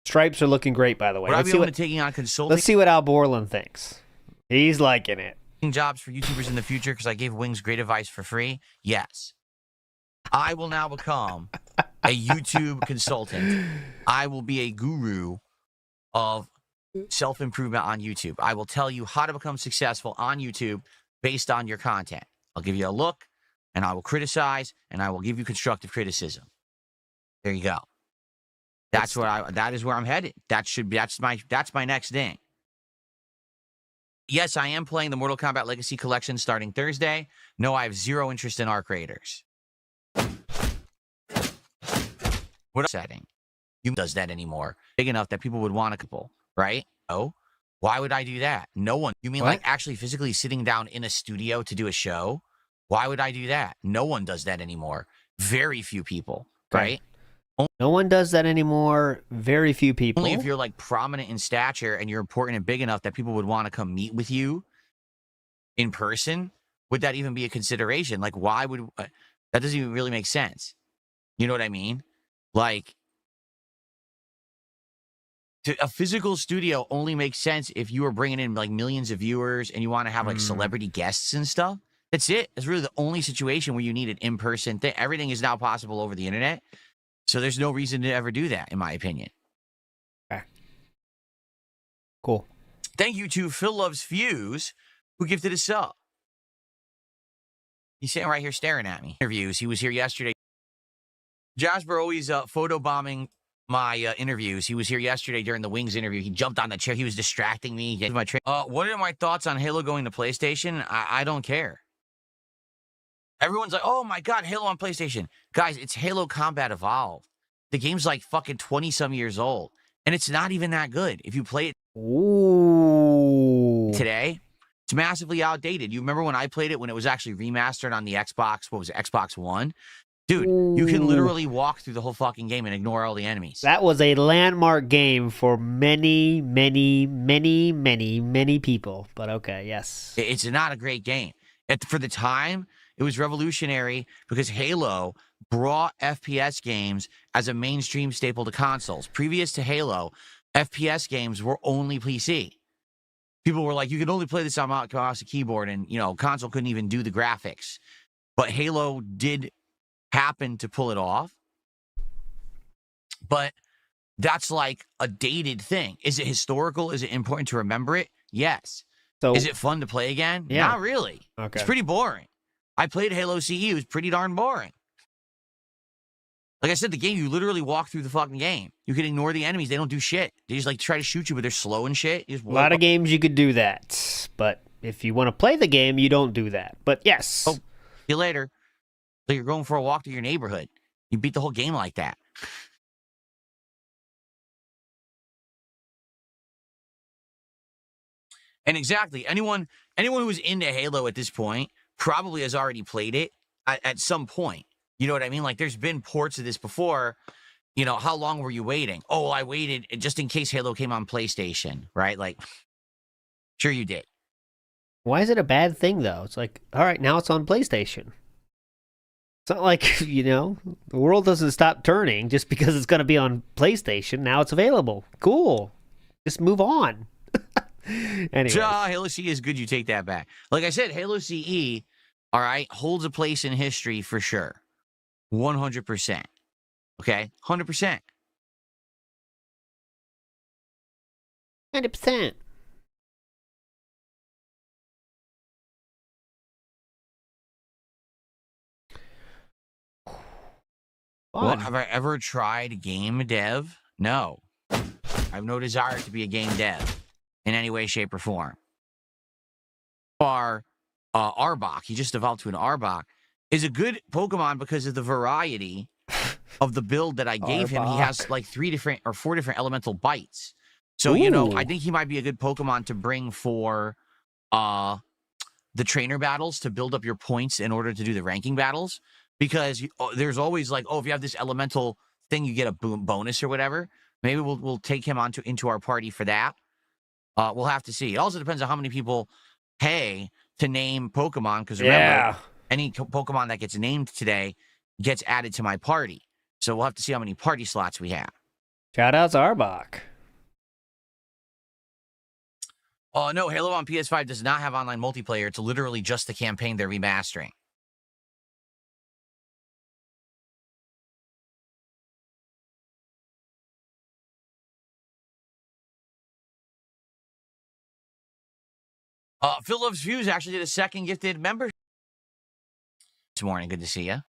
Stripes are looking great, by the way. Would I be able to taking on consulting? Let's see what Al Borland thinks. He's liking it. Jobs for YouTubers in the future because I gave Wings great advice for free? Yes. I will now become a YouTube consultant. I will be a guru of self-improvement on YouTube. I will tell you how to become successful on YouTube based on your content. I'll give you a look, and I will criticize, and I will give you constructive criticism. There you go. That is where I'm headed. That's my next thing. Yes, I am playing the Mortal Kombat Legacy Collection starting Thursday. No, I have zero interest in Arc Raiders. What setting? does that anymore. Big enough that people would want a couple, right? Oh, why would I do that? No one. You mean like actually physically sitting down in a studio to do a show? Why would I do that? No one does that anymore. Very few people, right? No one does that anymore. Very few people. Only if you're like prominent in stature and you're important and big enough that people would want to come meet with you in person. Would that even be a consideration? Like, why would that doesn't even really make sense? You know what I mean? Like, a physical studio only makes sense if you are bringing in like millions of viewers and you want to have like celebrity guests and stuff. That's it. It's really the only situation where you need an in-person thing. Everything is now possible over the internet. So there's no reason to ever do that, in my opinion. Okay. Cool. Thank you to Phil Loves Fuse, who gifted a sub. He's sitting right here staring at me. Interviews. He was here yesterday. Jasper always photobombing my interviews. He was here yesterday during the Wings interview. He jumped on the chair. He was distracting me. What are my thoughts on Halo going to PlayStation? I don't care. Everyone's like, oh my God, Halo on PlayStation. Guys, it's Halo Combat Evolved. The game's like fucking 20-some years old. And it's not even that good. If you play it today, it's massively outdated. You remember when I played it when it was actually remastered on the Xbox, what was it, Xbox One? Dude, you can literally walk through the whole fucking game and ignore all the enemies. That was a landmark game for many, many, many, many, many people. But okay, yes. It's not a great game. For the time, it was revolutionary because Halo brought FPS games as a mainstream staple to consoles. Previous to Halo, FPS games were only PC. People were like, you can only play this on mouse and keyboard, and, you know, console couldn't even do the graphics. But Halo did happen to pull it off. But that's like a dated thing. Is it historical? Is it important to remember it? Yes. So, is it fun to play again? Yeah. Not really. Okay. It's pretty boring. I played Halo CE. It was pretty darn boring. Like I said, the game, you literally walk through the fucking game. You can ignore the enemies. They don't do shit. They just like try to shoot you, but they're slow and shit. A lot of games you could do that. But if you want to play the game, you don't do that. But yes. Oh, see you later. So you're going for a walk through your neighborhood. You beat the whole game like that. And exactly, anyone who's into Halo at this point probably has already played it at some point. You know what I mean? Like, there's been ports of this before. You know, how long were you waiting? Oh, I waited just in case Halo came on PlayStation, right? Like, sure you did. Why is it a bad thing, though? It's like, all right, now it's on PlayStation. It's not like, you know, the world doesn't stop turning just because it's going to be on PlayStation. Now it's available. Cool. Just move on. Anyway. Halo CE is good. You take that back. Like I said, Halo CE, all right, holds a place in history for sure. 100%. Okay? 100%. 100%. Well, have I ever tried game dev? No. I have no desire to be a game dev in any way, shape, or form. Arbok, he just evolved to an Arbok, is a good Pokemon because of the variety of the build that I gave him. He has like 4 different elemental bites. So, you know, I think he might be a good Pokemon to bring for the trainer battles to build up your points in order to do the ranking battles. Because there's always like, oh, if you have this elemental thing, you get a bonus or whatever. Maybe we'll take him into our party for that. We'll have to see. It also depends on how many people pay to name Pokemon. Because remember, any Pokemon that gets named today gets added to my party. So we'll have to see how many party slots we have. Shoutouts Arbok. Oh, no, Halo on PS5 does not have online multiplayer. It's literally just the campaign they're remastering. Phil Loves Views actually did a second gifted member this morning. Good to see you.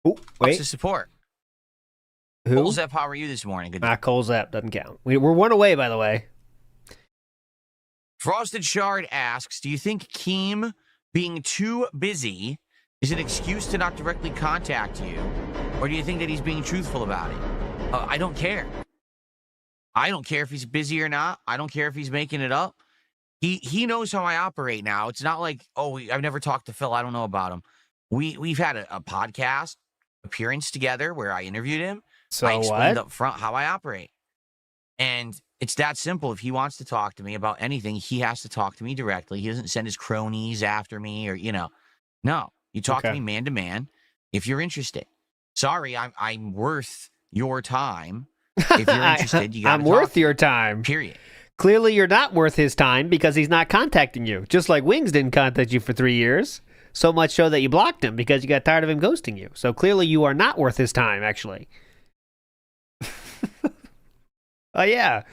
Oh, wait. What's the support? Who? Colzep, how are you this morning? Good. Colzep doesn't count. We're one away, by the way. Frosted Shard asks, do you think Keem being too busy is an excuse to not directly contact you? Or do you think that he's being truthful about it? I don't care. I don't care if he's busy or not. I don't care if he's making it up. He knows how I operate now. It's not like, I've never talked to Phil. I don't know about him. We've had a podcast appearance together where I interviewed him. So I explained what? up front how I operate. And it's that simple. If he wants to talk to me about anything, he has to talk to me directly. He doesn't send his cronies after me or, No, you talk to me man to man if you're interested. Sorry, I'm worth your time. If you're interested, you got to I'm worth your time. Period. Clearly, you're not worth his time because he's not contacting you. Just like Wings didn't contact you for 3 years. So much so that you blocked him because you got tired of him ghosting you. So clearly, you are not worth his time, actually. Oh, yeah.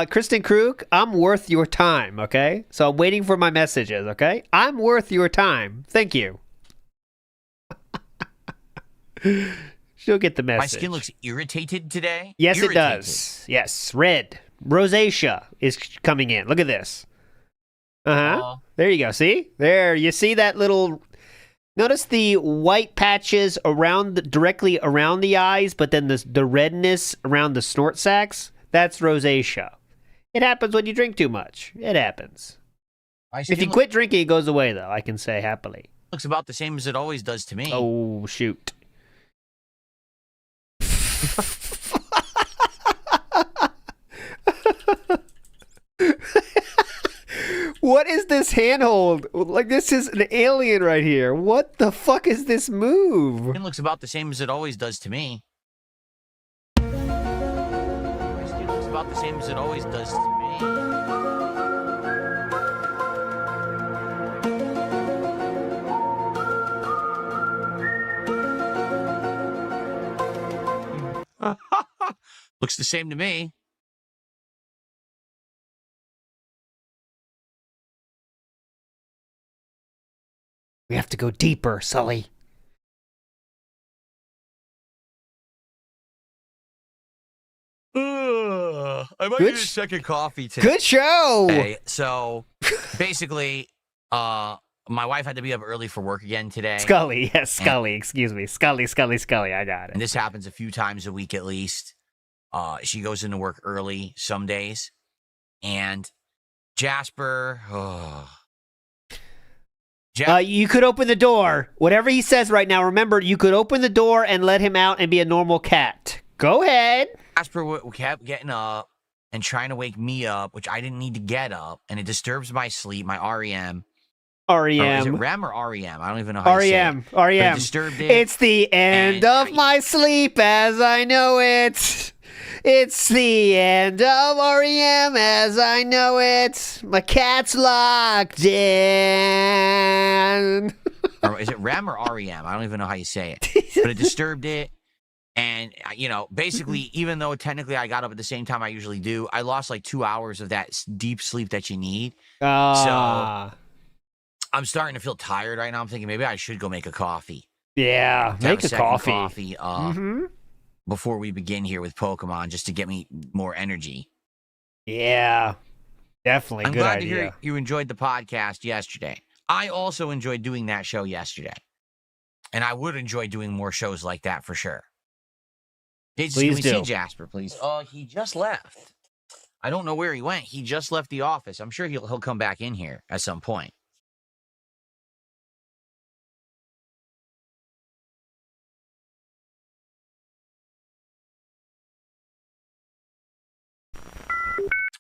Kristen Krug, I'm worth your time, okay? So I'm waiting for my messages, okay? I'm worth your time. Thank you. She'll get the message. My skin looks irritated today. Yes, it does. Yes, red. Rosacea is coming in. Look at this. Uh-huh. There you go. See? There. You see that little... Notice the white patches directly around the eyes, but then the redness around the snort sacs? That's rosacea. It happens when you drink too much. It happens. If you quit drinking, it goes away, though, I can say happily. Looks about the same as it always does to me. Oh, shoot. What is this handhold? Like, this is an alien right here. What the fuck is this move? It looks about the same as it always does to me. My skin looks about the same as it always does to me. Looks the same to me. We have to go deeper, Sully. I might need a second coffee today. Good show. Hey, so basically, my wife had to be up early for work again today. Scully, yes, Scully. Excuse me, Scully. I got it. And this happens a few times a week at least. She goes into work early some days, and Jasper. You could open the door. Whatever he says right now, remember, you could open the door and let him out and be a normal cat. Go ahead. Jasper kept getting up and trying to wake me up, which I didn't need to get up, and it disturbs my sleep, my REM. REM. Or is it REM or REM? I don't even know how to say it. REM. It disturbed it. It's the end of my sleep as I know it. It's the end of REM as I know it. My cat's locked in. Or is it REM or REM? I don't even know how you say it. But it disturbed it. And, basically, even though technically I got up at the same time I usually do, I lost like 2 hours of that deep sleep that you need. So I'm starting to feel tired right now. I'm thinking maybe I should go make a coffee. Yeah, make a coffee. Before we begin here with Pokemon, just to get me more energy. Yeah, definitely. I'm good glad idea. to hear you enjoyed the podcast yesterday. I also enjoyed doing that show yesterday. And I would enjoy doing more shows like that for sure. Can we see Jasper, please? Oh, he just left. I don't know where he went. He just left the office. I'm sure he'll come back in here at some point.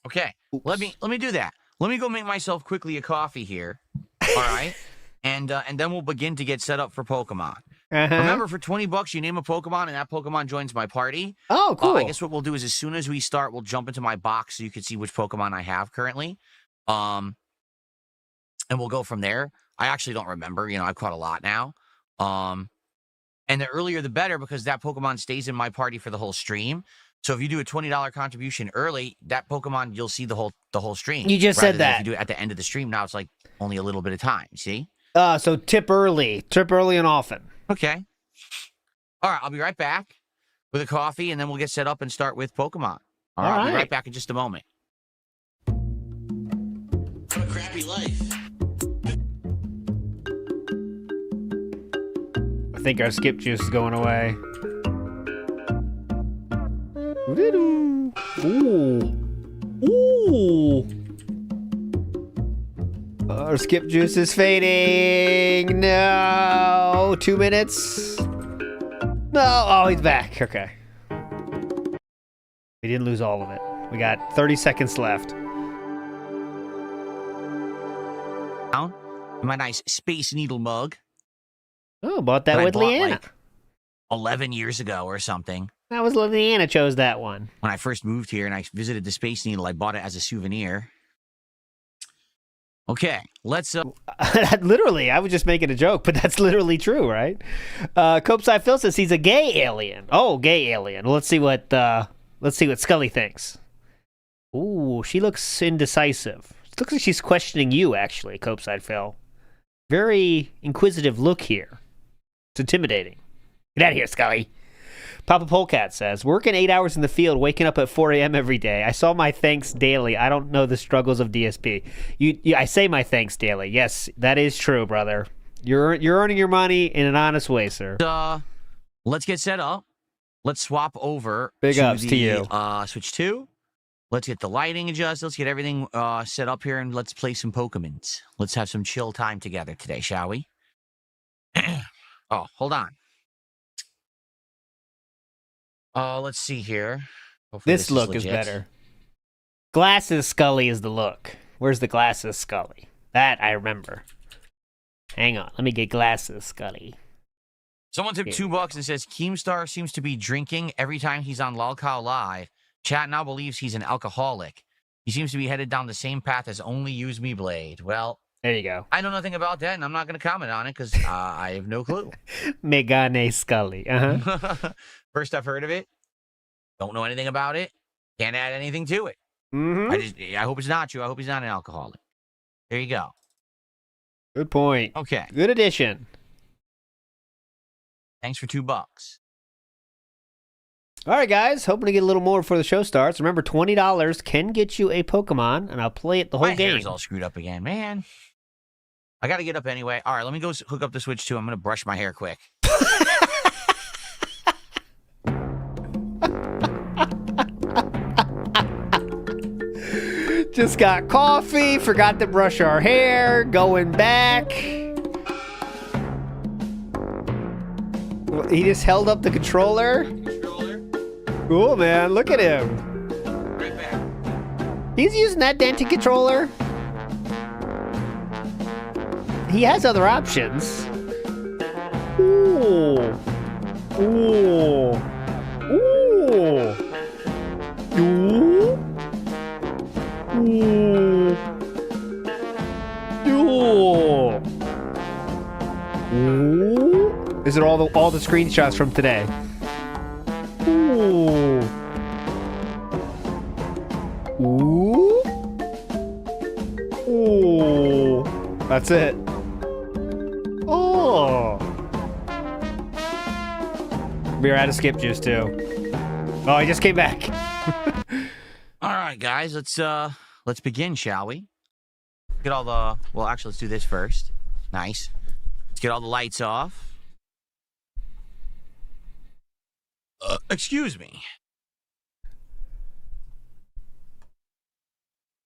Okay, let me do that. Let me go make myself quickly a coffee here. All right, and then we'll begin to get set up for Pokemon. Remember, for $20, you name a Pokemon, and that Pokemon joins my party. Oh, cool. I guess what we'll do is as soon as we start, we'll jump into my box so you can see which Pokemon I have currently. And we'll go from there. I actually don't remember. I've caught a lot now. And the earlier the better, because that Pokemon stays in my party for the whole stream. So if you do a $20 contribution early, that Pokemon, you'll see the whole stream. You just said that. If you do it at the end of the stream, now it's like only a little bit of time. See? So tip early and often. Okay. All right, I'll be right back with a coffee, and then we'll get set up and start with Pokemon. All right. I'll be right back in just a moment. What a crappy life. I think our skip juice is going away. Our skip juice is fading. No. 2 minutes. No. Oh, he's back. Okay. We didn't lose all of it. We got 30 seconds left. My nice Space Needle mug. Oh, bought that with Leanna. Like 11 years ago or something. That was Leanna chose that one. When I first moved here and I visited the Space Needle, I bought it as a souvenir. Okay, let's... Literally, I was just making a joke, but that's literally true, right? Copeside Phil says he's a gay alien. Oh, gay alien. Let's see what Scully thinks. Ooh, she looks indecisive. It looks like she's questioning you, actually, Copeside Phil. Very inquisitive look here. It's intimidating. Get out of here, Scully. Papa Polecat says, working 8 hours in the field, waking up at 4 a.m. every day. I saw my thanks daily. I don't know the struggles of DSP. I say my thanks daily. Yes, that is true, brother. You're earning your money in an honest way, sir. Let's get set up. Let's swap over. Big ups to you. Switch 2. Let's get the lighting adjusted. Let's get everything set up here, and let's play some Pokemons. Let's have some chill time together today, shall we? Oh, hold on. Let's see here. Hopefully this look is better. Glasses Scully is the look. Where's the glasses Scully? That I remember. Hang on. Let me get glasses Scully. Someone tipped $2 and says, Keemstar seems to be drinking every time he's on Lolcow Live. Chat now believes he's an alcoholic. He seems to be headed down the same path as Only Use Me Blade. Well, there you go. I know nothing about that, and I'm not going to comment on it because I have no clue. Megane Scully. First I've heard of it. Don't know anything about it. Can't add anything to it. Mm-hmm. I hope it's not true. I hope he's not an alcoholic. There you go. Good point. Okay. Good addition. Thanks for $2. All right, guys. Hoping to get a little more before the show starts. Remember, $20 can get you a Pokemon, and I'll play it the whole game. My hair's all screwed up again, man. I got to get up anyway. All right, let me go hook up the Switch 2. I'm going to brush my hair quick. Just got coffee, forgot to brush our hair, going back. He just held up the controller. Cool, man. Look at him. Right back. He's using that dented controller. He has other options. Ooh. Ooh. Ooh. Ooh. Ooh. Ooh. Ooh. Is it all the screenshots from today? Ooh. Ooh. Ooh. That's it. Oh. We are out of skip juice too. Oh, I just came back. All right, guys, let's begin, shall we? Get all the actually, let's do this first. Nice. Let's get all the lights off. Excuse me.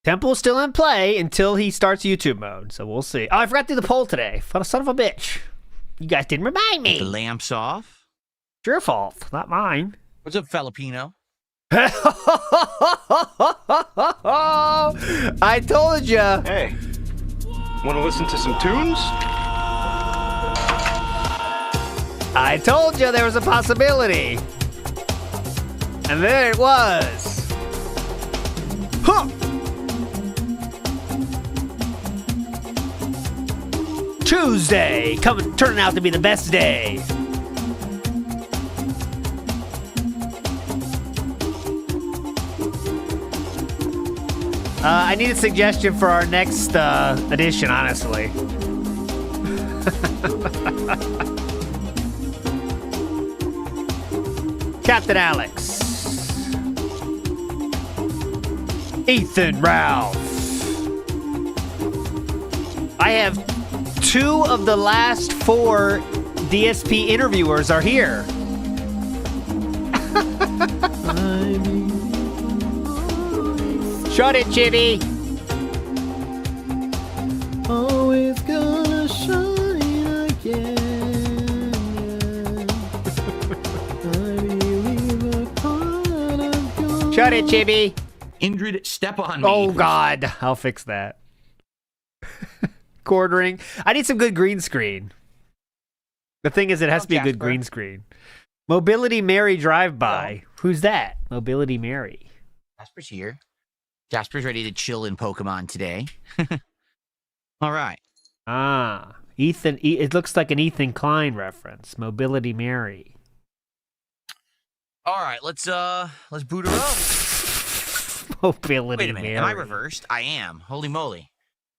Temple's still in play until he starts YouTube mode, so we'll see. Oh, I forgot to do the poll today. Son of a bitch. You guys didn't remind me. Get the lamps off. It's your fault, not mine. What's up, Filipino? I told ya. Hey, want to listen to some tunes? I told you there was a possibility. And there it was. Huh. Tuesday, turning out to be the best day. I need a suggestion for our next edition, honestly. Captain Alex. Ethan Ralph. I have 2 of the last 4 DSP interviewers are here. Shut it, Chitty. Shut it, Chibi. Indrid, step on me. Oh, God. I'll fix that. Quartering. I need some good green screen. The thing is, it has to be a good green screen. Mobility Mary drive-by. Who's that? Mobility Mary. Jasper's here. Jasper's ready to chill in Pokemon today. All right. Ah. Ethan. It looks like an Ethan Klein reference. Mobility Mary. All right, let's boot her up. Mobility Wait a minute, Mary. am I reversed? I am. Holy moly.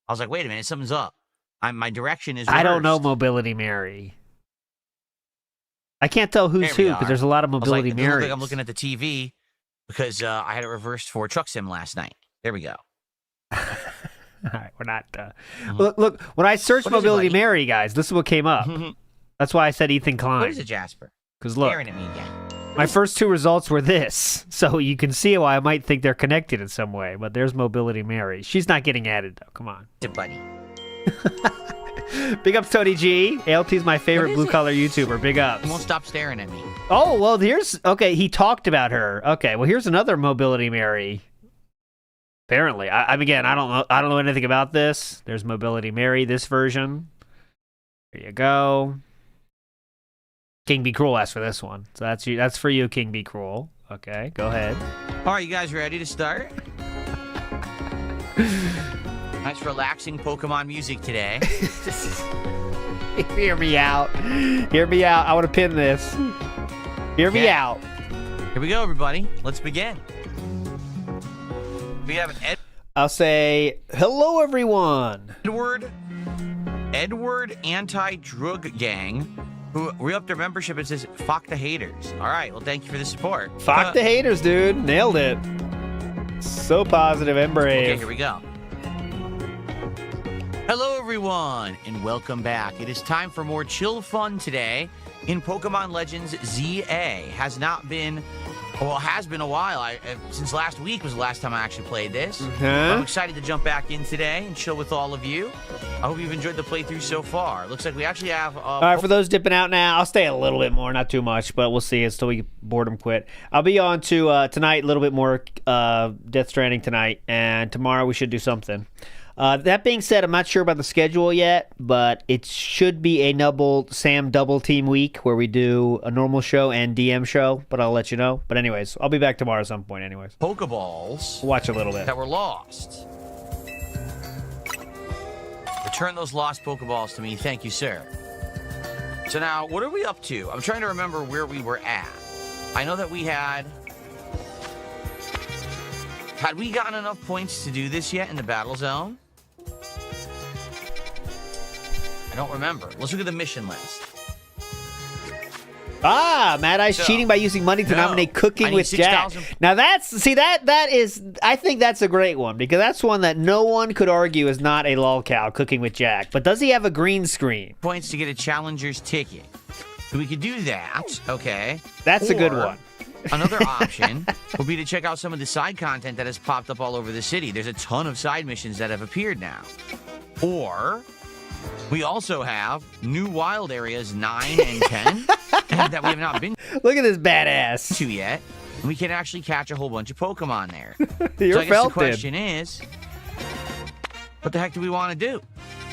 I was like, wait a minute, something's up. My direction is reversed. I don't know Mobility Mary. I can't tell who's who because there's a lot of Mobility Marys. Marys. Like I'm looking at the TV because I had it reversed for Truck Sim last night. There we go. All right, we're not. Look, when I searched Mobility Mary, guys, this is what came up. That's why I said Ethan Klein. What is it, Jasper? Because look, Staring at me again. my first two results were this, so you can see why I might think they're connected in some way. But there's Mobility Mary. She's not getting added though. Come on. It's a buddy. Big ups, Tony G. ALT's my favorite blue collar YouTuber. Big ups. He won't stop staring at me. Oh well, he talked about her. Okay, well here's another Mobility Mary. Apparently, I don't know anything about this. There's Mobility Mary, this version. There you go. King Be Cruel asked for this one, so that's for you, King Be Cruel. Okay, go ahead. All right, you guys ready to start? Nice relaxing Pokemon music today. Hear me out. Hear me out. I want to pin this. Hear me out. Here we go, everybody. Let's begin. We have I'll say hello, everyone. Edward Anti-Drug Gang, who re-upped their membership and says, "Fuck the haters." All right, well, thank you for the support. Fuck the haters, dude. Nailed it. So positive and brave. Okay, here we go. Hello, everyone, and welcome back. It is time for more chill fun today in Pokemon Legends ZA. Has been a while. Since last week was the last time I actually played this. I'm excited to jump back in today and chill with all of you. I hope you've enjoyed the playthrough so far. Looks like we actually have... all right, for those dipping out now, I'll stay a little bit more, not too much, but we'll see until we boredom quit. I'll be on to tonight, a little bit more Death Stranding tonight, and tomorrow we should do something. That being said, I'm not sure about the schedule yet, but it should be a Sam double team week where we do a normal show and DM show, but I'll let you know. But anyways, I'll be back tomorrow at some point anyways. Pokeballs. We'll watch a little bit. That were lost. Return those lost Pokeballs to me. Thank you, sir. So now, what are we up to? I'm trying to remember where we were at. I know that we had we gotten enough points to do this yet in the battle zone? I don't remember. Let's look at the mission list. Mad Eye's cheating by using money to nominate Cooking with Jack. Now that is, I think that's a great one because that's one that no one could argue is not a lolcow, Cooking with Jack. But does he have a green screen? Points to get a challenger's ticket. We could do that. Okay. That's a good one. Another option would be to check out some of the side content that has popped up all over the city. There's a ton of side missions that have appeared now. Or we also have new wild areas 9 and 10 that we have not been Look at this badass to yet. And we can actually catch a whole bunch of Pokemon there. You're so I guess the felted. question is, what the heck do we want to do?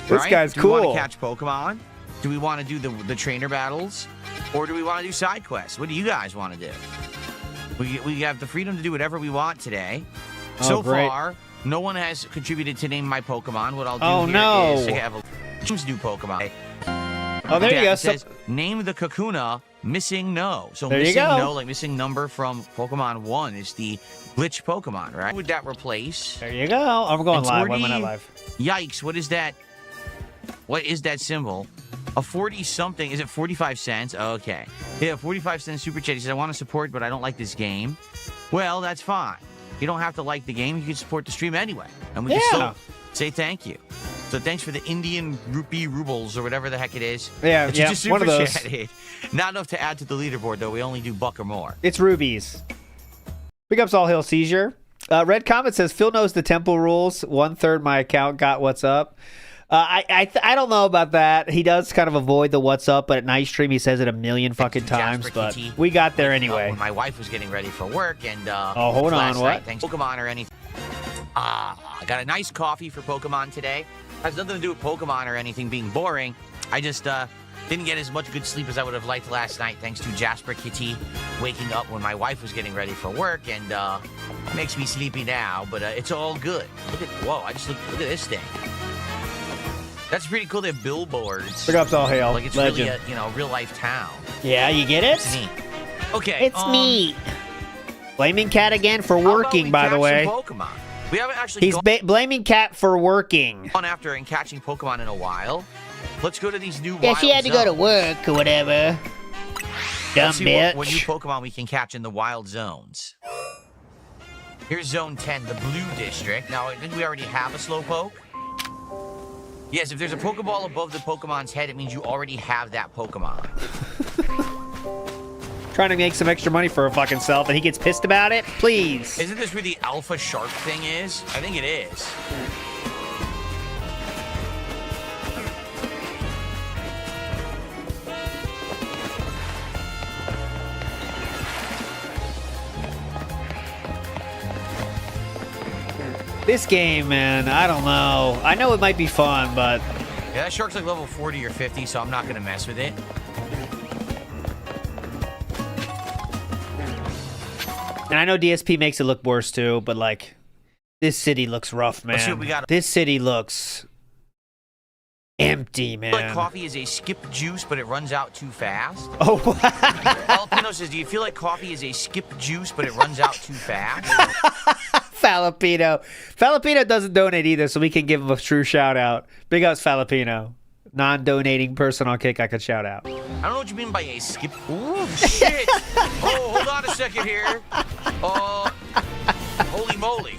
This guy's do cool. Do we want to catch Pokemon? Do we want to do the trainer battles? Or do we want to do side quests? What do you guys want to do? We have the freedom to do whatever we want today. So far, no one has contributed to name my Pokemon. What I'll do is to have a new Pokemon. Oh, there you go. It says, name the Kakuna Missing No. So there missing you go. No, like missing number from Pokemon 1 is the glitch Pokemon, right? What would that replace? There you go. I'm going live. Why am I not live? Yikes, what is that? What is that symbol? A 40-something. Is it 45 cents? Okay. Yeah, 45 cents super chat. He says, I want to support, but I don't like this game. Well, that's fine. You don't have to like the game. You can support the stream anyway. And we can still say thank you. So thanks for the Indian rupee rubles or whatever the heck it is. Yeah, that you just one of those. chatted. Not enough to add to the leaderboard, though. We only do buck or more. It's rubies. Big ups All Hill Seizure. Red Comet says, Phil knows the temple rules. 1/3 my account got what's up. I don't know about that. He does kind of avoid the what's up, but at night stream he says it a million fucking times. But we got there anyway. When my wife was getting ready for work, and oh, hold on, what? Thanks Pokemon or anything. I got a nice coffee for Pokemon today. Has nothing to do with Pokemon or anything being boring. I just didn't get as much good sleep as I would have liked last night, thanks to Jasper Kitty waking up when my wife was getting ready for work, and makes me sleepy now. But it's all good. Whoa! I just look at this thing. That's pretty cool. They have billboards. Big ups, all hail. Like it's Legend. really a real life town. Yeah, you get it? It's neat. Okay. It's neat. Blaming Cat again for working, by the way. Pokemon? We haven't actually. He's blaming Cat for working. On after and catching Pokemon in a while. Let's go to these new. Yeah, she had to go to work or whatever. Dumb Let's see bitch. what new Pokemon we can catch in the wild zones. Here's Zone 10, the Blue District. Now, didn't we already have a Slowpoke? Yes, if there's a Pokeball above the Pokemon's head, it means you already have that Pokemon. Trying to make some extra money for her fucking self, and he gets pissed about it? Please. Isn't this where the Alpha Shark thing is? I think it is. This game, man, I don't know. I know it might be fun, but... Yeah, that shark's like level 40 or 50, so I'm not going to mess with it. And I know DSP makes it look worse, too, but, like, this city looks rough, man. Let's see what we got. This city looks empty, man. I feel like coffee is a skip juice, but it runs out too fast. Oh, Filipino says, do you feel like coffee is a skip juice, but it runs out too fast? Falapino. Falapino doesn't donate either, so we can give him a true shout out. Big ups, Falapino. Non-donating person on Kick I could shout out. I don't know what you mean by a skip. Ooh, shit. Oh, hold on a second here. Holy moly.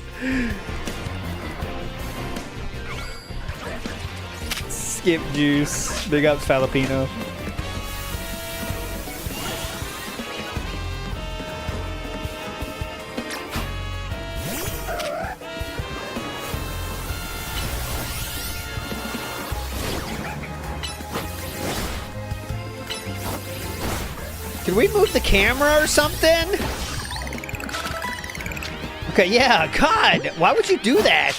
Skip juice. Big ups, Falapino. Can we move the camera or something? Okay, yeah, God, why would you do that?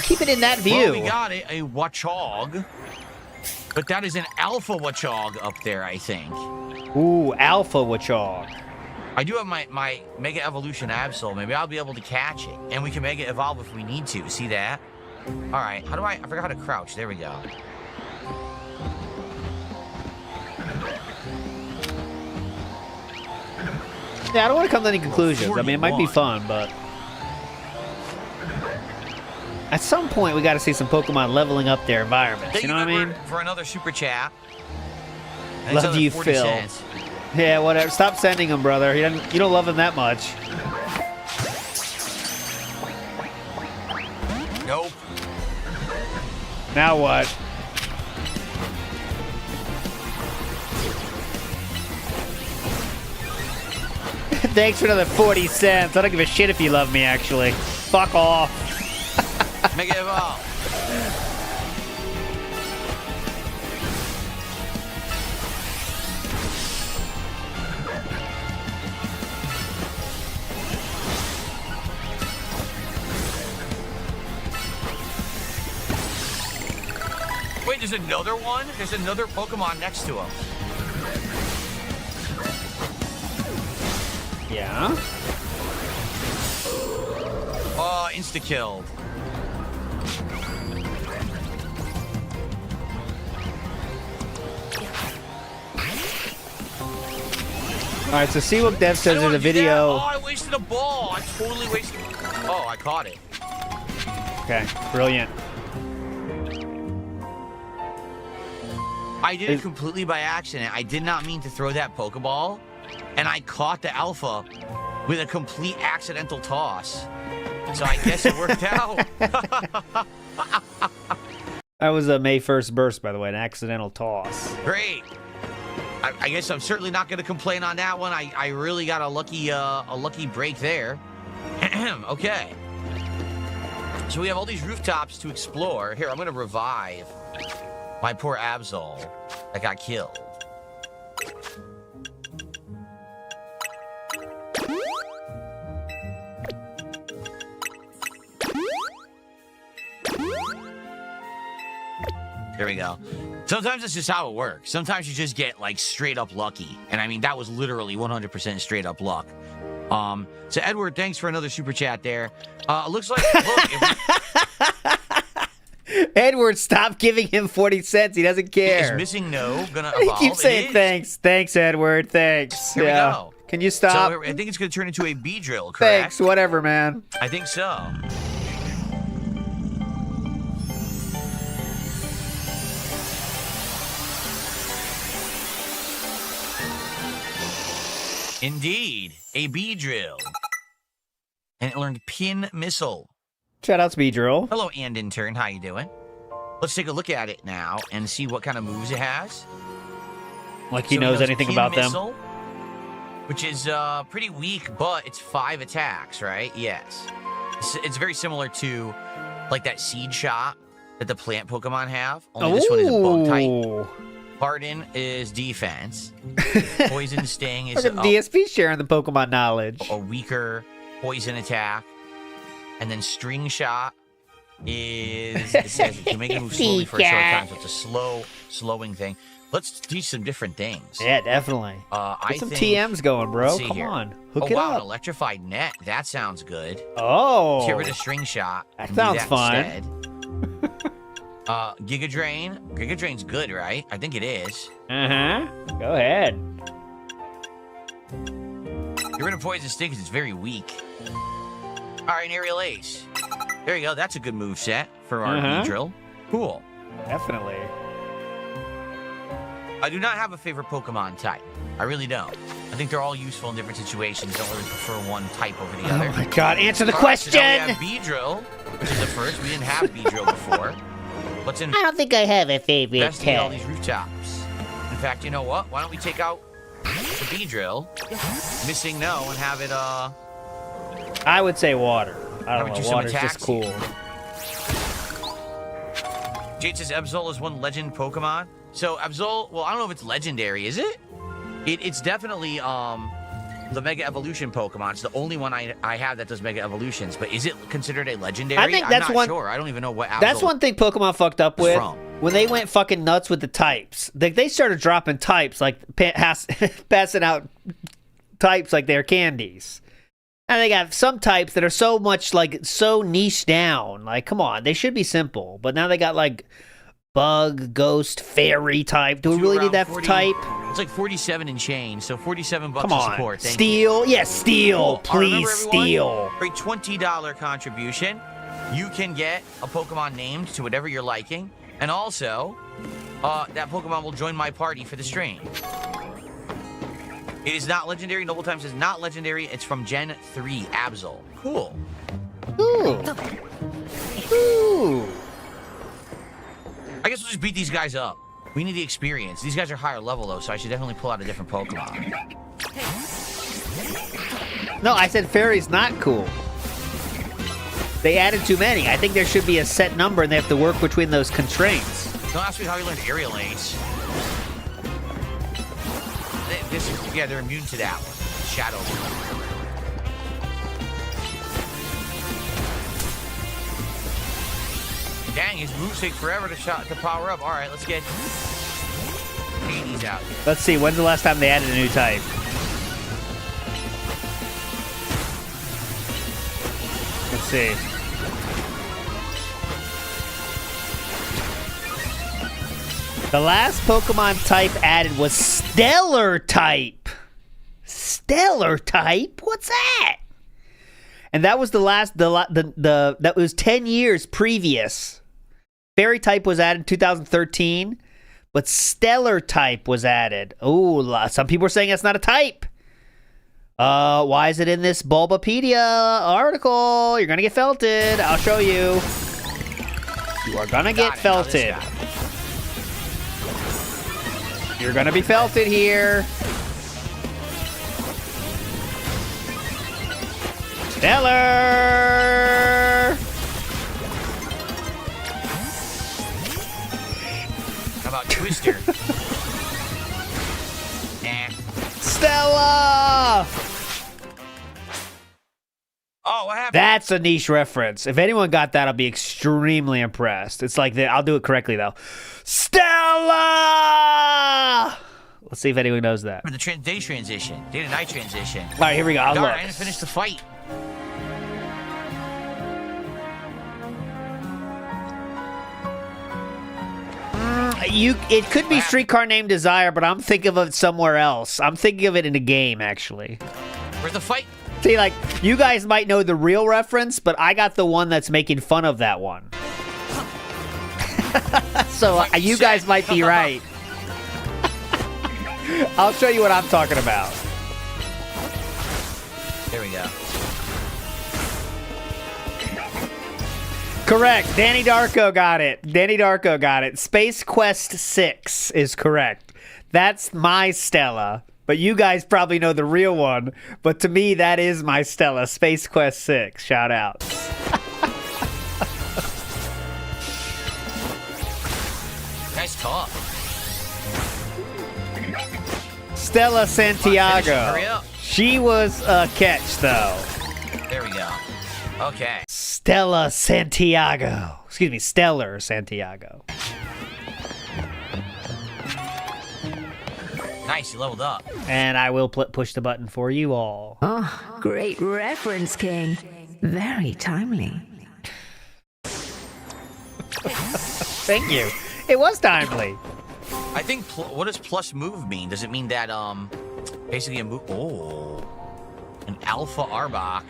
Keep it in that view. Well, we got it, a Wachog. But that is an Alpha Wachog up there, I think. Ooh, Alpha Wachog. I do have my Mega Evolution Absol. Maybe I'll be able to catch it. And we can Mega Evolve if we need to. See that? All right, how do I forgot how to crouch. There we go. Yeah, I don't want to come to any conclusions. I mean, it might be fun, but... At some point, we got to see some Pokemon leveling up their environments. You know what I mean? For another super chat. Love you, Phil. Cents. Yeah, whatever. Stop sending him, brother. You don't love him that much. Nope. Now what? Thanks for another 40 cents. I don't give a shit if you love me, actually. Fuck off. Mega Evolve. Wait, there's another one? There's another Pokemon next to him. Yeah? Oh, insta-killed. Alright, so see what Dev says in the video. Oh, I wasted a ball. I totally wasted. Oh, I caught it. Okay, brilliant. I did it completely by accident. I did not mean to throw that Pokeball, and I caught the Alpha with a complete accidental toss. So I guess it worked out. That was a May 1st burst, by the way, an accidental toss. Great. I guess I'm certainly not going to complain on that one. I really got a lucky break there. Okay. So we have all these rooftops to explore. Here, I'm gonna revive my poor Absol that got killed. There we go. Sometimes it's just how it works. Sometimes you just get like straight up lucky. And I mean, that was literally 100% straight up luck. So Edward, thanks for another super chat there. Looks like, look, Edward, stop giving him 40 cents. He doesn't care. Is missing no gonna He evolve? keeps saying thanks. Thanks, Edward. Thanks. Here we go. Can you stop? So I think it's gonna turn into a B drill, correct? Thanks. Whatever, man. I think so. Indeed, a B drill. And it learned pin missile. Shoutouts, B-Drill. Hello, and intern. How you doing? Let's take a look at it now and see what kind of moves it has. Like he knows anything pin about missile, which is pretty weak, but it's 5 attacks, right? Yes. It's very similar to like that seed shot that the plant Pokemon have. Only this one is a bug type. Harden is defense. Poison Sting is Look at DSP sharing the Pokemon knowledge. A weaker poison attack. And then String Shot is, it says you can make it move slowly for a short time, so it's a slowing thing. Let's teach some different things. Yeah, definitely. Get some TMs going, bro. Come on. Hook it wow, up. an electrified net. That sounds good. Oh. Let's get rid of String Shot. That sounds fun. Giga Drain. Giga Drain's good, right? I think it is. Uh-huh. Go ahead. Get rid of Poison Sting because it's very weak. All right, Aerial Ace. There you go. That's a good move set for our drill. Cool. Definitely. I do not have a favorite Pokemon type. I really don't. I think they're all useful in different situations. Don't really prefer one type over the other. Oh my God! Answer the All question. Right, so now we have B-Drill, which is the first. We didn't have B-Drill before. What's in? I don't think I have a favorite Investigate all type. these rooftops. In fact, you know what? Why don't we take out the B-Drill, missing no, and have it I would say water. I don't know. Water's just cool. Jade says Absol is one legend Pokemon. So Absol, well, I don't know if it's legendary, is it? It's definitely the Mega Evolution Pokemon. It's the only one I have that does Mega Evolutions. But is it considered a legendary? I think that's I'm not one. Sure. I don't even know what Absol That's one thing Pokemon fucked up with. from. When they went fucking nuts with the types, they started dropping types like passing out types like they're candies. And they got some types that are so much like so niche down. Like, come on, they should be simple. But now they got like bug, ghost, fairy type. Do we really need that 40, type? It's like 47 and change, so 47 bucks Come of on, support. Thank steel, you. yes, steel, Cool. Remember, please, everyone, steel. For a $20 contribution, you can get a Pokemon named to whatever you're liking, and also that Pokemon will join my party for the stream. It is not legendary. Noble Times is not legendary. It's from Gen 3, Absol. Cool. Ooh. Ooh. I guess we'll just beat these guys up. We need the experience. These guys are higher level, though, so I should definitely pull out a different Pokemon. No, I said fairy's not cool. They added too many. I think there should be a set number, and they have to work between those constraints. Don't ask me how you learned Aerial Ace. Yeah, they're immune to that one. Shadow. Dang, his moves take forever to power up. All right, let's get Hades out here. Let's see, when's the last time they added a new type? Let's see. The last Pokemon type added was Stellar type. Stellar type? What's that? And that was the last, that was 10 years previous. Fairy type was added in 2013, but Stellar type was added. Oh, some people are saying that's not a type. Why is it in this Bulbapedia article? You're gonna get felted. I'll show you. You are gonna get felted. You're gonna be felted here. Stellar! How about Twister? Stella! Oh, what happened? That's a niche reference. If anyone got that, I'll be extremely impressed. It's like I'll do it correctly though. Stella! Let's see if anyone knows that. For the day transition, day to night transition. All right, here we go. I'll Darn, look. I didn't finish the fight. It could be Streetcar Named Desire, but I'm thinking of it somewhere else. I'm thinking of it in a game, actually. Where's the fight? See, like, you guys might know the real reference, but I got the one that's making fun of that one. So you guys might be right. I'll show you what I'm talking about. There we go. Correct. Danny Darko got it. Danny Darko got it. Space Quest 6 is correct. That's my Stella. But you guys probably know the real one. But to me, that is my Stella. Space Quest 6. Shout out. Nice talk. Stella Santiago. Hurry up. She was a catch, though. There we go. Okay. Stella Santiago. Excuse me, Stellar Santiago. Nice, you leveled up. And I will push the button for you all. Oh, great reference, King. Very timely. Thank you. It was timely. I think, what does plus move mean? Does it mean that, basically a move? Oh. An Alpha Arbok.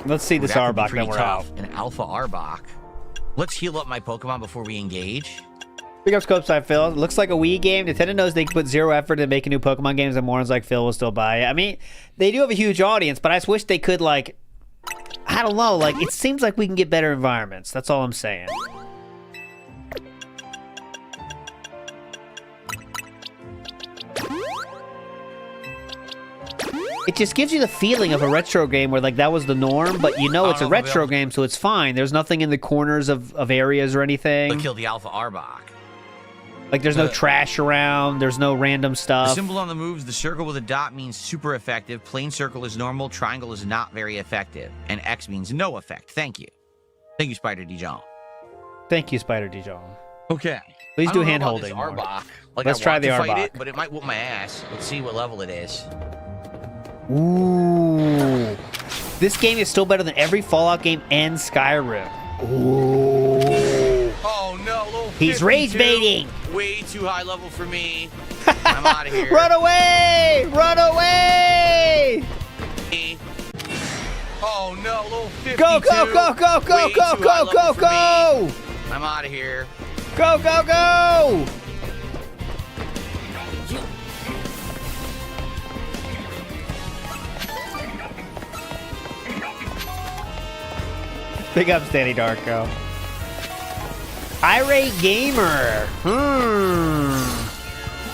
Let's see this Arbok, then we're out. An Alpha Arbok. Let's heal up my Pokemon before we engage. Big up Copeside Phil. It looks like a Wii game. Nintendo knows they can put zero effort into making new Pokemon games, and morons like Phil will still buy it. I mean, they do have a huge audience, but I just wish they could, like, I don't know, like, it seems like we can get better environments. That's all I'm saying. It just gives you the feeling of a retro game where, like, that was the norm, but you know it's a retro game, so it's fine. There's nothing in the corners of areas or anything. They killed the Alpha Arbok. Like, there's no trash around. There's no random The stuff. symbol on the moves, the circle with a dot means super effective. Plain circle is normal. Triangle is not very effective. And X means no effect. Thank you. Thank you, Spider Dijon. Thank you, Spider Dijon. Okay. Please do hand about holding. this Arbok. Like, Let's I try want the to fight Arbok. it, but it might whoop my ass. Let's see what level it is. Ooh. This game is still better than every Fallout game and Skyrim. Ooh. Oh no, little He's 52. rage baiting. Way too high level for me. I'm out of here. Run away! Run away! Oh no, little 52. Go, go, go, go, go, Way go, too go, high go, level for go! me. I'm out of here. Go, go, go! Big up, Danny Darko. Irate Gamer.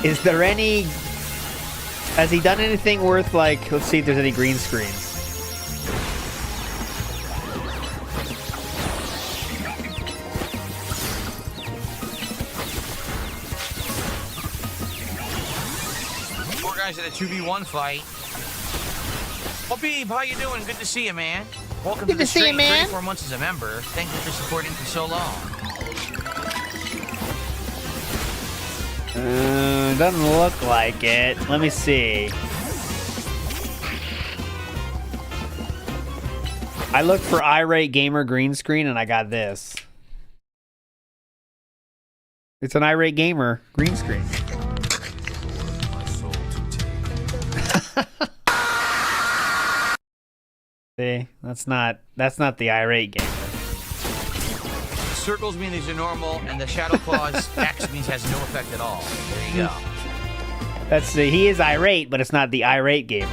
Is there any... Has he done anything worth, like... Let's see if there's any green screens. Four guys in a 2v1 fight. Oh, Beeb, how you doing? Good to see you, man. Welcome to the see you, stream. man. 34 months as a member. Thank you for supporting for so long. Doesn't look like it. Let me see. I looked for Irate Gamer green screen and I got this. It's an Irate Gamer green screen. See, that's not the Irate Gamer. Circles mean these are normal, and the Shadow Claws X means has no effect at all. There you go. He is irate, but it's not the Irate Gamer.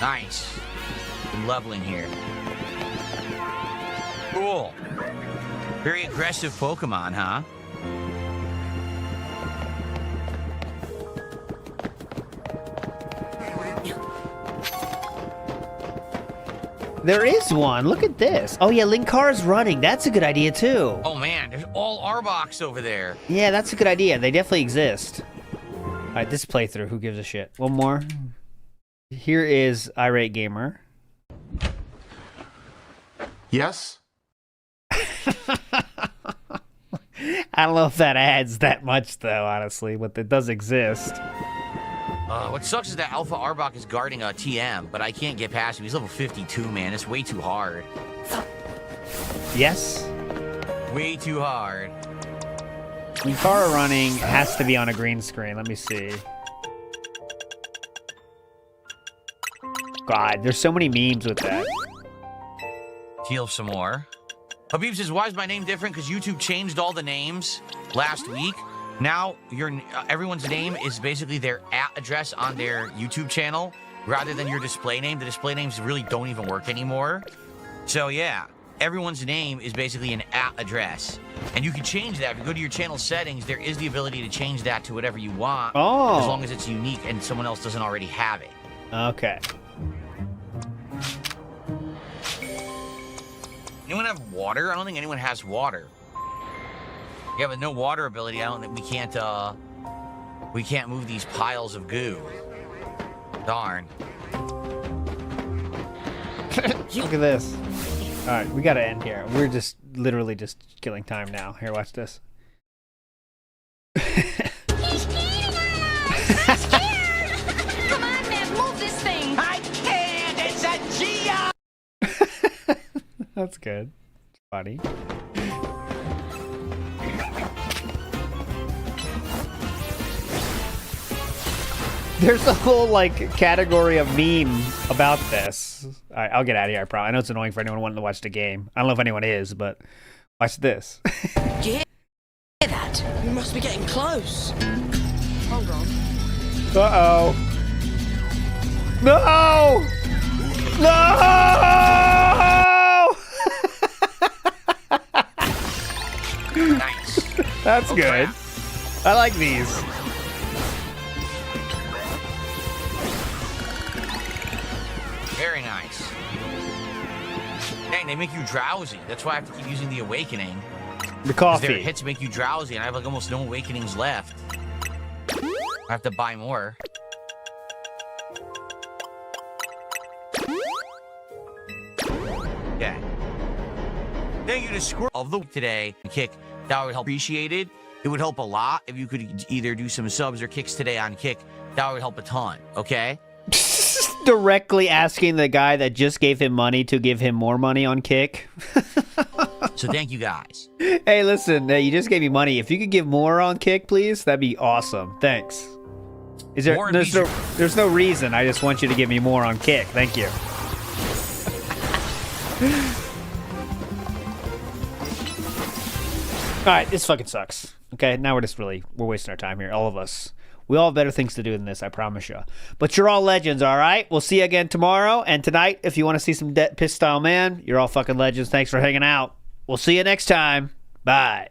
Nice. I'm leveling here. Cool. Very aggressive Pokemon, huh? There is one. Look at this. Oh, yeah, Linkar's running. That's a good idea, too. Oh, man, there's all Arboks over there. Yeah, that's a good idea. They definitely exist. All right, this playthrough. Who gives a shit? One more. Here is Irate Gamer. Yes? I don't know if that adds that much, though, honestly, but it does exist. What sucks is that Alpha Arbok is guarding a TM, but I can't get past him. He's level 52, man. It's way too hard. Yes? Way too hard. Linkara running has to be on a green screen. Let me see. God, there's so many memes with that. Heal some more. Habib says, why is my name different? Because YouTube changed all the names last week. Now, everyone's name is basically their @address on their YouTube channel rather than your display name. The display names really don't even work anymore. So, yeah, everyone's name is basically an @address. And you can change that. If you go to your channel settings, there is the ability to change that to whatever you want. Oh. As long as it's unique and someone else doesn't already have it. Okay. Anyone have water? I don't think anyone has water. Yeah, with no water ability, I don't think we can't move these piles of goo. Darn. Look at this. All right, we gotta end here. We're just literally just killing time now. Here, watch this. He's cheating on us! I'm scared! Come on, man, move this thing! I can't! It's a Gia! That's good. It's funny. There's a whole, like, category of meme about this. All right, I'll get out of here, I know it's annoying for anyone wanting to watch the game. I don't know if anyone is, but watch this. Hear that? We must be getting close. Hold on. Uh-oh. No! No! Nice. That's good. I like these. Very nice. Dang, they make you drowsy. That's why I have to keep using the awakening. The coffee. Their hits make you drowsy, and I have like almost no awakenings left. I have to buy more. Okay. Thank you to Squirrel of the Week today. Kick, that would help. Appreciated. It would help a lot if you could either do some subs or kicks today on Kick. That would help a ton, okay? Directly asking the guy that just gave him money to give him more money on Kick. So thank you guys. Hey, listen, you just gave me money. If you could give more on Kick, please, that'd be awesome. Thanks. Is there? There's no reason. I just want you to give me more on Kick. Thank you. All right, this fucking sucks. Okay, now we're wasting our time here, all of us. We all have better things to do than this, I promise you. But you're all legends, all right? We'll see you again tomorrow. And tonight, if you want to see some Piss Style Man, you're all fucking legends. Thanks for hanging out. We'll see you next time. Bye.